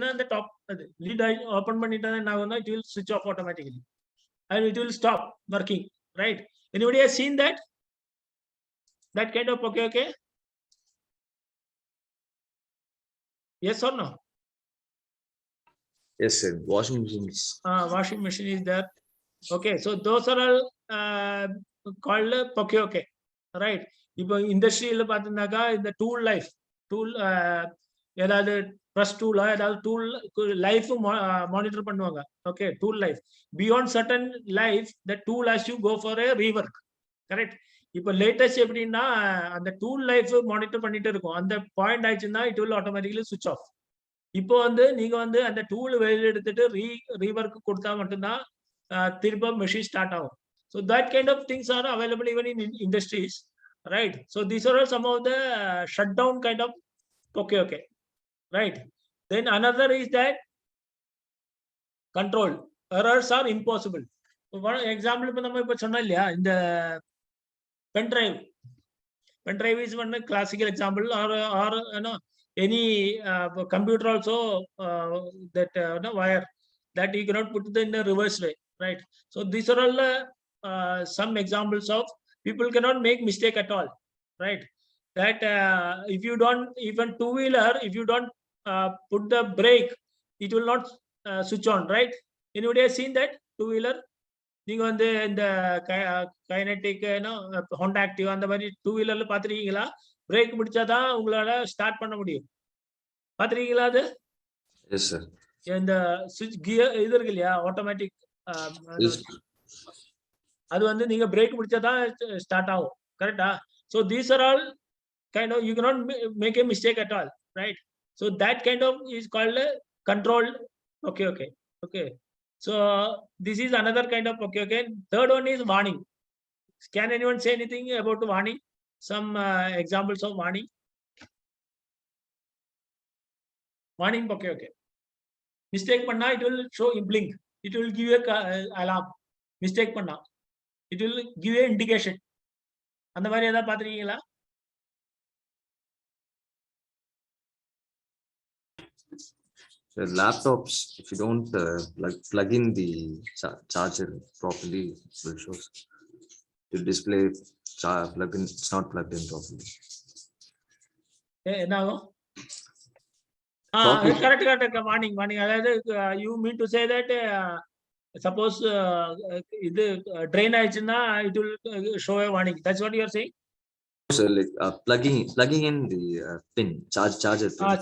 na அந்த டாப் அது lid ஓபன் பண்ணிட்டா என்ன ஆகும்னா it will switch off automatically and it will stop working, right? Anybody has seen that kind of okay? Yes or no? Yes, sir. Washing machines. Washing machine is there. Okay, so those are all called okay, right? இப்போ இண்டஸ்ட்ரியில பார்த்தீங்கன்னாக்கா இந்த tool life ஏதாவது press டூலா ஏதாவது tool life monitor பண்ணுவாங்க. Okay, tool life beyond certain life the tool has to go for a rework. Correct. இப்போ latest எப்படின்னா அந்த டூல் லைஃப் மானிட்டர் பண்ணிட்டு இருக்கும், அந்த பாயிண்ட் ஆயிடுச்சுன்னா it will automatically switch off. இப்போ வந்து நீங்க வந்து அந்த டூல் வெளியில எடுத்துட்டு ரீவர்க் கொடுத்தா மட்டும்தான் திரும்ப மெஷின் ஸ்டார்ட் ஆகும். So that kind of things are available even in industries, right? So these are all some of the shutdown kind of okay, right? Then another is that control. Errors are impossible. So one example இப்ப நம்ம இப்ப சொன்னோம் இல்லையா, இந்த pen drive is one classical example, or you know any computer also that wire that you cannot put it in the reverse way, right? So these are all some examples of people cannot make mistake at all, right? That if you don't, even two-wheeler, if you don't put the brake, it will not switch on, right? Anybody has seen that two-wheeler? நீங்க வந்து இந்த kinetic Honda active அந்த மாதிரி two வீலர்ல பாத்திருக்கீங்களா? Break பிடிச்சாதான் உங்களால start பண்ண முடியும். பாத்திருக்கீங்களா அது? Yes sir. இந்த ஸ்விட்ச் கியர் இது இருக்கு இல்லையா, ஆட்டோமேட்டிக், அது வந்து நீங்க பிரேக் பிடிச்சாதான் ஸ்டார்ட் ஆகும். கரெக்டா? So these are all kind of, you cannot make a mistake at all, right? So that kind of is called a controlled okay. So this is another kind of okay. Third one is warning. Can anyone say anything about warning? Some examples of warning. Warning okay. Mistake panna, it will show in blink. It will give you a alarm. Mistake panna, it will give you indication. அந்த மாதிரி ஏதாவது பாத்திருக்கீங்களா? The laptops, if you don't plug in the charger properly, it will show the display plug-in, it's not plugged in properly. என்ன ஆகும்? Correct. Warning. அதாவது you mean to say that suppose இது drain ஆயிடுச்சுன்னா it will show a warning. That's what you are saying? So like plugging in the pin, charger pin.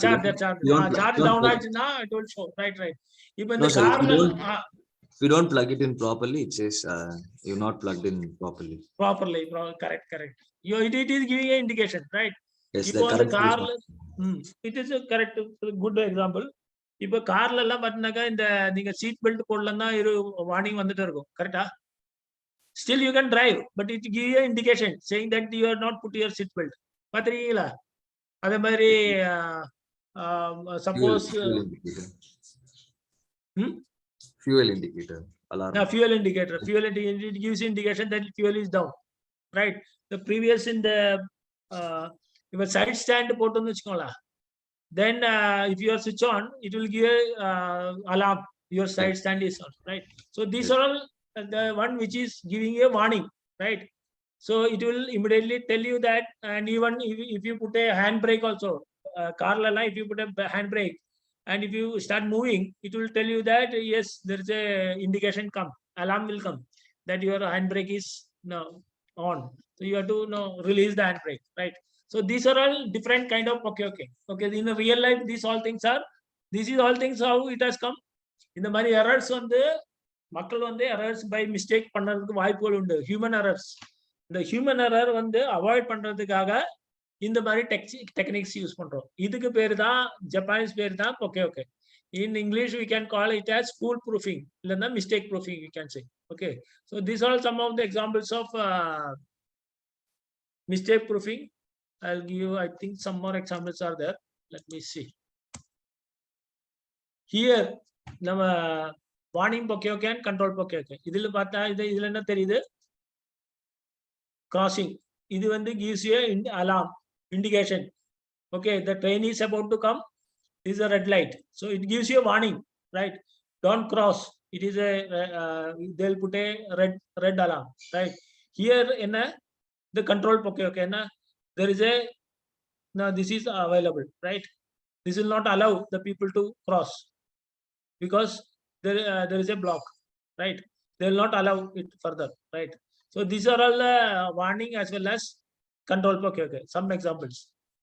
Charge down ஆயிடுச்சுன்னா it will show, right. இப்போ இந்த கார்ல if you don't plug it in properly, it says you're not plugged in properly. Correct. It is giving an indication, right? Yes, இப்போ அந்த கார்ல it is a correct good example. இப்போ கார்ல எல்லாம் பாத்தீங்கன்னாக்கா இந்த நீங்க சீட் பெல்ட் போடலன்னா ஒரு வார்னிங் வந்துட்டே இருக்கும். கரெக்டா? Still you can drive, but it gives you an indication saying that you are not put your seat belt. பாத்திருக்கீங்களா? அதே மாதிரி suppose fuel indicator alarm. Fuel indicator, it gives indication that fuel is down, right? The previous in the your side stand போட்டோம்னு வெச்சுக்கோங்களா, then if you are switch on, it will give a alarm, your side stand is on, right? So these are all the one which is giving a warning, right? So it will immediately tell you that, and even if you put a handbrake also, car lala, if you put a handbrake, and if you start moving, it will tell you that yes, there is a indication come, alarm will come that your handbrake is now on. So you have to release the handbrake, right? So these are all different kind of okay. In the real life, these all things are, this is all things how it has come. இந்த மாதிரி errors வந்து மக்கள் வந்து errors by mistake பண்றதுக்கு வாய்ப்புகள் உண்டு. Human errors, இந்த human error வந்து அவாய்ட் பண்றதுக்காக இந்த மாதிரி டெக்னிக்ஸ் யூஸ் பண்றோம். இதுக்கு பேரு தான் ஜப்பானீஸ் பேரு தான் okay. In English we can call it as fool proofing இல்லைன்னா mistake proofing we can say. Okay, so these are some of the examples of mistake proofing. I'll give you, I think some more examples are there. Let me see. Here நம்ம warning okay and control okay. இதுல பார்த்தா இதுல என்ன தெரியுது, crossing. இது வந்து gives you an alarm indication. Okay, the train is about to come. This is a red light, so it gives you a warning, right? Don't cross. It is a they'll put a red alarm, right? Here in the control okay na, there is a now this is available, right? This will not allow the people to cross because there is a block, right? They will not allow it further, right? So these are all warning as well as control okay. Some examples.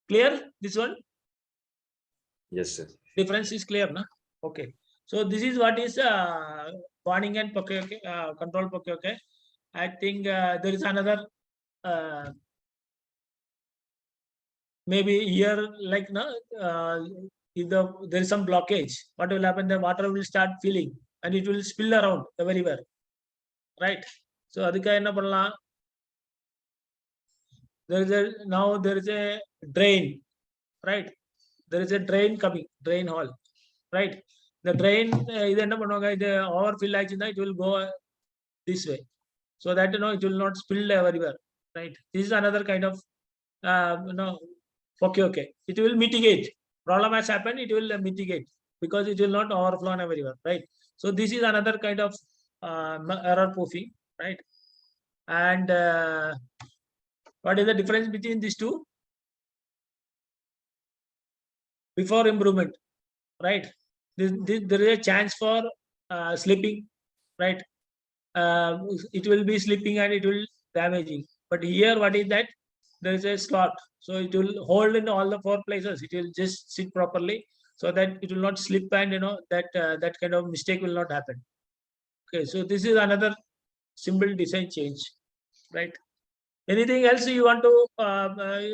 Clear this one? Yes, sir. Difference is clear, na? Okay. So this is what is warning and control okay. I think there is another maybe here, like if there is some blockage, what will happen? The water will start filling and it will spill around everywhere, right? So adukku enna pannalam, now there is a drain, right? There is a drain coming, drain hole, right? The drain idu enna பண்ணுவாங்க, இது overfill ஆயிடுச்சுன்னா it will go this way, so that it will not spill everywhere, right? This is another kind of okay. It will mitigate. Problem has happened, it will mitigate because it will not overflow everywhere, right? So this is another kind of error proofing, right? And what is the difference between these two? Before improvement, right? There is a chance for slipping, right? It will be slipping and it will damaging. But here, what is that? There is a slot, so it will hold in all the four places. It will just sit properly, so that it will not slip, and that kind of mistake will not happen. Okay, so this is another simple design change, right? Anything else you want to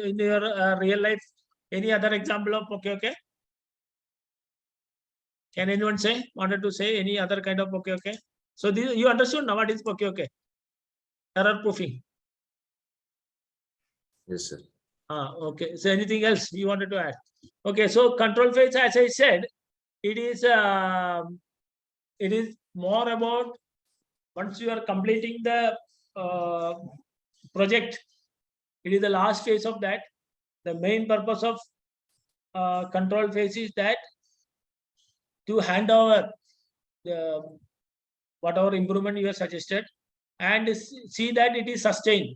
in your real life? Any other example of okay? Can anyone say? Wanted to say any other kind of okay? So this, you understood now what is okay? Error proofing. Yes, sir. Okay. So anything else you wanted to add? Okay. So control phase, as I said, it is more about once you are completing the project, it is the last phase of that. The main purpose of control phase is that to hand over the whatever improvement you have suggested and see that it is sustained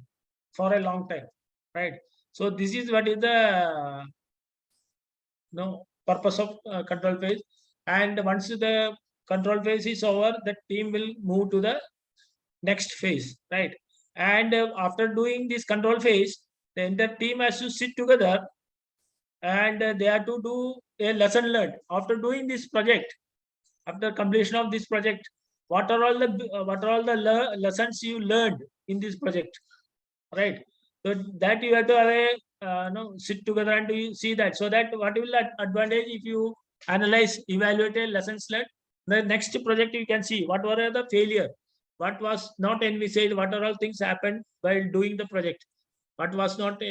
for a long time, right? So this is what is the purpose of control phase. And once the control phase is over, the team will move to the next phase, right? And after doing this control phase, then the team has to sit together and they have to do a lesson learned. After doing this project, after completion of this project, what are all the lessons you learned in this project, right? So that you have to have a sit together and see that, so that what will that advantage if you analyze, evaluate lessons learned. The next project you can see what were the failure, what was not envisaged, what are all things happened while doing the project, what was not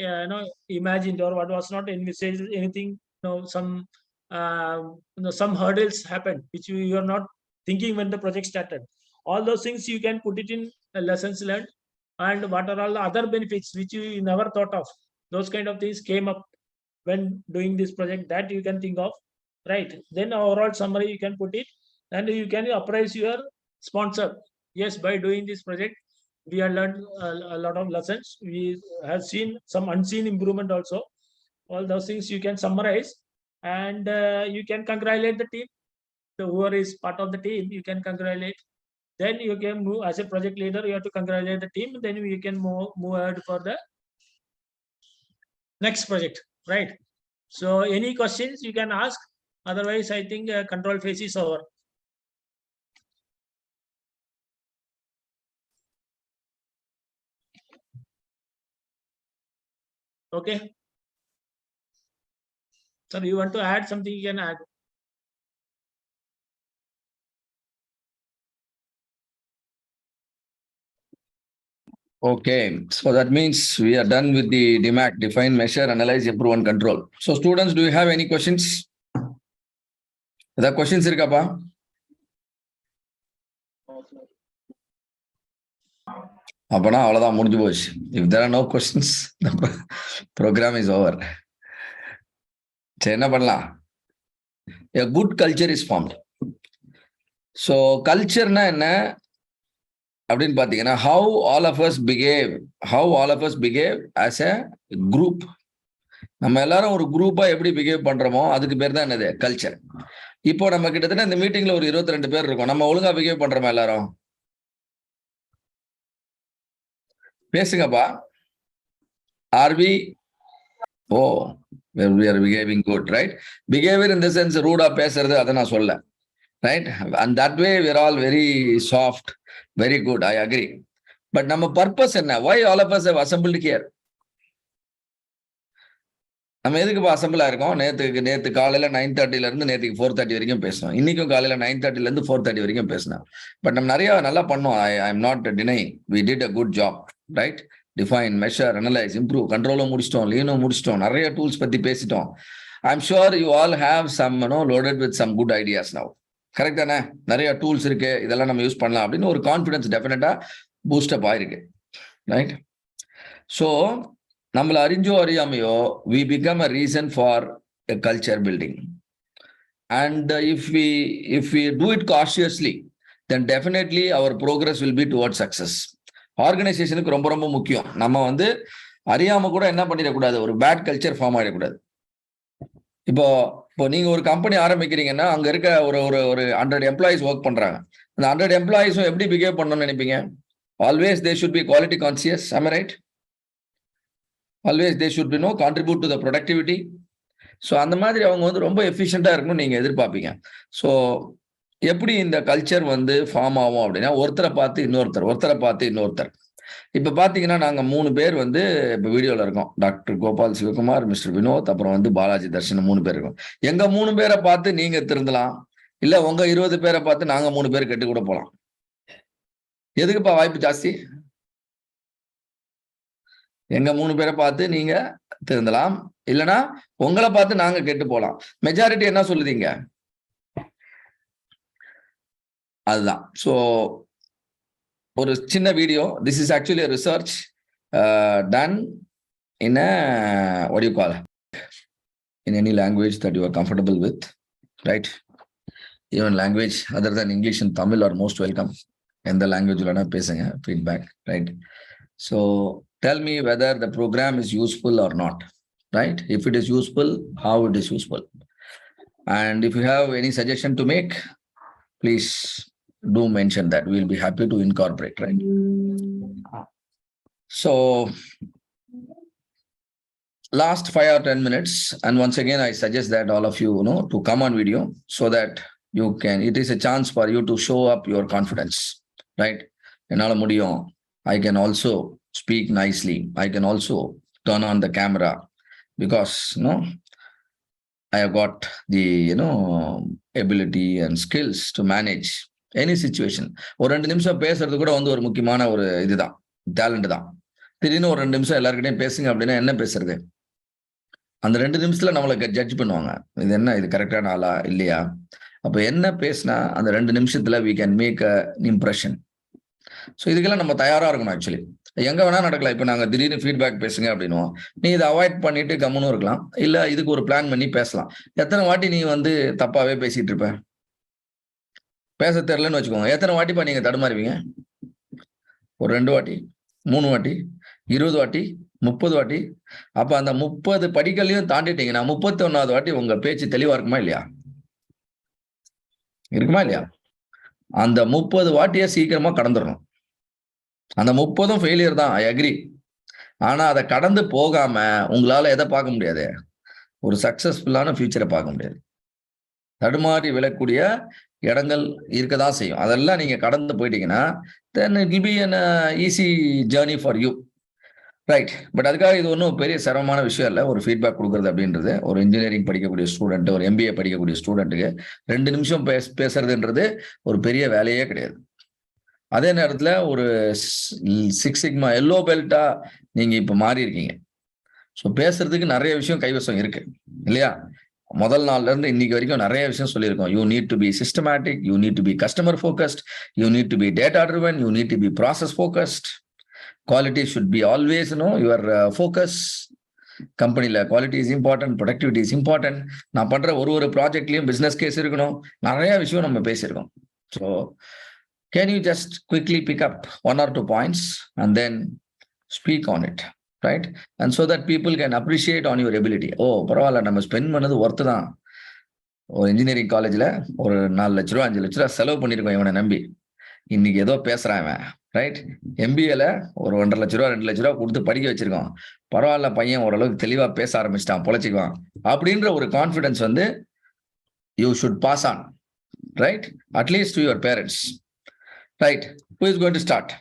imagined or what was not envisaged, anything, some hurdles happened which you are not thinking when the project started. All those things you can put it in lessons learned. And what are all the other benefits which you never thought of, those kind of things came up when doing this project, that you can think of, right? Then overall summary you can put it, and you can appraise your sponsor. Yes, by doing this project, we have learned a lot of lessons. We have seen some unseen improvement also. All those things you can summarize, and you can congratulate the team. So whoever is part of the team, you can congratulate. Then you can move as a project leader. You have to congratulate the team. Then you can move ahead for the next project, right? So any questions you can ask. Otherwise, I think control phase is over. Okay. So you want to add something, you can add. Okay, so that means we are done with the DMAC, define, measure, analyze, improve and control. So students, do you have any questions? The questions irukapa? அப்பனா அவ்வளவுதான், முடிஞ்சு போச்சு. If there are no questions, the program is over. சரி, என்ன பண்ணலாம்? A good culture is formed. So கல்ச்சர்னா என்ன அப்படின்னு பாத்தீங்கன்னா, how all of us behave as a group. நம்ம எல்லாரும் ஒரு குரூப்பா எப்படி பிஹேவ் பண்றோமோ அதுக்கு பேர் தான் என்னது, கல்ச்சர். இப்போ நம்ம கிட்டத்தட்ட இந்த மீட்டிங்ல ஒரு 22 பேர் இருக்கோம். நம்ம ஒழுங்கா பிஹேவ் பண்றோமா எல்லாரும்? பேசுங்கப்பா. Are we? Oh, we are behaving good, right? Behavior in the sense rude பேசுறது, அதை நான் சொல்ல, right? And that way we are all very soft, very good. I agree. But நம்ம purpose என்ன? Why all of us have assembled here? நம்ம எதுக்கு assemble ஆயிருக்கோம்? நேத்து காலையில 9:30 இருந்து நேற்றுக்கு 4:30 வரைக்கும் பேசணும். இன்னைக்கும் காலையில 9:30 இருந்து 4:30 வரைக்கும் பேசினேன். பட் நம்ம நிறைய நல்லா பண்ணோம். I am not denying. We did a good job, right? Define, measure, analyse, improve, கண்ட்ரோலும் முடிச்சிட்டோம், லீனும் முடிச்சிட்டோம், நிறைய டூல்ஸ் பத்தி பேசிட்டோம். I am sure you all have some loaded with some good ideas now. Correct தானே? நிறைய டூல்ஸ் இருக்கு, இதெல்லாம் நம்ம யூஸ் பண்ணலாம் அப்படின்னு ஒரு கான்ஃபிடன்ஸ் டெஃபினட்டா பூஸ்டப் ஆயிருக்கு, ரைட்? ஸோ நம்மள அறிஞ்சோ அறியாமையோ we become a reason for a culture building. And if we do it cautiously, then definitely our progress will be towards success. ஆர்கனைசேஷனுக்கு ரொம்ப ரொம்ப முக்கியம். நம்ம அறியாம கூட என்ன பண்ணிடக்கூடாது, ஒரு பேட் கல்ச்சர் ஃபார்ம் ஆயிடக்கூடாது. இப்போ நீங்க ஒரு கம்பெனி ஆரம்பிக்கிறீங்கன்னா அங்க இருக்க ஒரு 100 எம்ப்ளாயிஸ் ஒர்க் பண்றாங்க. அந்த 100 எம்ப்ளாயிஸும் எப்படி பிஹேவ் பண்ணணும்னு நினைப்பீங்க? Always they should be quality conscious. am I right? Always they should be contribute to the productivity. So அந்த மாதிரி அவங்க ரொம்ப எஃபிஷியண்டா இருக்கணும்னு நீங்க எதிர்பார்ப்பீங்க. ஸோ எப்படி இந்த கல்ச்சர் ஃபார்ம் ஆகும் அப்படின்னா, ஒருத்தரை பார்த்து இன்னொருத்தர். இப்ப பாத்தீங்கன்னா நாங்க 3 பேர் இப்ப வீடியோல இருக்கோம். டாக்டர் கோபால் சிவகுமார், மிஸ்டர் வினோத், அப்புறம் பாலாஜி தர்ஷன், 3 பேர் இருக்கோம். எங்க 3 பேரை பார்த்து நீங்க திருந்தலாம், இல்ல உங்க 20 பேரை பார்த்து நாங்க 3 பேர் கெட்டு கூட போலாம். எதுக்குப்பா வாய்ப்பு ஜாஸ்தி? எங்க 3 பேரை பார்த்து நீங்க திருந்தலாம், இல்லைன்னா உங்களை பார்த்து நாங்க கெட்டு போலாம். மெஜாரிட்டி என்ன சொல்லுதீங்க? அதுதான். ஸோ ஒரு சின்ன video. This is actually research done in what do you call, in any language that you are comfortable with, right? Even language other than English and Tamil are most welcome. எந்த language வேணா பேசுங்க, feedback, right? So tell me whether the program is useful or not, right? If it is useful, how it is useful. And if you have any suggestion to make, please do mention that. We'll be happy to incorporate, right? So last 5 or 10 minutes, and once again I suggest that all of you to come on video so that you can, it is a chance for you to show up your confidence, right? என்னால முடியும். I can also speak nicely. I can also turn on the camera because I have got the ability and skills to manage any situation. ஒரு 2 நிமிஷம் பேசுறது கூட ஒரு முக்கியமான ஒரு இதுதான், டேலண்ட் தான். திடீர்னு ஒரு 2 நிமிஷம் எல்லாருக்கிட்டையும் பேசுங்க அப்படின்னா என்ன பேசுறது? அந்த 2 நிமிஷத்துல நம்மளை ஜட்ஜ் பண்ணுவாங்க. இது என்ன, இது கரெக்டான ஆளா இல்லையா? அப்ப என்ன பேசினா அந்த 2 நிமிஷத்துல we can make an impression. So இதுக்கெல்லாம் நம்ம தயாரா இருக்கணும். ஆக்சுவலி எங்க வேணா நடக்கலாம். இப்ப நாங்க திடீர்னு ஃபீட்பேக் பேசுங்க அப்படின்னுவோம். நீ இதை அவாய்ட் பண்ணிட்டு கம்முன்னு இருக்கலாம், இல்ல இதுக்கு ஒரு பிளான் பண்ணி பேசலாம். எத்தனை வாட்டி நீ தப்பாவே பேசிட்டு இருப்ப? பேச தெரியலன்னு வச்சுக்கோங்க, எத்தனை வாட்டிப்பா நீங்க தடுமாறுவீங்க? ஒரு 2 வாட்டி, 3 வாட்டி, 20 வாட்டி, 30 வாட்டி. அப்ப அந்த 30 படிகளையும் தாண்டிட்டீங்கன்னா 31வது வாட்டி உங்க பேச்சு தெளிவா இருக்குமா இல்லையா? இருக்குமா இல்லையா? அந்த 30 வாட்டியை சீக்கிரமா கடந்துடணும். அந்த 30ம் ஃபெயிலியர் தான், ஐ அக்ரி. ஆனா அதை கடந்து போகாம உங்களால எதை பார்க்க முடியாது? ஒரு சக்சஸ்ஃபுல்லான ஃபியூச்சரை பார்க்க முடியாது. தடுமாறி விழக்கூடிய இடங்கள் இருக்கதான் செய்யும். அதெல்லாம் நீங்க கடந்து போயிட்டீங்கன்னா then it will be an easy journey for you. Right. But அதுக்காக இது ஒன்றும் பெரிய சிரமமான விஷயம் இல்லை. ஒரு ஃபீட்பேக் கொடுக்குறது அப்படின்றது ஒரு இன்ஜினியரிங் படிக்கக்கூடிய ஸ்டூடெண்ட், ஒரு MBA படிக்கக்கூடிய ஸ்டூடெண்ட்டுக்கு 2 நிமிஷம் பேசுறதுன்றது ஒரு பெரிய வேலையே கிடையாது. அதே நேரத்தில் ஒரு 6 சிக்மா எல்லோ பெல்ட்டா நீங்க இப்ப மாறி இருக்கீங்க. ஸோ பேசுறதுக்கு நிறைய விஷயம் கைவசம் இருக்கு இல்லையா? முதல் நாள்ல இருந்து இன்னைக்கு வரைக்கும் நிறைய விஷயம் சொல்லியிருக்கோம். You need to be systematic, you need to be customer focused, you need to be data driven, you need to be process focused. Quality should be always, your focus. கம்பெனில quality is important, productivity is important. நான் பண்ற ஒரு ப்ராஜெக்ட்லயும் business case இருக்கணும். நிறைய விஷயம் நம்ம பேசியிருக்கோம். So can you just quickly pick up 1 or 2 points and then speak on it, right? And so that people can appreciate on your ability. ஓ பரவாயில்ல, நம்ம ஸ்பெண்ட் பண்ணது ஒர்த்து தான். ஒரு இன்ஜினியரிங் காலேஜ்ல ஒரு 4 லட்ச ரூபா 5 லட்ச ரூபா செலவு பண்ணிருக்கோம் இவனை நம்பி. இன்னைக்கு ஏதோ பேசுறான் இவன், ரைட்? MBAல ஒரு 1.5 லட்ச ரூபா 2 லட்ச ரூபா கொடுத்து படிக்க வச்சிருக்கோம். பரவாயில்ல, பையன் ஓரளவுக்கு தெளிவா பேச ஆரம்பிச்சிட்டான், பொழைச்சிக்குவான் அப்படின்ற ஒரு கான்ஃபிடன்ஸ் வந்து you should pass on, right? At least to your parents, right? Who is going to start?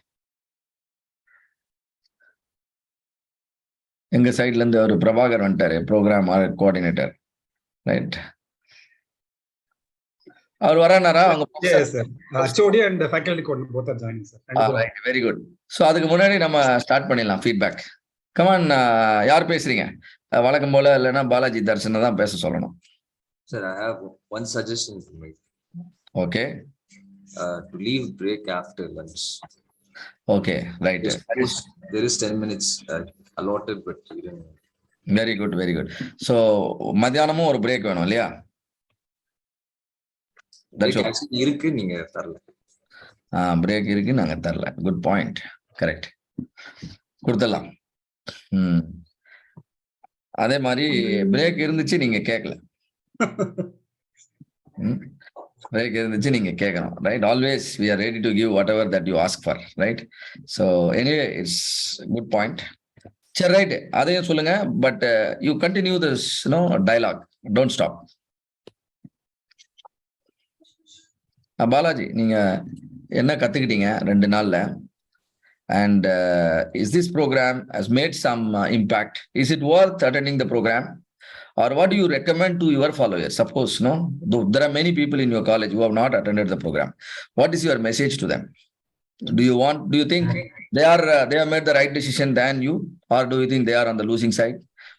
எங்க சைட்ல இருந்து ஒரு பிரபாகர் வந்துட்டாரு, ப்ரோக்ராம் கோஆர்டினேட்டர், ரைட்? அவர் வரானாரா? அவங்க HOD and faculty coordinator both are joining, sir. Right, very good. So அதுக்கு முன்னாடி நம்ம ஸ்டார்ட் பண்ணிடலாம் ஃபீட்பேக். கமான், யார் பேசுறீங்க? வழக்கம் போல இல்லைன்னா பாலாஜி தர்ஷனை தான் பேச சொல்லணும். Sir, I have one suggestion to make. Okay. To leave break after lunch. Okay, right. There is 10 minutes allotted, but we didn't. Very good, very good. So மத்தியானமும் ஒரு பிரேக் வேணும் இல்லையா? இருக்கு, நீங்க தரல. பிரேக் இருக்கு, நாங்க தரல. Good point, correct. கொடுத்துடலாம். அதே மாதிரி பிரேக் இருந்துச்சு, நீங்க கேட்கல. பிரேக் இருந்துச்சு, நீங்க கேட்கணும், right? Always we are ready to give whatever that you ask for, right? So anyway, it's good point. சரி, ரைட், அதையும் சொல்லுங்க. But you continue this, dialogue. Don't stop. Balaji, நீங்க என்ன கத்துக்கிட்டீங்க 2 நாள்ல? And is this program has made some impact? Is it worth attending the program? Or what do you recommend to your followers? Suppose, there are many people in your college who have not attended the program. What is your message to them? Do you think they have made the right decision than you? Or do you think they are on the losing side?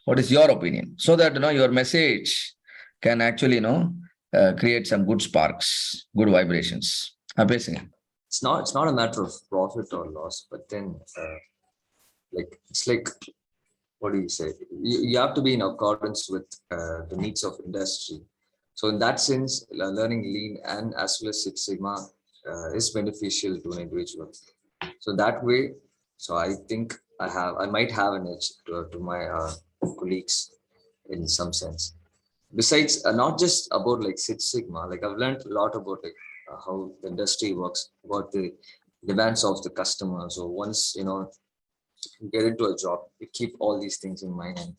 What is your opinion? So that, your message can actually, create some good sparks, good vibrations. It's not a matter of profit or loss, but then it's like, what do you say? You have to be in accordance with the needs of industry. So in that sense, learning lean and as well as Six Sigma is beneficial to an individual. So that way, so I think I might have an edge to my colleagues in some sense. Besides, not just about like Six Sigma, like I've learned a lot about how the industry works, about the demands of the customer. So once you get into a job, you keep all these things in mind and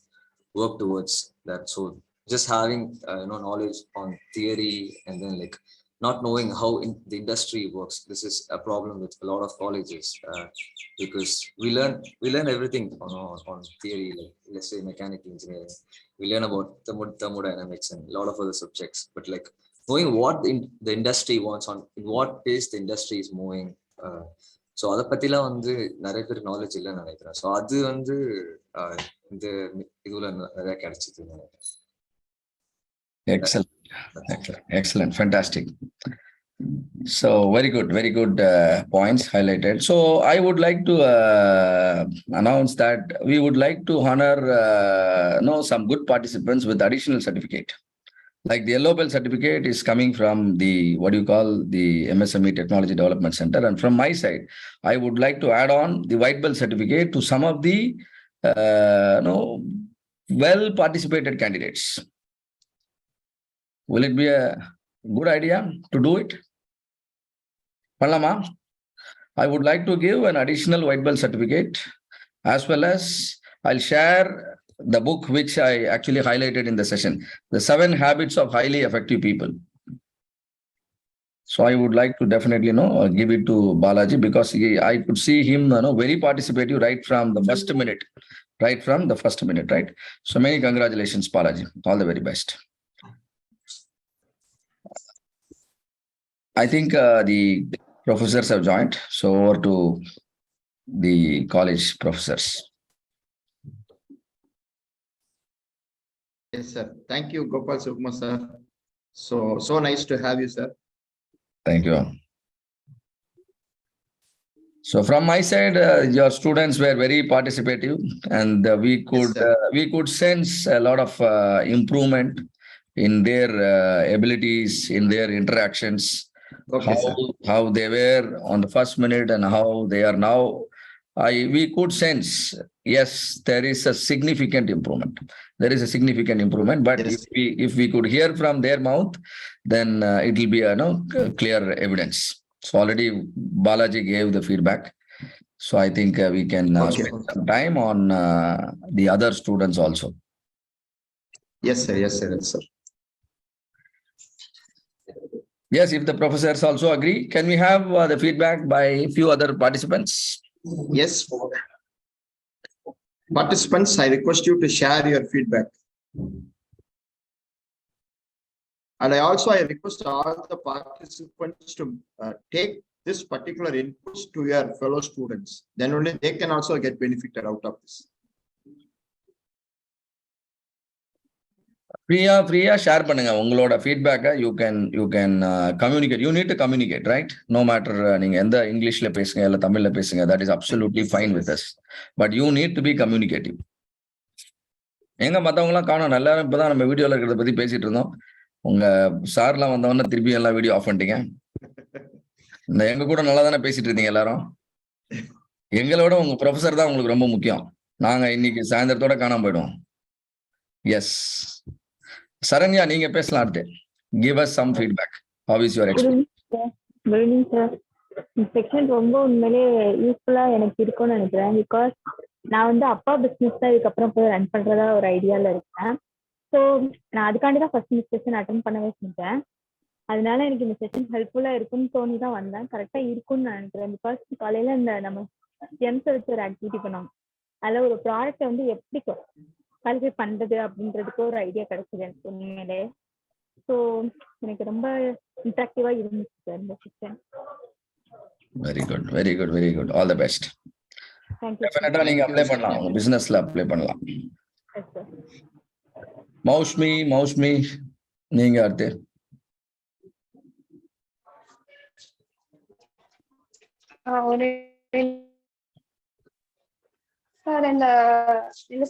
work towards that. So just having knowledge on theory and then like not knowing how the industry works, this is a problem with a lot of colleges, because we learn everything on theory, like let's say mechanical engineering, we learn about thermodynamics and a lot of other subjects, but like knowing what the industry wants, on in what pace the industry is moving, so அதை பத்திலாம் வந்து நிறைய பேர் knowledge இல்லைன்னு நினைக்கிறேன். So அது வந்து இந்த இதுல நிறைய கிடைச்சிது நினைக்கிறேன். Excellent, fantastic. So very good points highlighted. So I would like to announce that we would like to honor some good participants with additional certificate. Like the yellow belt certificate is coming from the, what do you call, the MSME Technology Development Center. And from my side, I would like to add on the white belt certificate to some of the, well participated candidates. Will it be a good idea to do it? Pallama, I would like to give an additional white belt certificate, as well as I'll share the book which I actually highlighted in the session, The 7 Habits of Highly Effective People. So I would like to definitely give it to Balaji, because I could see him very participative right from the first minute. Right? So many congratulations, Balaji. All the very best. I think the professors have joined. So over to the college professors. Yes, sir. Thank you, Gopal Sukumar, sir. So nice to have you, sir. Thank you. So from my side, your students were very participative, and we could sense a lot of improvement in their abilities, in their interactions, Okay, sir. how they were on the first minute and how they are now. We could sense, yes, there is a significant improvement. But Yes. if we could hear from their mouth, then it will be clear evidence. So already Balaji gave the feedback. So I think we can Okay. spend some time on the other students also. Yes, sir. Yes, sir. Yes, sir. Yes, if the professors also agree, can we have the feedback by a few other participants? Yes. Participants, I request you to share your feedback. And I request all the participants to take this particular inputs to your fellow students. Then only they can also get benefited out of this. Free share பண்ணுங்க உங்களோட feedback. You can communicate. You need to communicate, right? No matter நீங்க எந்த இங்கிலீஷ்ல பேசுங்க இல்ல தமிழ்ல பேசுங்க, that is absolutely fine with us. But you need to be communicative. எங்க மத்தவங்க எல்லாம் காணோம், எல்லாரும் இப்பதான் நம்ம வீடியோல இருக்கிறத பத்தி பேசிட்டு இருந்தோம். உங்க சார்லாம் வந்தவொடனே திருப்பி எல்லாம் வீடியோ ஆஃப் பண்ணிட்டீங்க. இந்த எங்க கூட நல்லா தானே பேசிட்டு இருந்தீங்க எல்லாரும். எங்களோட உங்க ப்ரொஃபசர் தான் உங்களுக்கு ரொம்ப முக்கியம். நாங்க இன்னைக்கு சாயந்தரத்தோட காணாம போயிடுவோம். எஸ், சரண்யா, நீங்க பேசலாம். அடுத்து give us some feedback. How is your experience? Good evening, sir. இந்த செக்ஷன் ரொம்ப உண்மையிலே யூஸ்ஃபுல்லா எனக்கு இருக்கும்னு நினைக்கிறேன். பிகாஸ் நான் வந்து அப்பா பிசினஸ் தான் இதுக்கப்புறம் போய் ரன் பண்றதா ஒரு ஐடியால இருக்கேன். ஸோ நான் அதுக்காண்டி தான் ஃபர்ஸ்ட் இந்த செஷன் அட்டன் பண்ணவே செஞ்சேன். அதனால எனக்கு இந்த செஷன் ஹெல்ப்ஃபுல்லா இருக்கும்னு தோணி தான் வந்தேன். கரெக்டா இருக்கும்னு நான் நினைக்கிறேன். பிகாஸ் காலையில இந்த நம்ம ஜெம்ஸ் வச்சு ஒரு ஆக்டிவிட்டி பண்ணோம். அதில் ஒரு ப்ராடக்டை வந்து எப்படி குவாலிஃபை பண்றது அப்படின்றதுக்கு ஒரு ஐடியா கிடைச்சது எனக்கு உண்மையிலே. ஸோ எனக்கு ரொம்ப இன்ட்ராக்டிவா இருந்துச்சு சார் இந்த session. Very good, very good, very good. All the best. Thank you. டெஃபினட்டா நீங்க அப்ளை பண்ணலாம், உங்க பிசினஸ்ல அப்ளை பண்ணலாம். மௌஷ்மி நீங்க அடுத்து. சார் இந்த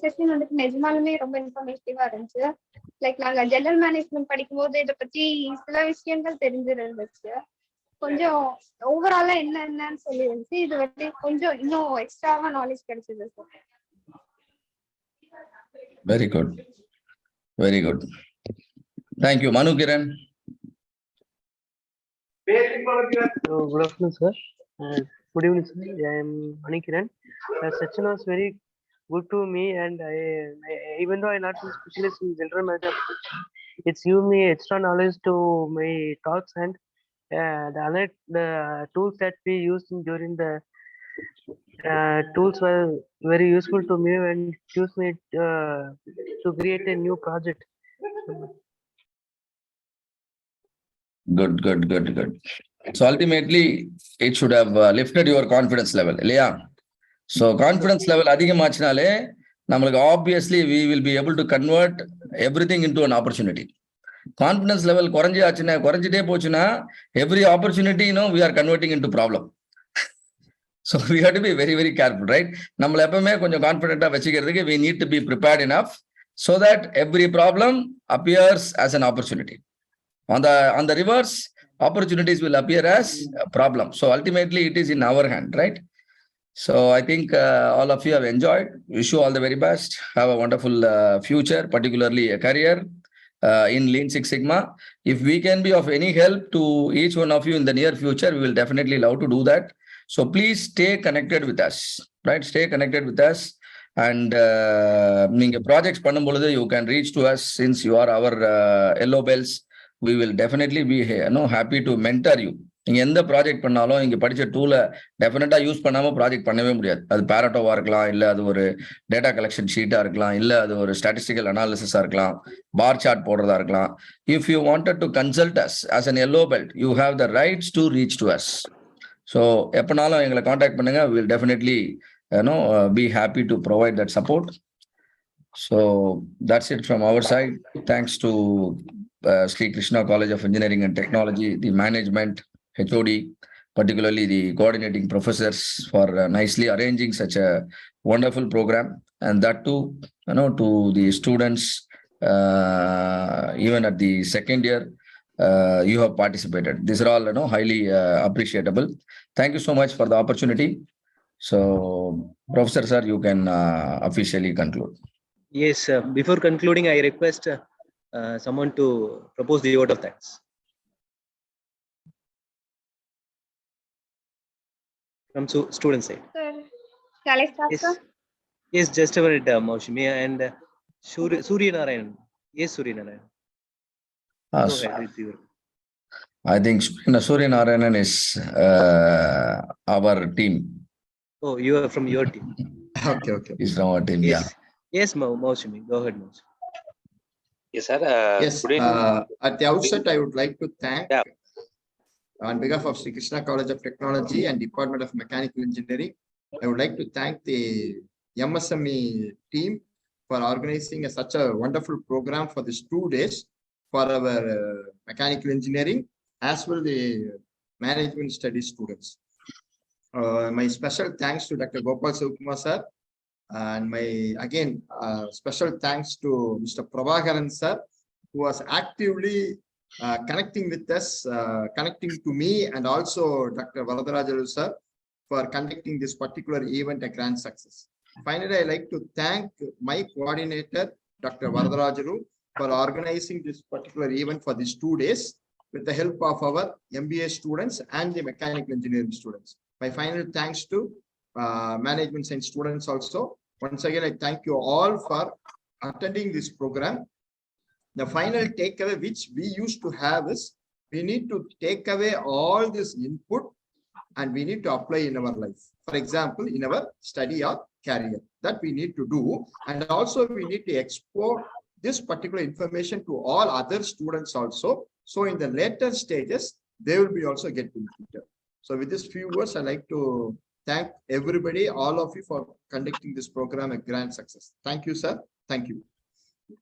செஷன் வந்துட்டு நிஜமாலுமே ரொம்ப இன்ஃபர்மேட்டிவா இருந்துச்சு. லைக் நாங்க ஜெனரல் மேனேஜ்மெண்ட் படிக்கும்போது இதை பத்தி சில விஷயங்கள் தெரிஞ்சிருந்துச்சு. கொஞ்சம் ஓவராலா என்னன்னு சொல்லி இருந்துச்சு. இது வந்து கொஞ்சம் இன்னும் எக்ஸ்ட்ராவா நாலேஜ் கிடைச்சது sir. Very good, very good. Thank you. மனு Kiran. Good afternoon, sir. Good evening, sir. I am Mani Kiran. The session was very good to me, and I even though I not a specialist in general management, it's given me extra knowledge to my talks, and the tools that we used during the tools were very useful to me and used me to create a new project. Good. So ultimately, it should have lifted your confidence level, இல்லையா? So confidence level அதிகமாச்சுனாலே நம்மளுக்கு obviously we will be able to convert everything into an opportunity. Confidence level குறைஞ்சிட்டே போச்சுன்னா every opportunity we are converting into problem. So we have to be very, very careful, right? நம்மள எப்பவுமே கொஞ்சம் கான்ஃபிடென்ட்டா வச்சுக்கிறதுக்கு we need to be prepared enough so that every problem appears as an opportunity. On the reverse, opportunities will appear as a problem. So ultimately, it is in our hand, right? So I think all of you have enjoyed. Wish you all the very best. Have a wonderful future, particularly a career in Lean Six Sigma. If we can be of any help to each one of you in the near future, we will definitely love to do that. So please stay connected with us, right? Stay connected with us. And நீங்க projects பண்ணும்பொழுது you can reach to us since you are our yellow bells. We will definitely be happy to mentor you. நீங்க எந்த project பண்ணாலும் இங்க படிச்ச டூலை டெஃபினட்டா use பண்ணாம ப்ராஜெக்ட் பண்ணவே முடியாது. அது பேரட்டோவா இருக்கலாம், இல்ல அது ஒரு டேட்டா கலெக்ஷன் ஷீட்டா இருக்கலாம், இல்ல அது ஒரு ஸ்டாட்டிஸ்டிக்கல் அனாலிசிஸா இருக்கலாம், பார் சார்ட் போடுறதா இருக்கலாம். If you wanted to consult us as an yellow belt, you have the rights to reach to us. So எப்பனாலும் எங்களை காண்டாக்ட் பண்ணுங்க. We will definitely be happy to provide that support. So that's it from our side. Thanks to Sri Krishna College of Engineering and Technology, the management, HOD, particularly the coordinating professors for nicely arranging such a wonderful program. And that too, to the students, even at the second year, you have participated. These are all, highly appreciable. Thank you so much for the opportunity. So, Professor Sir, you can officially conclude. Yes, before concluding, I request someone to propose the vote of thanks. From student side. Sir, shall I start, Yes. sir? Yes, just a minute, Maushmi and Surya Narayan. Yes, Surya Narayan. Go ahead with your. I think Surya Narayanan is our team. Oh, you are from your team. Okay. He's from our team, Yes. yeah. Yes, Maushmi. Go ahead, Maushmi. Yes, sir. Yes, at the outset, I would like to thank, on behalf of Sri Krishna College of Technology and Department of Mechanical Engineering, I would like to thank the MSME team for organizing such a wonderful program for these 2 days for our mechanical engineering as well the management studies students. My special thanks to Dr. Gopal Sivakumar sir, and my special thanks to Mr. Prabhakaran sir, who was actively connecting with us, connecting to me, and also Dr. Varadarajalu sir for conducting this particular event a grand success. Finally, I like to thank my coordinator, Dr. Varadarajalu, for organizing this particular event for these 2 days with the help of our MBA students and the mechanical engineering students. My final thanks to management science students also. Once again, I thank you all for attending this program. The final takeaway which we used to have is we need to take away all this input and we need to apply in our life. For example, in our study or career, that we need to do. And also we need to export this particular information to all other students also. So in the later stages, they will be also get benefited. So with these few words, I like to thank everybody, all of you, for conducting this program a grand success. Thank you, sir. Thank you.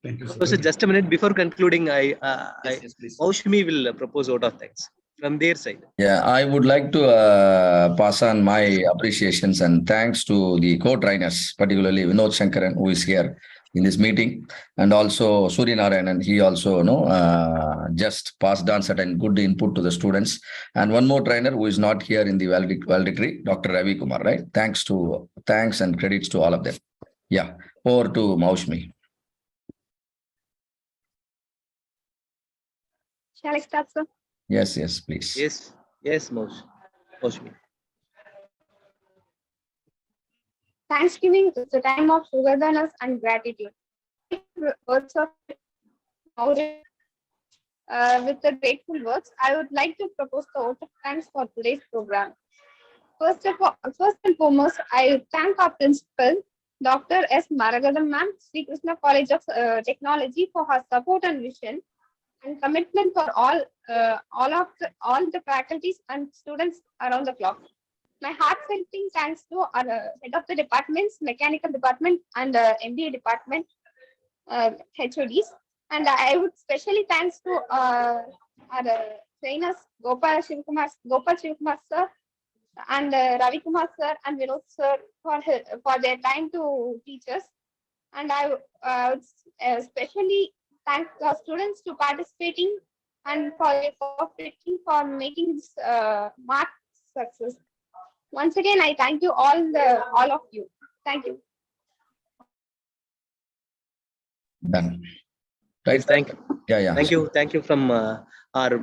Thank you, So just a minute before concluding, Yes, please. Maushmi will propose vote of thanks from their side. Yeah, I would like to pass on my appreciations and thanks to the co-trainers, particularly Vinod Shankaran, who is here in this meeting, and also Surya Narayanan. He also just passed on certain good input to the students. And one more trainer who is not here in the valedictory, Dr. Ravi Kumar, right? Thanks and credits to all of them. Yeah, over to Maushmi. Shall I start, sir? Yes, please. Yes, Maushmi. Thanksgiving is a time of togetherness and gratitude. Words of with the grateful words, I would like to propose the vote of thanks for today's program. First and foremost, I thank our principal, Dr. S. Maragadam ma'am, Sri Krishna College of Technology, for her support and vision and commitment for all the faculties and students around the clock. My heartfelt thanks to our head of the departments, mechanical department and MBA department HODs, and I would specially thanks to our trainers Gopal Shivkumar sir and Ravi Kumar sir and Vinod sir for their time to teach us. And I would especially thank the students to participating and for your cooperating for making this mark success. Once again, I thank you all of you. Thank you. Done. Right. Thank you. Yeah. Thank you from our